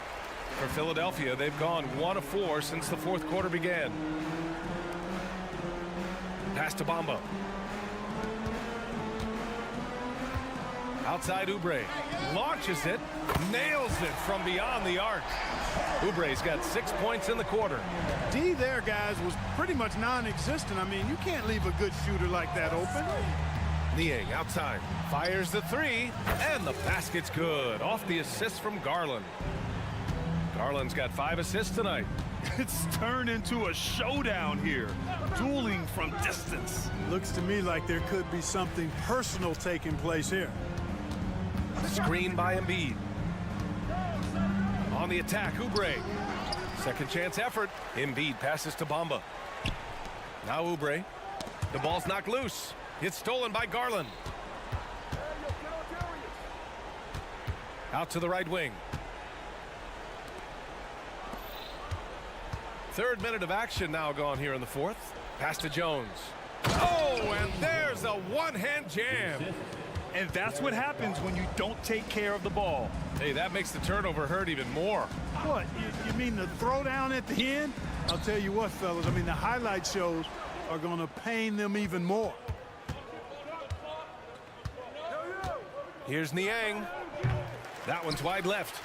For Philadelphia, they've gone 1 of 4 since the fourth quarter began. Pass to Bamba. Outside Oubre. Launches it. Nails it from beyond the arc. Oubre's got 6 points in the quarter. D there, guys, was pretty much non-existent. I mean, you can't leave a good shooter like that open. Niang outside. Fires the three. And the basket's good. Off the assist from Garland. Garland's got 5 assists tonight. It's turned into a showdown here. Dueling from distance. Looks to me like there could be something personal taking place here. Screen by Embiid. On the attack, Oubre. Second chance effort. Embiid passes to Bamba. Now Oubre. The ball's knocked loose. It's stolen by Garland. Out to the right wing. Third minute of action now gone here in the fourth. Pass to Jones. Oh, and there's a one-hand jam. And that's what happens when you don't take care of the ball. Hey, that makes the turnover hurt even more. What, you mean the throwdown at the end? I'll tell you what, fellas, I mean, the highlight shows are going to pain them even more. Here's Niang. That one's wide left.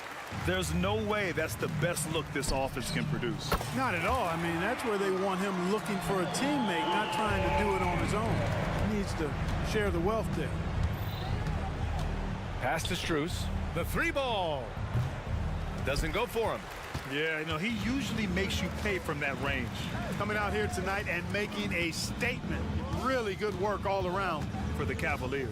There's no way that's the best look this offense can produce. Not at all. I mean, that's where they want him looking for a teammate, not trying to do it on his own. He needs to share the wealth there. Pass to Strus. The three ball. Doesn't go for him. Yeah, you know, he usually makes you pay from that range. Coming out here tonight and making a statement. Really good work all around for the Cavaliers.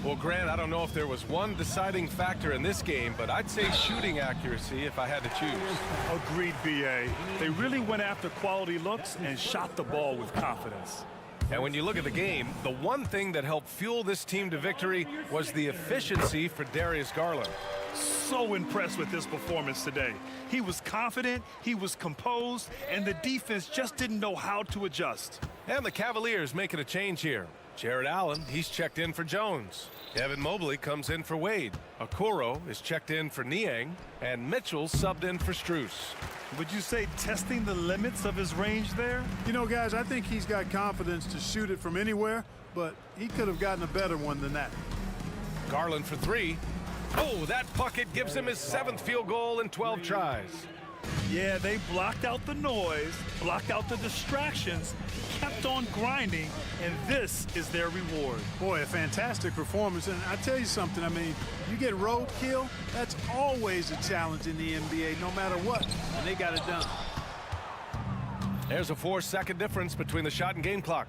Well, Grant, I don't know if there was one deciding factor in this game, but I'd say shooting accuracy if I had to choose. Agreed, B.A. They really went after quality looks and shot the ball with confidence. And when you look at the game, the one thing that helped fuel this team to victory was the efficiency for Darius Garland. So impressed with his performance today. He was confident, he was composed, and the defense just didn't know how to adjust. And the Cavaliers making a change here. Jared Allen, he's checked in for Jones. Evan Mobley comes in for Wade. Okoro is checked in for Niang. And Mitchell subbed in for Strus. Would you say testing the limits of his range there? You know, guys, I think he's got confidence to shoot it from anywhere, but he could have gotten a better one than that. Garland for three. Oh, that bucket gives him his 7th field goal in 12 tries. Yeah, they blocked out the noise, blocked out the distractions, kept on grinding, and this is their reward. Boy, a fantastic performance. And I tell you something, I mean, you get roadkill, that's always a challenge in the NBA, no matter what, and they got it done. There's a 4-second difference between the shot and game clock.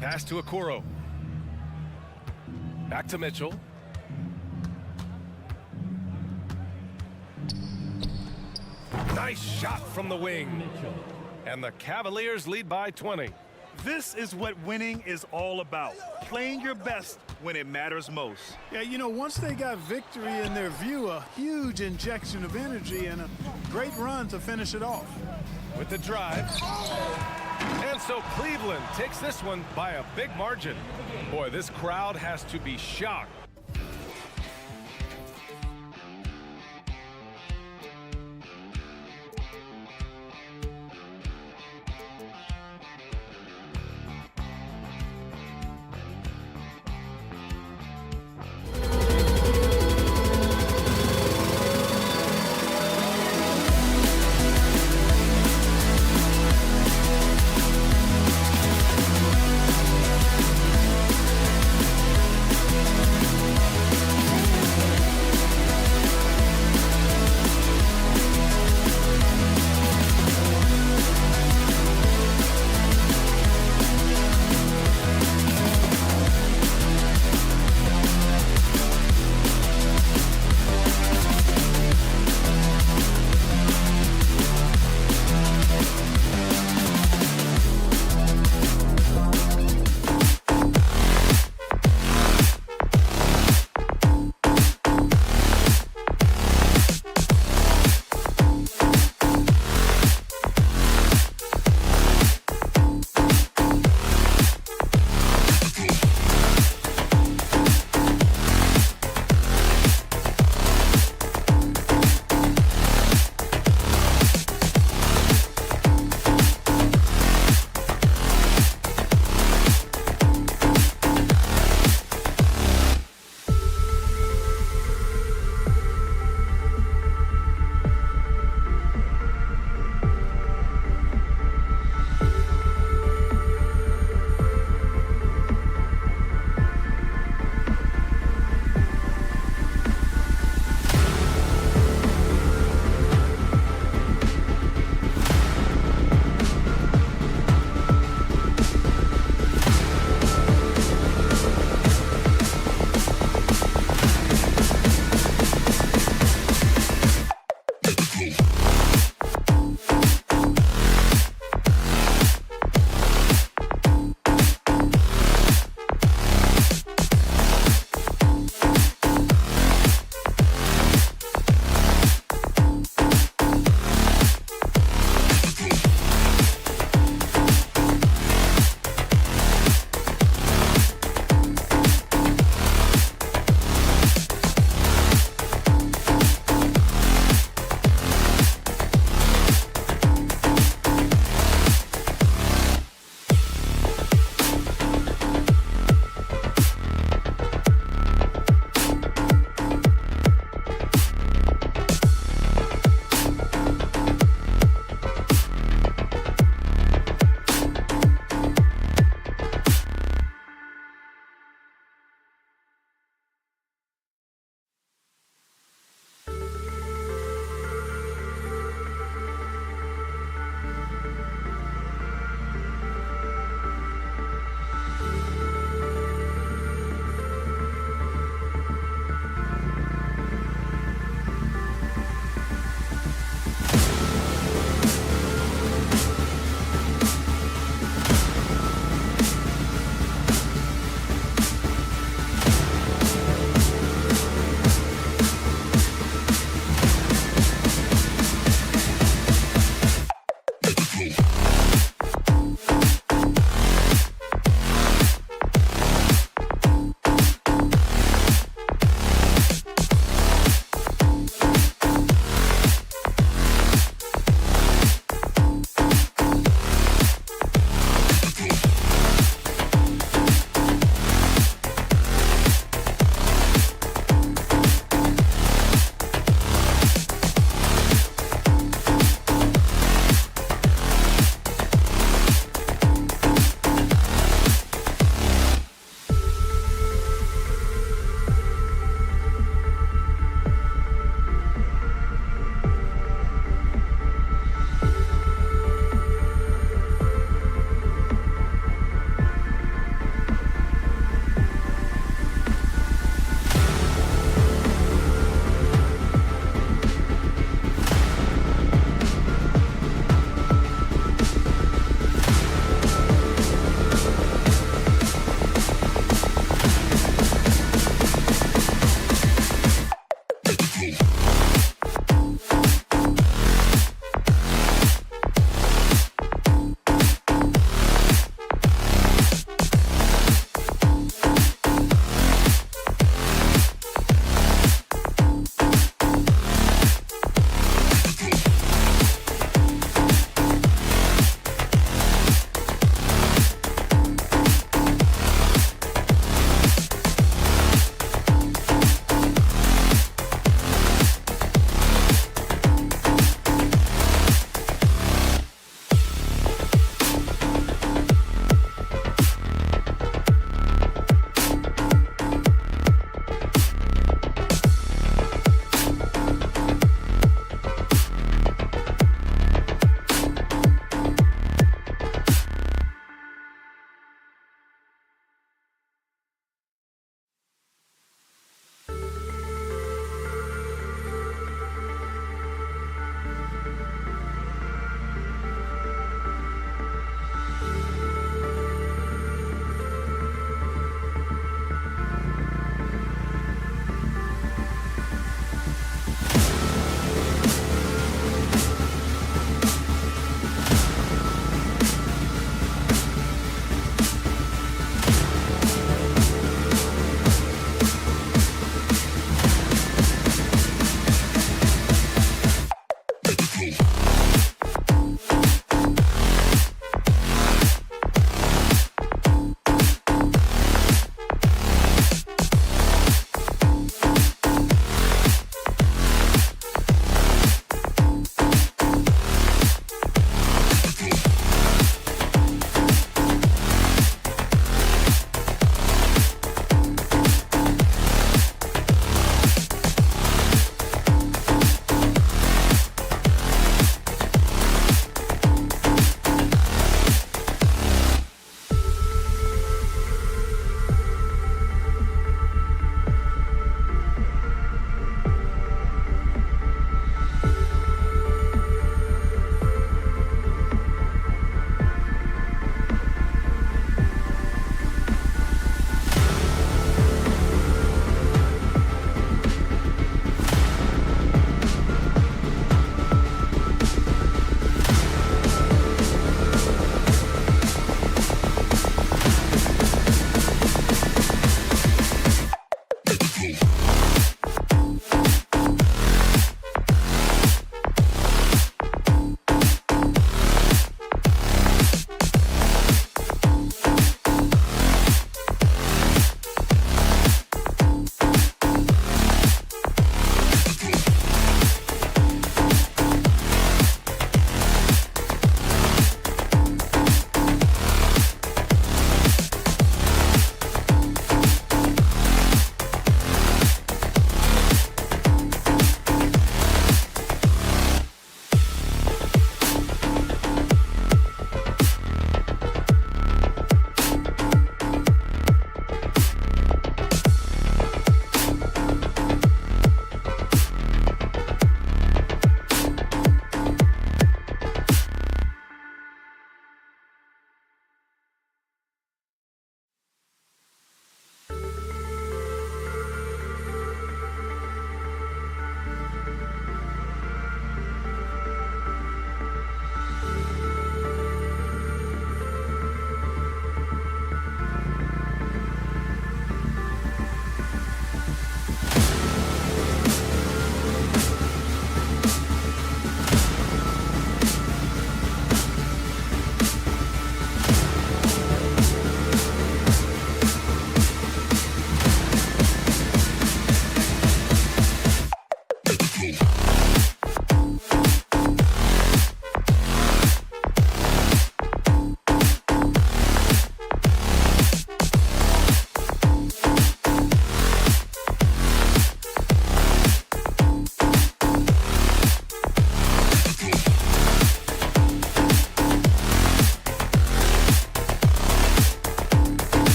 Pass to Okoro. Back to Mitchell. Nice shot from the wing. And the Cavaliers lead by 20. This is what winning is all about. Playing your best when it matters most. Yeah, you know, once they got victory in their view, a huge injection of energy and a great run to finish it off. With the drive. And so Cleveland takes this one by a big margin. Boy, this crowd has to be shocked.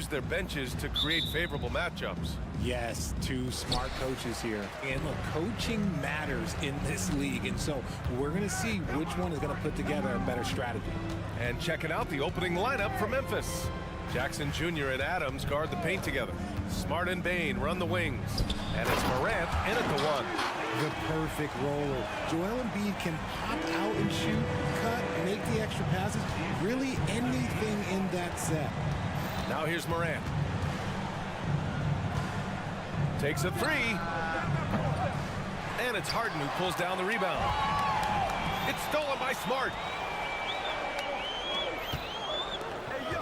use their benches to create favorable matchups. Yes, two smart coaches here. And look, coaching matters in this league. And so we're going to see which one is going to put together a better strategy. And checking out the opening lineup for Memphis. Jackson Jr. and Adams guard the paint together. Smart and Bain run the wings. And it's Morant in at the one. The perfect roller. Joel Embiid can pop out and shoot, cut, make the extra passes. Really anything in that set. Now here's Morant. Takes a three. And it's Harden who pulls down the rebound. It's stolen by Smart.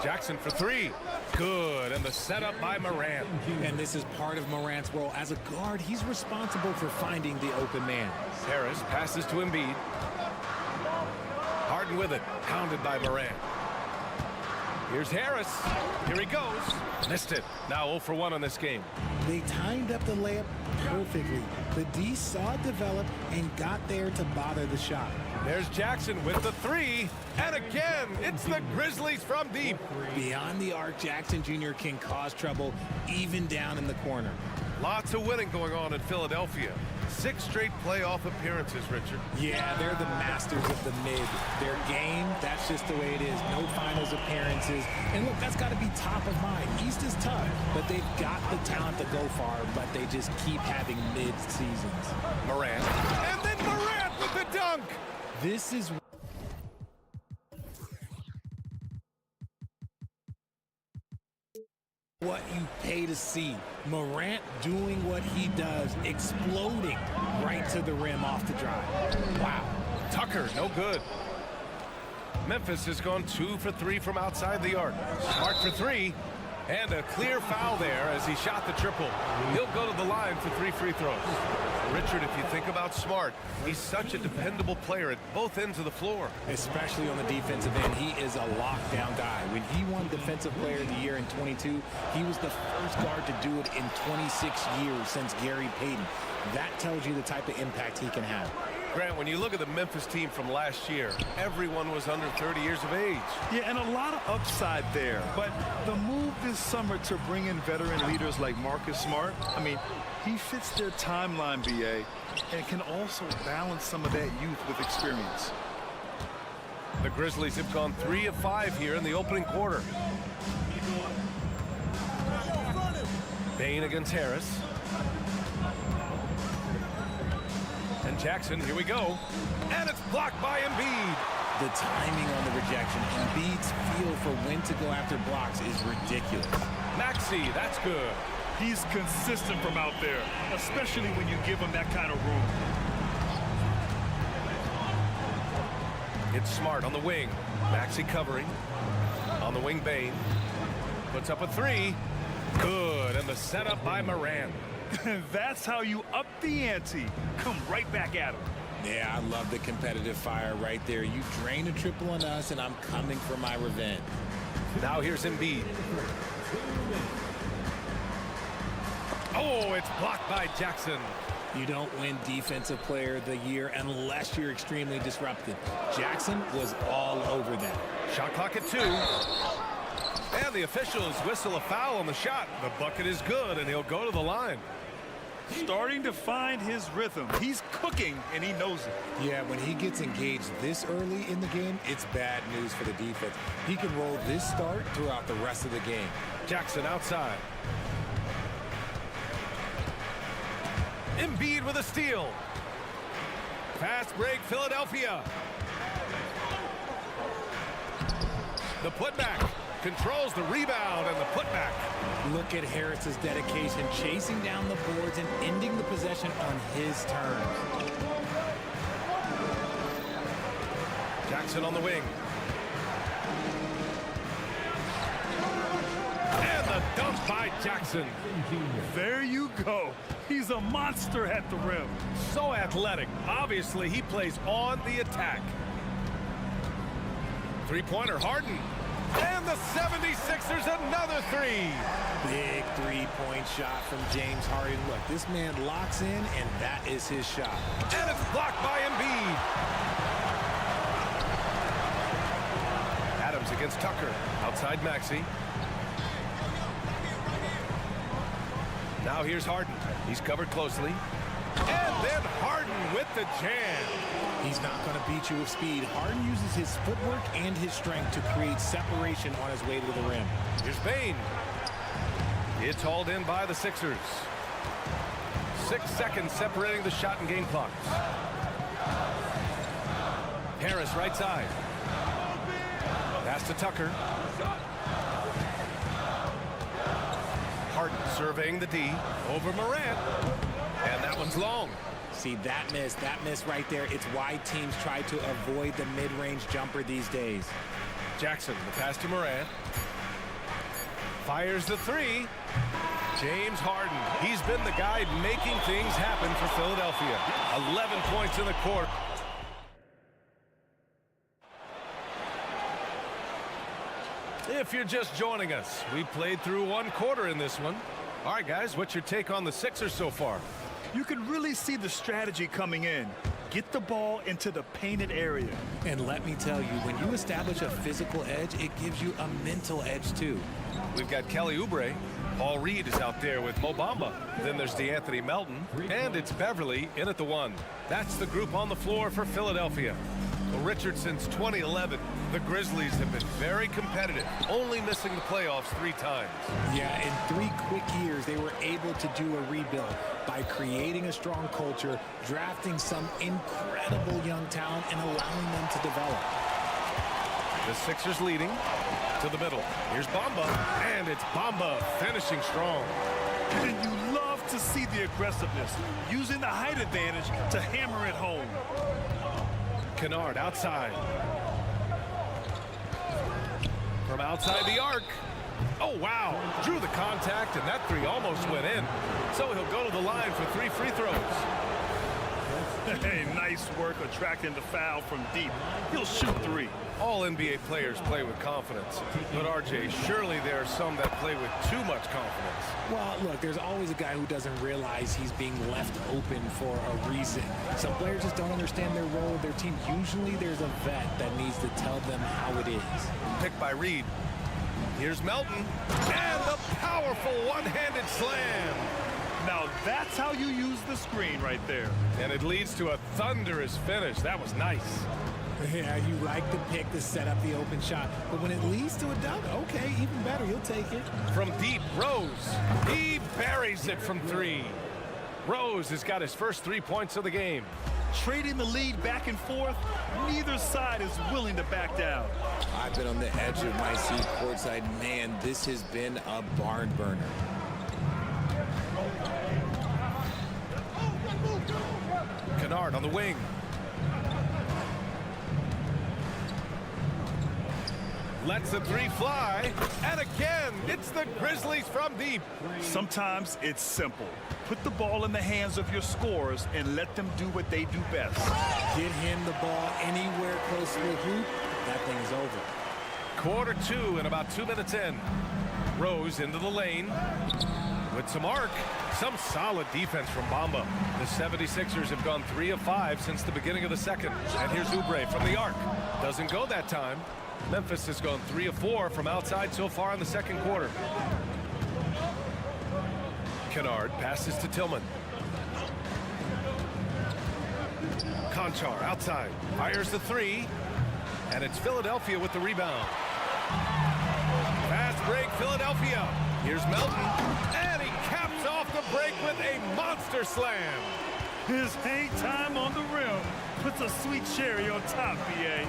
Jackson for three. Good, and the setup by Morant. And this is part of Morant's role. As a guard, he's responsible for finding the open man. Harris passes to Embiid. Harden with it, pounded by Morant. Here's Harris. Here he goes. Missed it. Now 0 for 1 on this game. They timed up the layup perfectly. The D saw it develop and got there to bother the shot. There's Jackson with the three. And again, it's the Grizzlies from deep. Beyond the arc, Jackson Jr. can cause trouble even down in the corner. Lots of winning going on in Philadelphia. 6 straight playoff appearances, Richard. Yeah, they're the masters of the mid. Their game, that's just the way it is. No finals appearances. And look, that's got to be top of mind. East is tough, but they've got the talent to go far, but they just keep having mid-seasons. Morant. And then Morant with the dunk. This is what you pay to see. Morant doing what he does, exploding right to the rim off the drive. Wow. Tucker, no good. Memphis has gone 2 for 3 from outside the arc. Smart for 3. And a clear foul there as he shot the triple. He'll go to the line for 3 free throws. Richard, if you think about Smart, he's such a dependable player at both ends of the floor. Especially on the defensive end, he is a lockdown guy. When he won Defensive Player of the Year in 22, he was the first guard to do it in 26 years since Gary Payton. That tells you the type of impact he can have. Grant, when you look at the Memphis team from last year, everyone was under 30 years of age. Yeah, and a lot of upside there. But the move this summer to bring in veteran leaders like Marcus Smart, I mean, he fits their timeline, BA, and can also balance some of that youth with experience. The Grizzlies have gone 3 of 5 here in the opening quarter. Bain against Harris. And Jackson, here we go. And it's blocked by Embiid. The timing on the rejection, Embiid's feel for when to go after blocks is ridiculous. Maxey, that's good. He's consistent from out there, especially when you give him that kind of room. It's Smart on the wing. Maxey covering. On the wing, Bain. Puts up a 3. Good, and the setup by Morant. That's how you up the ante. Come right back at him. Yeah, I love the competitive fire right there. You drain a triple on us, and I'm coming for my revenge. Now here's Embiid. Oh, it's blocked by Jackson. You don't win Defensive Player of the Year unless you're extremely disruptive. Jackson was all over that. Shot clock at 2. And the officials whistle a foul on the shot. The bucket is good, and he'll go to the line. Starting to find his rhythm. He's cooking, and he knows it. Yeah, when he gets engaged this early in the game, it's bad news for the defense. He can roll this start throughout the rest of the game. Jackson outside. Embiid with a steal. Fast break, Philadelphia. The putback. Controls the rebound and the putback. Look at Harris's dedication, chasing down the boards and ending the possession on his terms. Jackson on the wing. And the dunk by Jackson. There you go. He's a monster at the rim. So athletic. Obviously, he plays on the attack. Three-pointer, Harden. And the 76ers another 3. Big three-point shot from James Harden. Look, this man locks in, and that is his shot. And it's blocked by Embiid. Adams against Tucker. Outside Maxey. Now here's Harden. He's covered closely. And then Harden with the jam. He's not going to beat you with speed. Harden uses his footwork and his strength to create separation on his way to the rim. Here's Bane. It's hauled in by the Sixers. 6 seconds separating the shot and game clocks. Harris right side. Pass to Tucker. Harden surveying the D over Morant. And that one's long. See, that miss right there. It's why teams try to avoid the mid-range jumper these days. Jackson, the pass to Morant. Fires the three. James Harden. He's been the guy making things happen for Philadelphia. 11 points in the quarter. If you're just joining us, we played through 1 quarter in this one. All right, guys, what's your take on the Sixers so far? You can really see the strategy coming in. Get the ball into the painted area. And let me tell you, when you establish a physical edge, it gives you a mental edge too. We've got Kelly Oubre. Paul Reed is out there with Mo Bamba. Then there's DeAnthony Melton. And it's Beverly in at the 1. That's the group on the floor for Philadelphia. Well, Richard, since 2011, the Grizzlies have been very competitive, only missing the playoffs 3 times. Yeah, in 3 quick years, they were able to do a rebuild by creating a strong culture, drafting some incredible young talent, and allowing them to develop. The Sixers leading to the middle. Here's Bamba, and it's Bamba finishing strong. And you love to see the aggressiveness, using the height advantage to hammer it home. Kennard outside. From outside the arc. Oh, wow. Drew the contact, and that 3 almost went in. So he'll go to the line for 3 free throws. Hey, nice work attracting the foul from deep. He'll shoot 3. All NBA players play with confidence. But, RJ, surely there are some that play with too much confidence. Well, look, there's always a guy who doesn't realize he's being left open for a reason. Some players just don't understand their role with their team. Usually there's a vet that needs to tell them how it is. Picked by Reed. Here's Melton. And the powerful one-handed slam. Now that's how you use the screen right there. And it leads to a thunderous finish. That was nice. Yeah, you like the pick to set up the open shot. But when it leads to a dunk, okay, even better. You'll take it. From deep, Rose. He buries it from 3. Rose has got his first 3 points of the game. Trading the lead back and forth, neither side is willing to back down. I've been on the edge of my seat courtside. Man, this has been a barn burner. Kennard on the wing. Lets the 3 fly. And again, it's the Grizzlies from deep. Sometimes it's simple. Put the ball in the hands of your scorers and let them do what they do best. Get him the ball anywhere close to the hoop. That thing is over. Quarter 2 and about 2 minutes in. Rose into the lane. With some arc. Some solid defense from Bamba. The 76ers have gone 3 of 5 since the beginning of the second. And here's Oubre from the arc. Doesn't go that time. Memphis has gone 3 of 4 from outside so far in the second quarter. Kennard passes to Tillman. Conchar outside. Fires the 3. And it's Philadelphia with the rebound. Fast break, Philadelphia. Here's Melton. And he caps off the break with a monster slam. His hang time on the rim puts a sweet cherry on top, BA.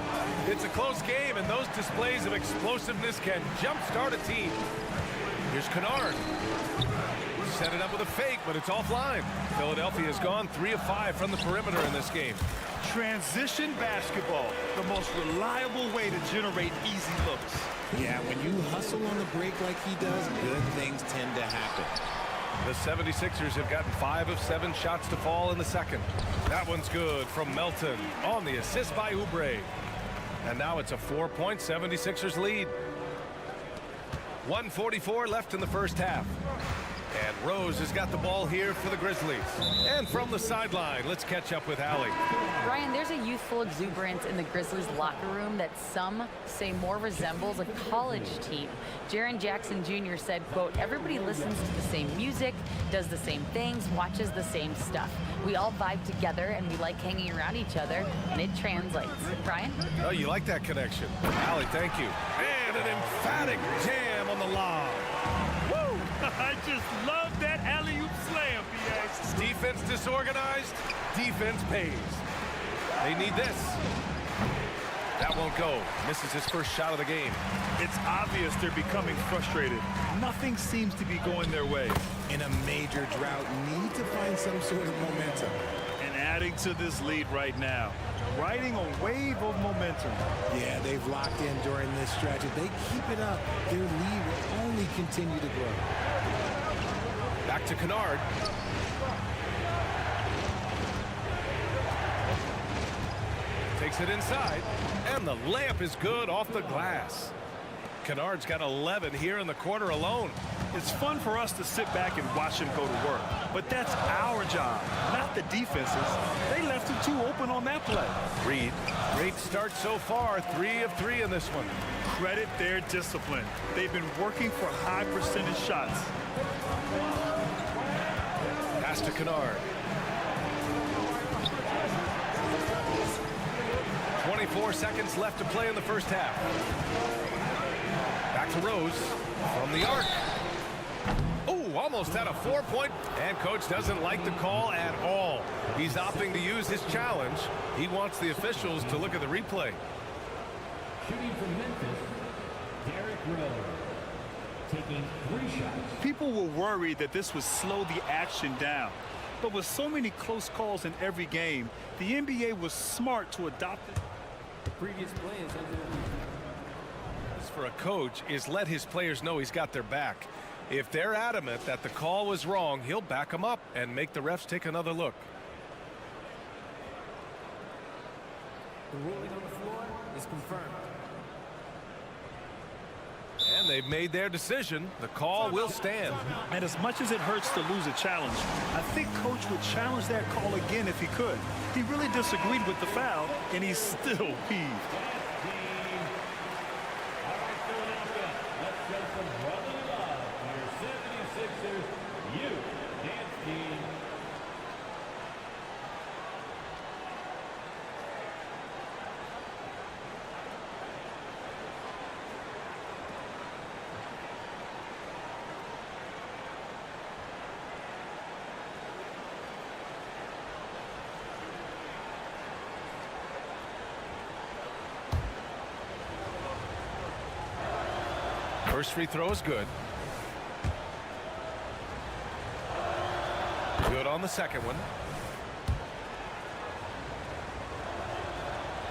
It's a close game, and those displays of explosiveness can jumpstart a team. Here's Kennard. Set it up with a fake, but it's offline. Philadelphia has gone 3 of 5 from the perimeter in this game. Transition basketball, the most reliable way to generate easy looks. Yeah, when you hustle on the break like he does, good things tend to happen. The 76ers have gotten 5 of 7 shots to fall in the second. That one's good from Melton on the assist by Oubre. And now it's a 4-point 76ers lead. 1:44 left in the first half. And Rose has got the ball here for the Grizzlies. And from the sideline, let's catch up with Allie. Brian, there's a youthful exuberance in the Grizzlies locker room that some say more resembles a college team. Jaren Jackson Jr. said, quote, everybody listens to the same music, does the same things, watches the same stuff. We all vibe together and we like hanging around each other, and it translates. Brian? Oh, you like that connection. Allie, thank you. And an emphatic jam on the lob. Woo! I just love that alley-oop slam, B.A. Defense disorganized, defense pays. They need this. That won't go. Misses his first shot of the game. It's obvious they're becoming frustrated. Nothing seems to be going their way. In a major drought, need to find some sort of momentum. And adding to this lead right now, riding a wave of momentum. Yeah, they've locked in during this stretch. If they keep it up, their lead will only continue to grow. Back to Kennard. Takes it inside, and the layup is good off the glass. Kennard's got 11 here in the quarter alone. It's fun for us to sit back and watch him go to work, but that's our job, not the defense's. They left him too open on that play. Reed, great start so far, 3 of 3 in this one. Credit their discipline. They've been working for high percentage shots. Pass to Kennard. 24 seconds left to play in the first half. Back to Rose from the arc. Oh, almost had a 4-point. And coach doesn't like the call at all. He's opting to use his challenge. He wants the officials to look at the replay. Shooting from Memphis, Derrick Rose, taking 3 shots. People were worried that this would slow the action down. But with so many close calls in every game, the NBA was smart to adopt it. The previous play is under the review. For a coach is let his players know he's got their back. If they're adamant that the call was wrong, he'll back them up and make the refs take another look. The ruling on the floor is confirmed. And they've made their decision. The call will stand. And as much as it hurts to lose a challenge, I think coach would challenge that call again if he could. He really disagreed with the foul, and he's still peeved. First free throw is good. Good on the second one.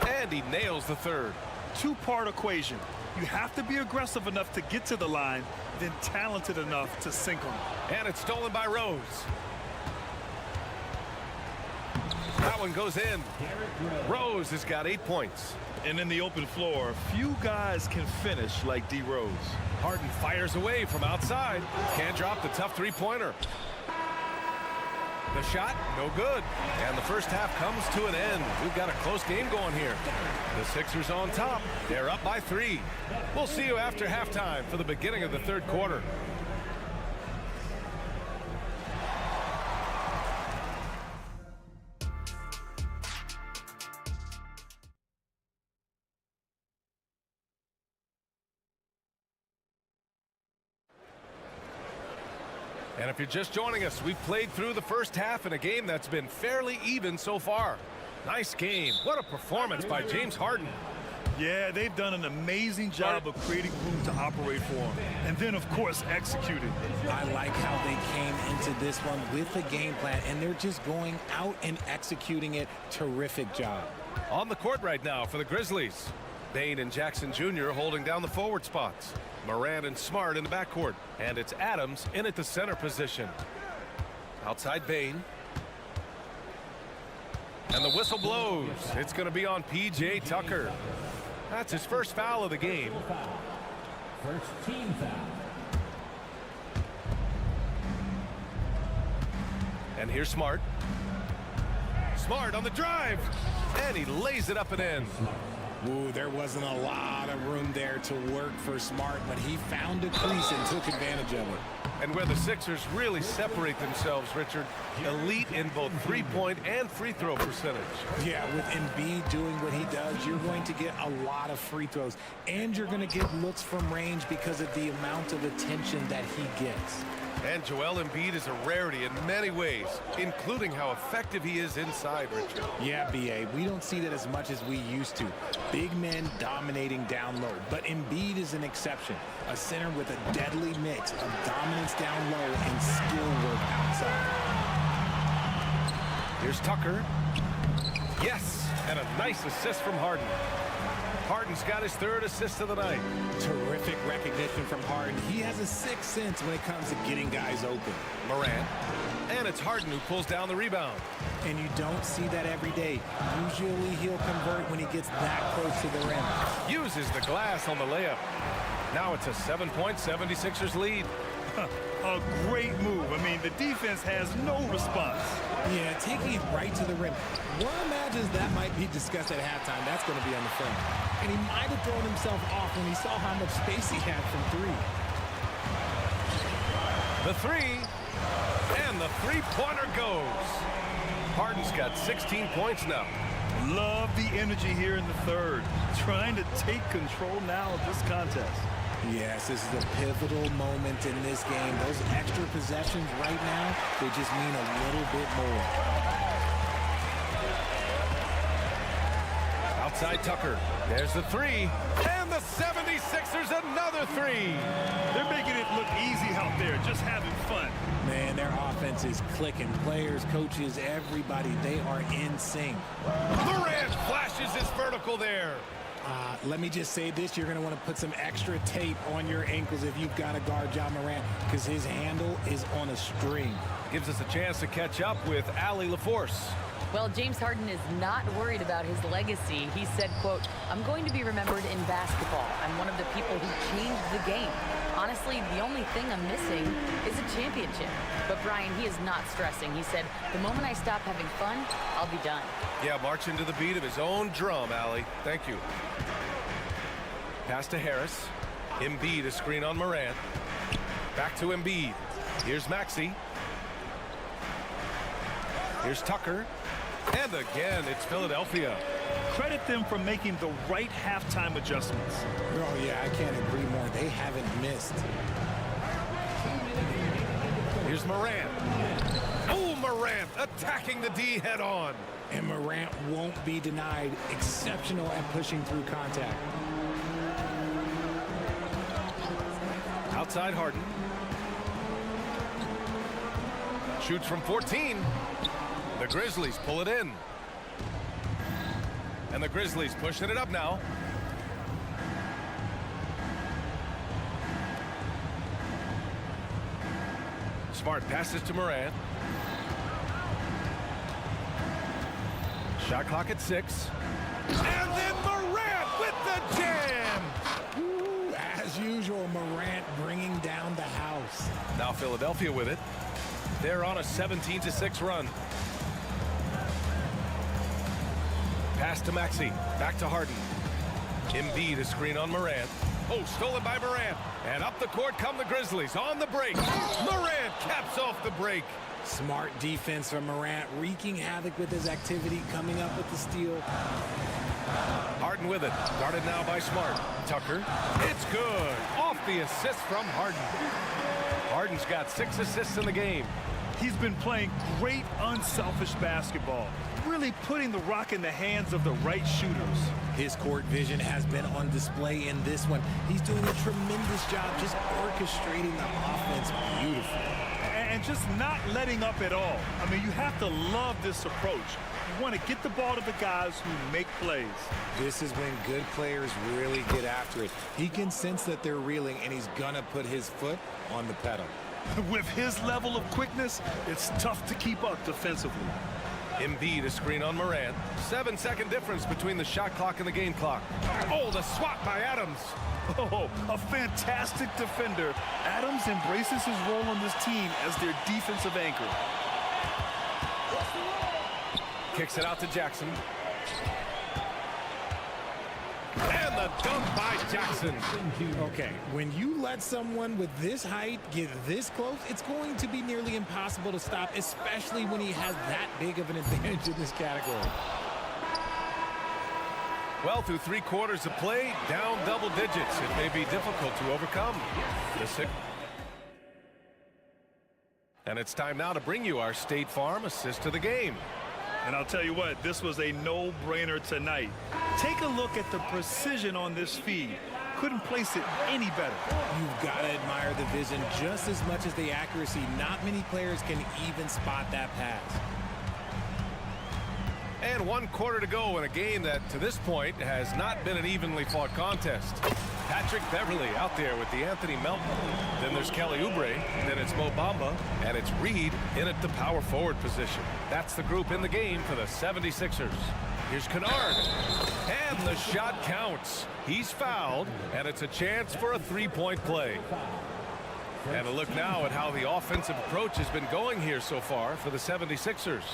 And he nails the third. Two-part equation. You have to be aggressive enough to get to the line, then talented enough to sink them. And it's stolen by Rose. That one goes in. Rose has got 8 points. And in the open floor, few guys can finish like D. Rose. Harden fires away from outside. Can't drop the tough three-pointer. The shot, no good. And the first half comes to an end. We've got a close game going here. The Sixers on top. They're up by 3. We'll see you after halftime for the beginning of the third quarter. And if you're just joining us, we've played through the first half in a game that's been fairly even so far. Nice game. What a performance by James Harden. Yeah, they've done an amazing job of creating room to operate for him. And then, of course, executing. I like how they came into this one with a game plan, and they're just going out and executing it. Terrific job. On the court right now for the Grizzlies. Bane and Jackson Jr. holding down the forward spots. Morant and Smart in the backcourt. And it's Adams in at the center position. Outside Bane. And the whistle blows. It's going to be on P.J. Tucker. That's his first foul of the game. First team foul. And here's Smart. Smart on the drive. And he lays it up and in. Ooh, there wasn't a lot of room there to work for Smart, but he found a crease and took advantage of it. And where the Sixers really separate themselves, Richard, elite in both three-point and free throw percentage. Yeah, with Embiid doing what he does, you're going to get a lot of free throws, and you're going to get looks from range because of the amount of attention that he gets. And Joel Embiid is a rarity in many ways, including how effective he is inside, Richard. Yeah, B.A., we don't see that as much as we used to. Big men dominating down low, but Embiid is an exception. A center with a deadly mix of dominance down low and skill work outside. Here's Tucker. Yes, and a nice assist from Harden. Harden's got his third assist of the night. Terrific recognition from Harden. He has a sixth sense when it comes to getting guys open. Morant. And it's Harden who pulls down the rebound. And you don't see that every day. Usually he'll convert when he gets that close to the rim. Uses the glass on the layup. Now it's a 7-point 76ers lead. A great move. I mean, the defense has no response. Yeah, taking it right to the rim. One imagines that might be discussed at halftime. That's going to be on the front. And he might have thrown himself off when he saw how much space he had from three. The three, and the three-pointer goes. Harden's got 16 points now. Love the energy here in the third. Trying to take control now of this contest. Yes, this is a pivotal moment in this game. Those extra possessions right now, they just mean a little bit more. Outside Tucker. There's the three. And the 76ers another three. They're making it look easy out there, just having fun. Man, their offense is clicking. Players, coaches, everybody, they are in sync. Morant flashes his vertical there. Let me just say this, you're going to want to put some extra tape on your ankles if you've got to guard Ja Morant, because his handle is on a string. Gives us a chance to catch up with Allie LaForce. Well, James Harden is not worried about his legacy. He said, quote, "I'm going to be remembered in basketball. I'm one of the people who changed the game. Honestly, the only thing I'm missing is a championship." But Brian, he is not stressing. He said, "The moment I stop having fun, I'll be done." Yeah, marching to the beat of his own drum, Allie. Thank you. Pass to Harris. Embiid, a screen on Morant. Back to Embiid. Here's Maxey. Here's Tucker. And again, it's Philadelphia. Credit them for making the right halftime adjustments. Oh, yeah, I can't agree more. They haven't missed. Here's Morant. Oh, Morant attacking the D head on. And Morant won't be denied. Exceptional at pushing through contact. Outside Harden. Shoots from 14. The Grizzlies pull it in. And the Grizzlies pushing it up now. Smart passes to Morant. Shot clock at 6. And then Morant with the jam. Ooh, as usual, Morant bringing down the house. Now Philadelphia with it. They're on a 17-6 run. Pass to Maxey. Back to Harden. Embiid, a screen on Morant. Oh, stolen by Morant. And up the court come the Grizzlies on the break. Morant caps off the break. Smart defense from Morant, wreaking havoc with his activity, coming up with the steal. Harden with it. Guarded now by Smart. Tucker. It's good. Off the assist from Harden. Harden's got 6 assists in the game. He's been playing great, unselfish basketball, really putting the rock in the hands of the right shooters. His court vision has been on display in this one. He's doing a tremendous job just orchestrating the offense beautifully. And just not letting up at all. I mean, you have to love this approach. You want to get the ball to the guys who make plays. This is when good players really get after it. He can sense that they're reeling, and he's going to put his foot on the pedal. With his level of quickness, it's tough to keep up defensively. Embiid, a screen on Morant. 7-second difference between the shot clock and the game clock. Oh, the swat by Adams. Oh, a fantastic defender. Adams embraces his role on this team as their defensive anchor. Kicks it out to Jackson. And the dunk by Jackson. Okay, when you let someone with this height get this close, it's going to be nearly impossible to stop, especially when he has that big of an advantage in this category. Well, through 3 quarters of play, down double digits. It may be difficult to overcome. And it's time now to bring you our State Farm assist of the game. And I'll tell you what, this was a no-brainer tonight. Take a look at the precision on this feed. Couldn't place it any better. You've got to admire the vision just as much as the accuracy. Not many players can even spot that pass. And 1 quarter to go in a game that, to this point, has not been an evenly fought contest. Patrick Beverly out there with the Anthony Melton. Then there's Kelly Oubre. Then it's Mo Bamba. And it's Reed in at the power forward position. That's the group in the game for the 76ers. Here's Kennard. And the shot counts. He's fouled. And it's a chance for a 3-point play. And a look now at how the offensive approach has been going here so far for the 76ers.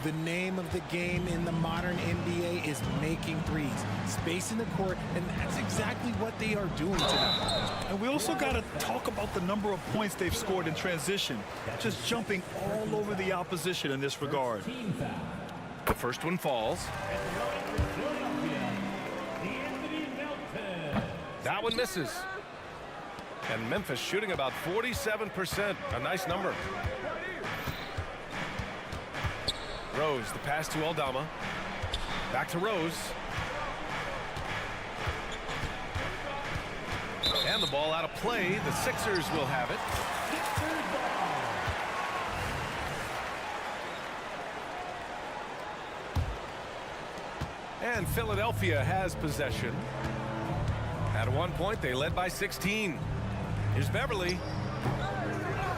The name of the game in the modern NBA is making threes, spacing the court, and that's exactly what they are doing tonight. And we also got to talk about the number of points they've scored in transition, just jumping all over the opposition in this regard. The first one falls. That one misses. And Memphis shooting about 47%, a nice number. Rose, the pass to Aldama. Back to Rose. And the ball out of play. The Sixers will have it. And Philadelphia has possession. At one point, they led by 16. Here's Beverly.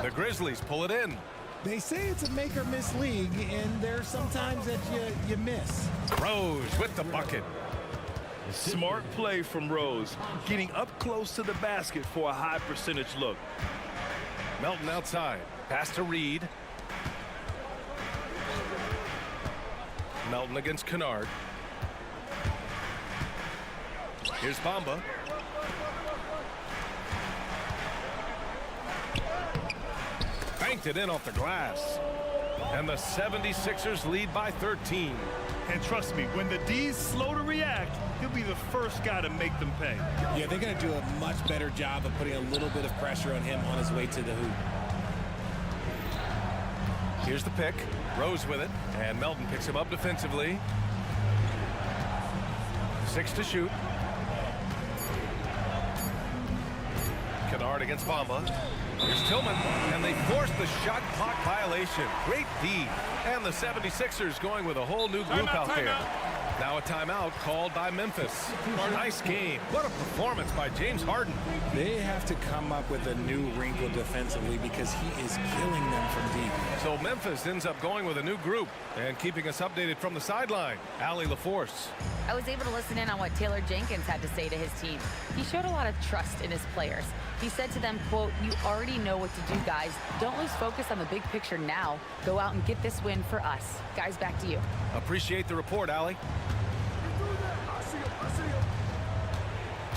The Grizzlies pull it in. They say it's a make-or-miss league, and there's sometimes that you miss. Rose with the bucket. Smart play from Rose, getting up close to the basket for a high percentage look. Melton outside. Pass to Reed. Melton against Kennard. Here's Bamba. Banked it in off the glass. And the 76ers lead by 13. And trust me, when the D's slow to react, he'll be the first guy to make them pay. Yeah, they're going to do a much better job of putting a little bit of pressure on him on his way to the hoop. Here's the pick. Rose with it. And Melton picks him up defensively. 6 to shoot. Kennard against Bamba. Here's Tillman, and they force the shot clock violation. Great D. And the 76ers going with a whole new group out there. Now a timeout called by Memphis. Nice game. What a performance by James Harden. They have to come up with a new wrinkle defensively because he is killing them from deep. So Memphis ends up going with a new group and keeping us updated from the sideline. Allie LaForce. I was able to listen in on what Taylor Jenkins had to say to his team. He showed a lot of trust in his players. He said to them, quote, "You already know what to do, guys. Don't lose focus on the big picture now. Go out and get this win for us." Guys, back to you. Appreciate the report, Allie.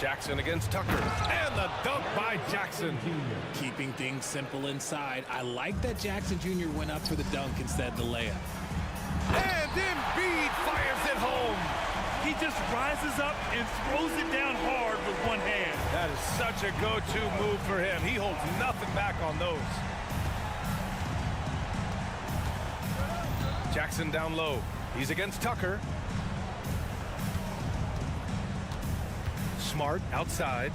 Jackson against Tucker. And the dunk by Jackson. Keeping things simple inside. I like that Jackson Jr. went up for the dunk instead of the layup. And Embiid fires it home. He just rises up and throws it down hard with one hand. That is such a go-to move for him. He holds nothing back on those. Jackson down low. He's against Tucker. Smart outside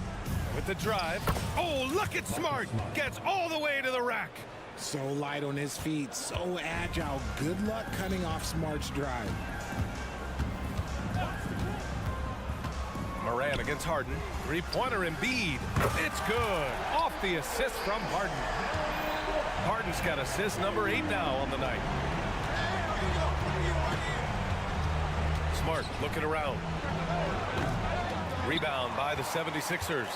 with the drive. Oh, look at Smart. Gets all the way to the rack. So light on his feet, so agile. Good luck cutting off Smart's drive. Moran against Harden. Three-pointer Embiid. It's good. Off the assist from Harden. Harden's got assist number 8 now on the night. Smart looking around. Rebound by the 76ers.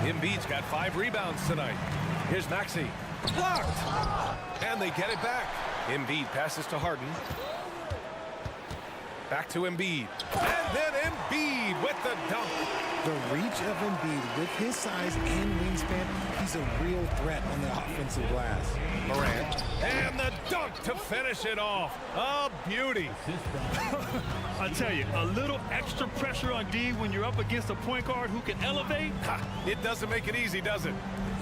Embiid's got 5 rebounds tonight. Here's Maxey. Blocked. And they get it back. Embiid passes to Harden. Back to Embiid. And then Embiid with the dunk. The reach of Embiid with his size and wingspan, he's a real threat on the offensive glass. Morant. And the dunk to finish it off. A beauty. I tell you, a little extra pressure on D when you're up against a point guard who can elevate. It doesn't make it easy, does it?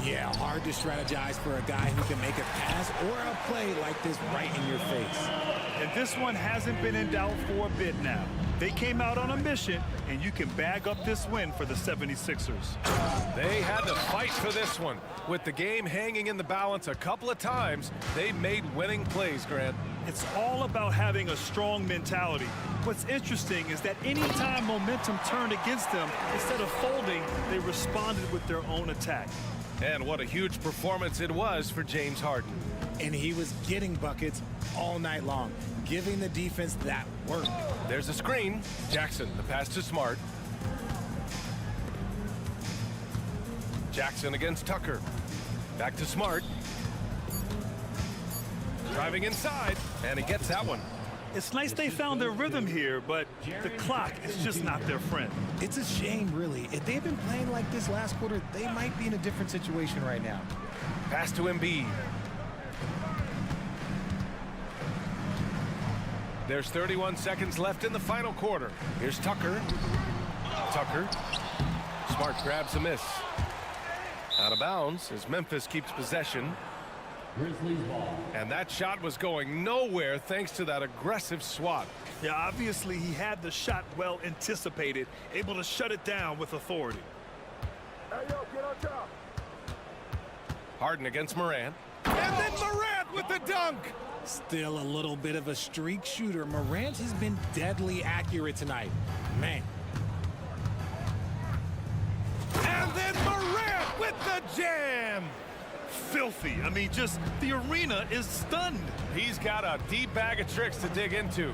Yeah, hard to strategize for a guy who can make a pass or a play like this right in your face. And this one hasn't been in doubt for a bit now. They came out on a mission, and you can bag up this win for the 76ers. They had to fight for this one. With the game hanging in the balance a couple of times, they made winning plays, Grant. It's all about having a strong mentality. What's interesting is that anytime momentum turned against them, instead of folding, they responded with their own attack. And what a huge performance it was for James Harden. And he was getting buckets all night long, giving the defense that work. There's a screen. Jackson, the pass to Smart. Jackson against Tucker. Back to Smart. Driving inside, and he gets that one. It's nice they found their rhythm here, but the clock is just not their friend. It's a shame, really. If they had been playing like this last quarter, they might be in a different situation right now. Pass to Embiid. There's 31 seconds left in the final quarter. Here's Tucker. Tucker. Smart grabs a miss. Out of bounds as Memphis keeps possession. Grizzlies ball. And that shot was going nowhere thanks to that aggressive swat. Yeah, obviously he had the shot well anticipated, able to shut it down with authority. Hey, yo, get on top. Harden against Morant. And then Morant with the dunk. Still a little bit of a streak shooter. Morant has been deadly accurate tonight. Man. And then Morant with the jam. Filthy. I mean, just the arena is stunned. He's got a deep bag of tricks to dig into.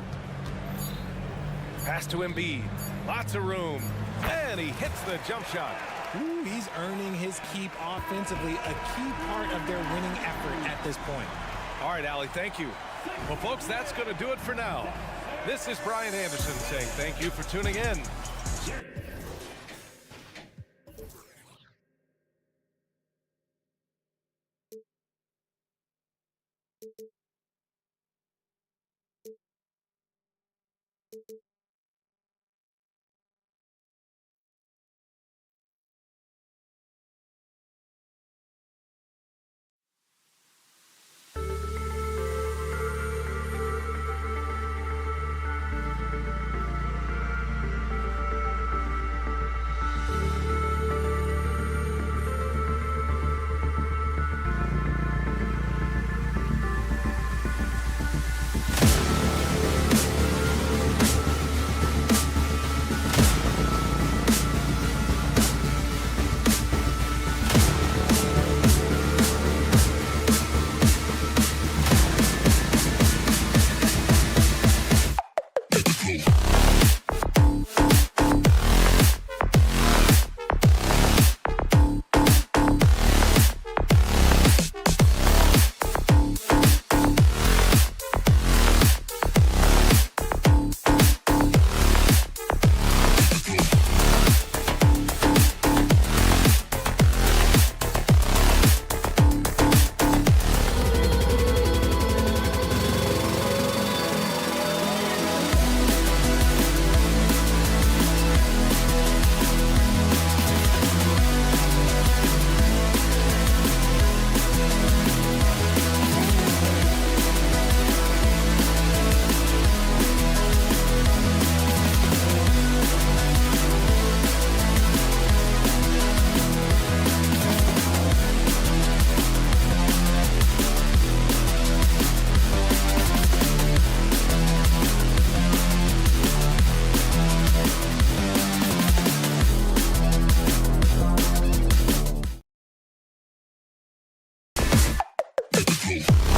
Pass to Embiid. Lots of room. And he hits the jump shot. Ooh, he's earning his keep offensively, a key part of their winning effort at this point. All right, Allie, thank you. Well, folks, that's going to do it for now. This is Brian Anderson saying thank you for tuning in. Hey.